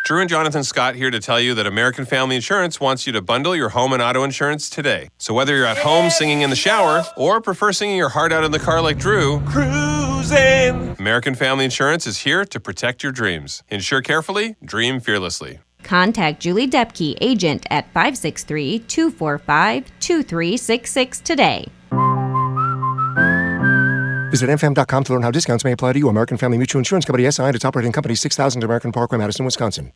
Drew and Jonathan Scott here to tell you that American Family Insurance wants you to bundle your home and auto insurance today. So whether you're at home singing in the shower or prefer singing your heart out in the car like Drew, cruising, American Family Insurance is here to protect your dreams. Insure carefully, dream fearlessly. Contact Julie Depke, agent at 563-245-2366 today. Visit mfm.com to learn how discounts may apply to you. American Family Mutual Insurance Company, SI, and its operating company, 6000 American Parkway, Madison, Wisconsin.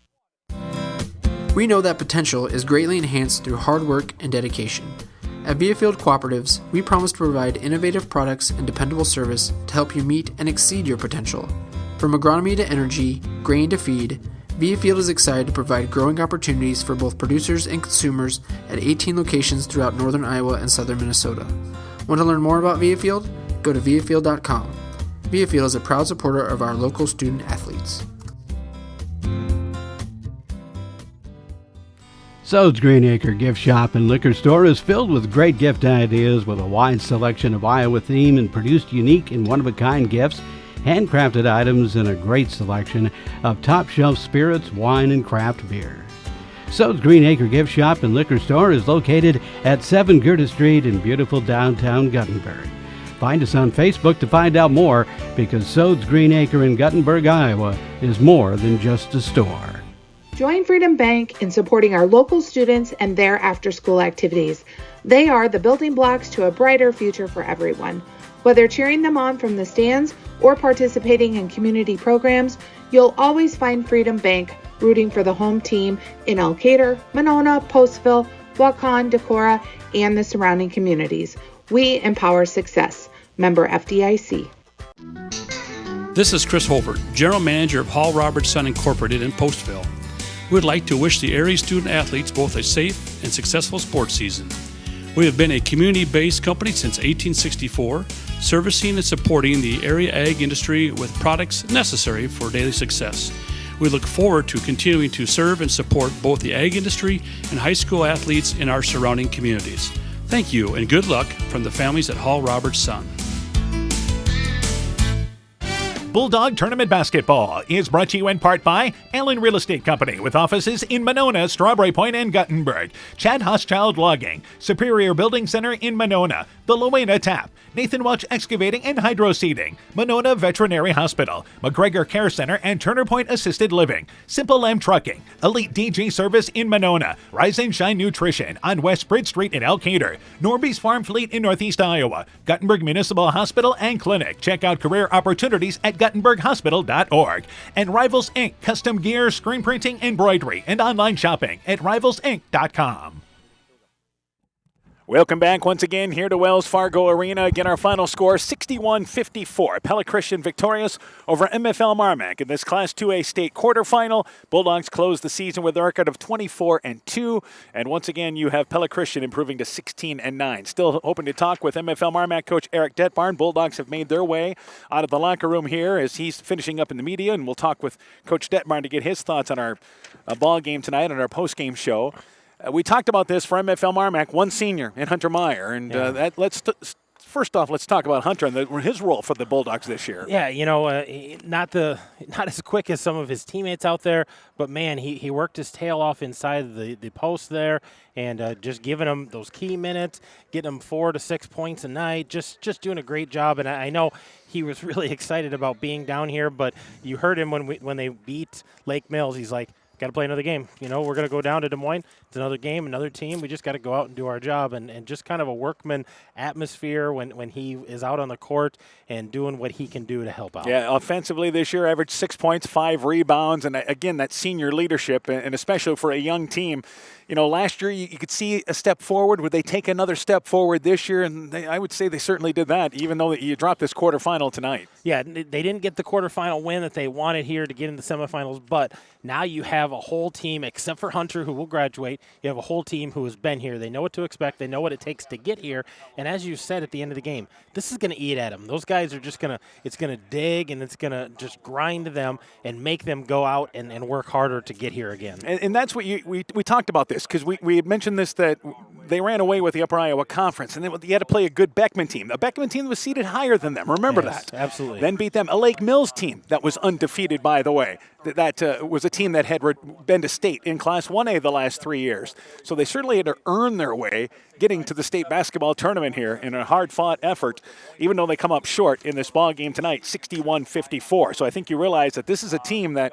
We know that potential is greatly enhanced through hard work and dedication. At Viafield Cooperatives, we promise to provide innovative products and dependable service to help you meet and exceed your potential. From agronomy to energy, grain to feed, Viafield is excited to provide growing opportunities for both producers and consumers at 18 locations throughout northern Iowa and southern Minnesota. Want to learn more about Viafield? Go to viafield.com. Viafield is a proud supporter of our local student athletes. Sode's Greenacre Gift Shop and Liquor Store is filled with great gift ideas with a wide selection of Iowa theme and produced unique and one-of-a-kind gifts, handcrafted items, and a great selection of top-shelf spirits, wine, and craft beer. Sode's Greenacre Gift Shop and Liquor Store is located at 7 Gerda Street in beautiful downtown Guttenberg. Find us on Facebook to find out more, because Sode's Greenacre in Guttenberg, Iowa is more than just a store. Join Freedom Bank in supporting our local students and their after-school activities. They are the building blocks to a brighter future for everyone. Whether cheering them on from the stands or participating in community programs, you'll always find Freedom Bank rooting for the home team in Elkader, Monona, Postville, Waukon, Decorah, and the surrounding communities. We empower success. Member FDIC. This is Chris Holbert, General Manager of Hall Roberts Son Incorporated in Postville. We would like to wish the area student athletes both a safe and successful sports season. We have been a community-based company since 1864, servicing and supporting the area ag industry with products necessary for daily success. We look forward to continuing to serve and support both the ag industry and high school athletes in our surrounding communities. Thank you and good luck from the families at Hall Roberts Son. Bulldog Tournament Basketball is brought to you in part by Allen Real Estate Company, with offices in Monona, Strawberry Point, and Guttenberg. Chad Hochschild Logging, Superior Building Center in Monona, the Luena Tap, Nathan Welch Excavating and Hydro Seeding, Monona Veterinary Hospital, McGregor Care Center and Turner Point Assisted Living, Simple Lamb Trucking, Elite DG Service in Monona, Rise and Shine Nutrition on West Bridge Street in Elkader, Norby's Farm Fleet in Northeast Iowa, Guttenberg Municipal Hospital and Clinic. Check out career opportunities at GuttenbergHospital.org. And Rivals Inc. Custom Gear, Screen Printing, Embroidery, and online shopping at RivalsInc.com. Welcome back once again here to Wells Fargo Arena. Again, our final score, 61-54. Pella Christian victorious over MFL Marmac in this Class 2A state quarterfinal. Bulldogs closed the season with a record of 24-2. And once again, you have Pella Christian improving to 16-9. Still hoping to talk with MFL Marmac coach Eric Detbarn. Bulldogs have made their way out of the locker room here as he's finishing up in the media. And we'll talk with Coach Detbarn to get his thoughts on our ball game tonight and our post-game show. We talked about this for MFL Marmac, one senior in Hunter Meyer, and let's First off, let's talk about Hunter and his role for the Bulldogs this year. Yeah, not as quick as some of his teammates out there, but man, he worked his tail off inside the post there, and just giving them those key minutes, getting them 4 to 6 points a night, just doing a great job. And I know he was really excited about being down here, but you heard him when they beat Lake Mills. He's like, got to play another game. We're going to go down to Des Moines. It's another game, another team. We just got to go out and do our job, and just kind of a workman atmosphere when he is out on the court and doing what he can do to help out. Yeah, offensively this year, averaged 6 points, 5 rebounds, and again, that senior leadership, and especially for a young team. Last year you could see a step forward. Would they take another step forward this year? And I would say they certainly did that, even though you dropped this quarterfinal tonight. Yeah, they didn't get the quarterfinal win that they wanted here to get into the semifinals, but now you have a whole team, except for Hunter, who will graduate. You have a whole team who has been here. They know what to expect. They know what it takes to get here. And as you said at the end of the game, this is going to eat at them. Those guys are just it's going to dig, and it's going to just grind them and make them go out and work harder to get here again. And that's what we talked about this, because we had mentioned this, that they ran away with the Upper Iowa Conference, and then you had to play a good Beckman team. A Beckman team that was seeded higher than them. Remember that. Absolutely. Then beat them. A Lake Mills team that was undefeated, by the way. That was a team that had been to state in Class 1A the last 3 years. So they certainly had to earn their way getting to the state basketball tournament here in a hard-fought effort, even though they come up short in this ball game tonight, 61-54. So I think you realize that this is a team that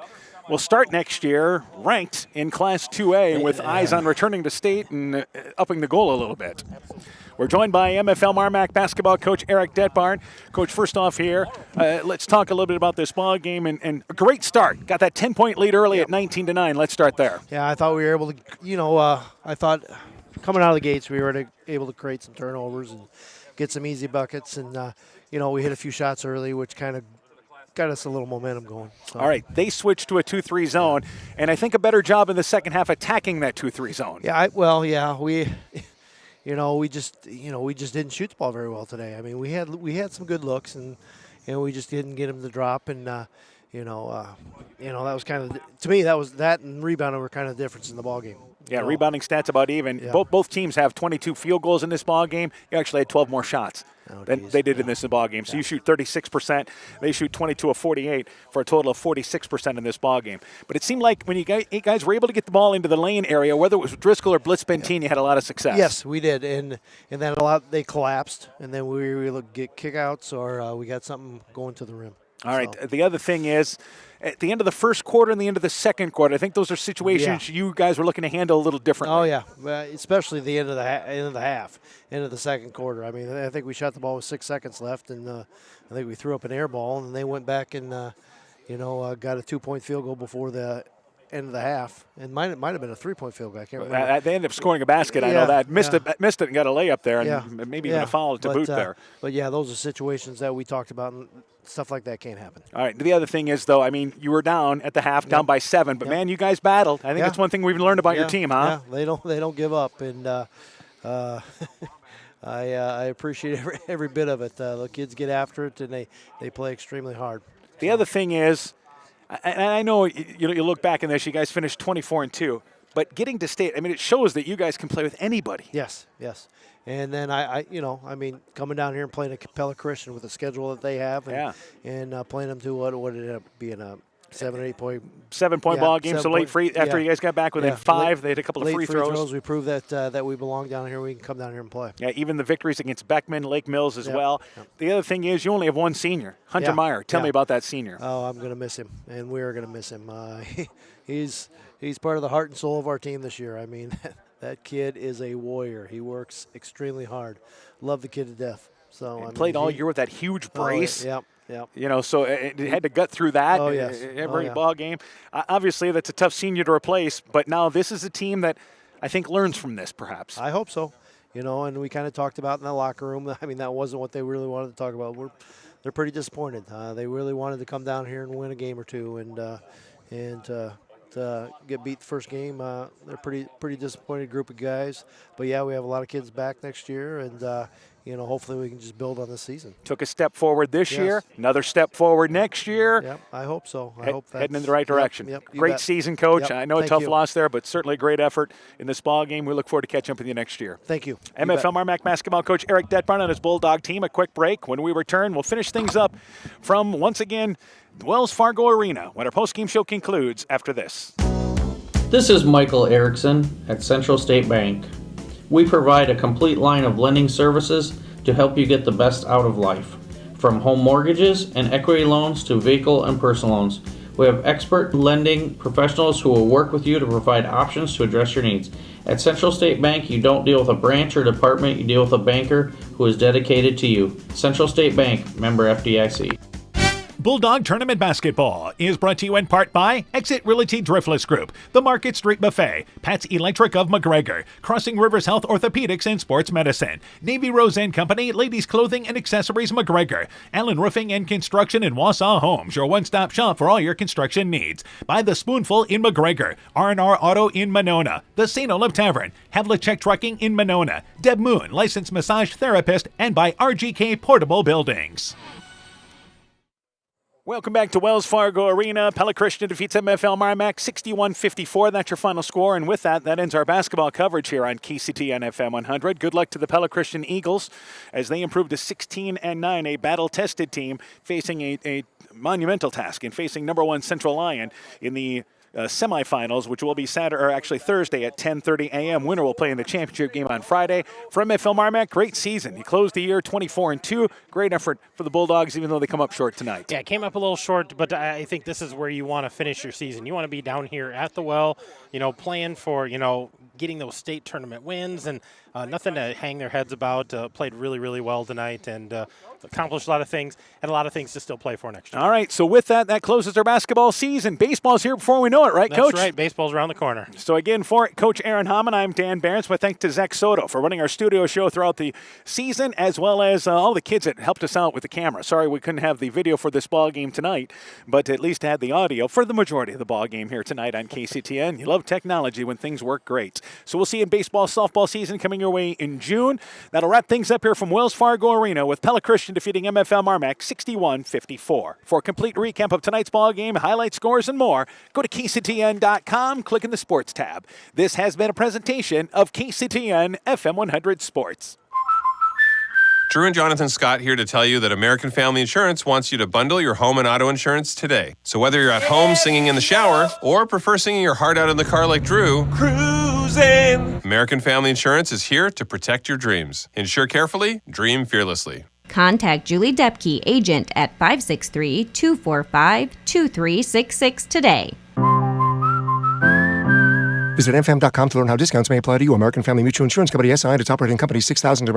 will start next year ranked in Class 2A with eyes on returning to state and upping the goal a little bit. We're joined by MFL Marmac basketball coach Eric Detbarn. Coach, first off here, let's talk a little bit about this ball game, and a great start. Got that 10-point lead early at 19-9. Let's start there. Yeah, I thought we were able to, I thought coming out of the gates we were able to create some turnovers and get some easy buckets, and, we hit a few shots early, which kind of got us a little momentum going. So. All right, they switched to a 2-3 zone, and I think a better job in the second half attacking that 2-3 zone. Yeah, we just didn't shoot the ball very well today. I mean, we had some good looks, and we just didn't get them to drop. And that was kind of, to me, that and rebounding were kind of the difference in the ball game. Yeah, rebounding stats about even. Yeah. Both teams have 22 field goals in this ball game. You actually had 12 more shots than they did in this ball game. So you shoot 36%. They shoot 22 of 48 for a total of 46% in this ball game. But it seemed like when you guys were able to get the ball into the lane area, whether it was Driscoll or Blitz Bentine, you had a lot of success. Yes, we did, and then they collapsed, and then we were able to get kickouts or we got something going to the rim. All right. The other thing is, at the end of the first quarter and the end of the second quarter, I think those are situations you guys were looking to handle a little differently. Oh, yeah, especially the end of the half, end of the second quarter. I mean, I think we shot the ball with 6 seconds left, and I think we threw up an air ball, and they went back and, got a 2-point field goal before the end of the half. It might have been a 3-point field goal. I can't remember. They ended up scoring a basket. I know that. Missed it and got a layup there, and maybe even a foul to boot there. But, yeah, those are situations that we talked about, and stuff like that can't happen. All right. The other thing is, though, I mean, you were down at the half, down by 7, but, man, you guys battled. I think that's one thing we've learned about your team, huh? Yeah, they don't give up, and I appreciate every bit of it. The kids get after it, and they play extremely hard. The other thing is, and I know you look back in this, you guys finished 24-2, but getting to state, I mean, it shows that you guys can play with anybody. Yes. And then coming down here and playing a Pella Christian with the schedule that they have, and playing them to what ended up being a 7 or 8 point 7-point ball game. So late free after you guys got back within 5, they had a couple of free throws. We proved that we belong down here. We can come down here and play. Yeah, even the victories against Beckman, Lake Mills as well. The other thing is you only have one senior, Hunter Meyer. Tell me about that senior. Oh, I'm going to miss him, and we are going to miss him. He's part of the heart and soul of our team this year. I mean, that kid is a warrior. He works extremely hard. Love the kid to death. So played all year with that huge brace. Yep. So it had to gut through that every ball game. Obviously, that's a tough senior to replace, but now this is a team that I think learns from this, perhaps. I hope so. And we kind of talked about in the locker room. I mean, that wasn't what they really wanted to talk about. They're pretty disappointed. They really wanted to come down here and win a game or two, and to get beat the first game. They're pretty disappointed group of guys. But, yeah, we have a lot of kids back next year, and, hopefully we can just build on this season. Took a step forward this Yes. year, another step forward next year. Yep, I hope so. I hope that's heading in the right direction. Yep, you Great bet. season, Coach. Yep, I know a thank tough you. loss there, but certainly a great effort in this ball game. We look forward to catching up with you next year. Thank you. MFL Marmac basketball coach Eric Detbarn and his Bulldog team. A quick break. When we return, we'll finish things up from, once again, Wells Fargo Arena when our postgame show concludes after this. This is Michael Erickson at Central State Bank. We provide a complete line of lending services to help you get the best out of life. From home mortgages and equity loans to vehicle and personal loans, we have expert lending professionals who will work with you to provide options to address your needs. At Central State Bank, you don't deal with a branch or department, you deal with a banker who is dedicated to you. Central State Bank, member FDIC. Bulldog Tournament Basketball is brought to you in part by Exit Realty Driftless Group, the Market Street Buffet, Pat's Electric of McGregor, Crossing Rivers Health Orthopedics and Sports Medicine, Navy Rose and Company, Ladies Clothing and Accessories McGregor, Allen Roofing and Construction in Wausau Homes, your one-stop shop for all your construction needs. By The Spoonful in McGregor, R&R Auto in Monona, the St. Olaf Tavern, Havlicek Trucking in Monona, Deb Moon, licensed massage therapist, and by RGK Portable Buildings. Welcome back to Wells Fargo Arena. Pella Christian defeats MFL Marmac 61-54. That's your final score. And with that, that ends our basketball coverage here on KCTN FM 100. Good luck to the Pella Christian Eagles as they improve to 16-9, a battle-tested team facing a monumental task in facing number one Central Lyon in the semifinals, which will be Thursday at 10:30 a.m. Winner will play in the championship game on Friday. For MFL Marmac, great season. He closed the year 24-2. Great effort for the Bulldogs, even though they come up short tonight. Yeah, it came up a little short, but I think this is where you want to finish your season. You want to be down here at the well, playing for, getting those state tournament wins, and nothing to hang their heads about. Played really, really well tonight and accomplished a lot of things, and a lot of things to still play for next year. All right, so with that, that closes our basketball season. Baseball's here before we know it, right, Coach? That's right. Baseball's around the corner. So again, for Coach Aaron Hammond, I'm Dan Barnes. But thanks to Zach Soto for running our studio show throughout the season, as well as all the kids that helped us out with the camera. Sorry we couldn't have the video for this ball game tonight, but at least had the audio for the majority of the ball game here tonight on KCTN. You love technology when things work great. So we'll see you in baseball, softball season coming your way in June. That'll wrap things up here from Wells Fargo Arena with Pella Christian defeating MFL Marmac 61-54. For a complete recap of tonight's ball game, highlight scores, and more, go to KCTN.com, click in the Sports tab. This has been a presentation of KCTN FM 100 Sports. Drew and Jonathan Scott here to tell you that American Family Insurance wants you to bundle your home and auto insurance today. So whether you're at home singing in the shower or prefer singing your heart out in the car like Drew, cruising, American Family Insurance is here to protect your dreams. Insure carefully, dream fearlessly. Contact Julie Depke, agent at 563-245-2366 today. Visit mfm.com to learn how discounts may apply to you. American Family Mutual Insurance Company, SI, and its operating company, 6000 American.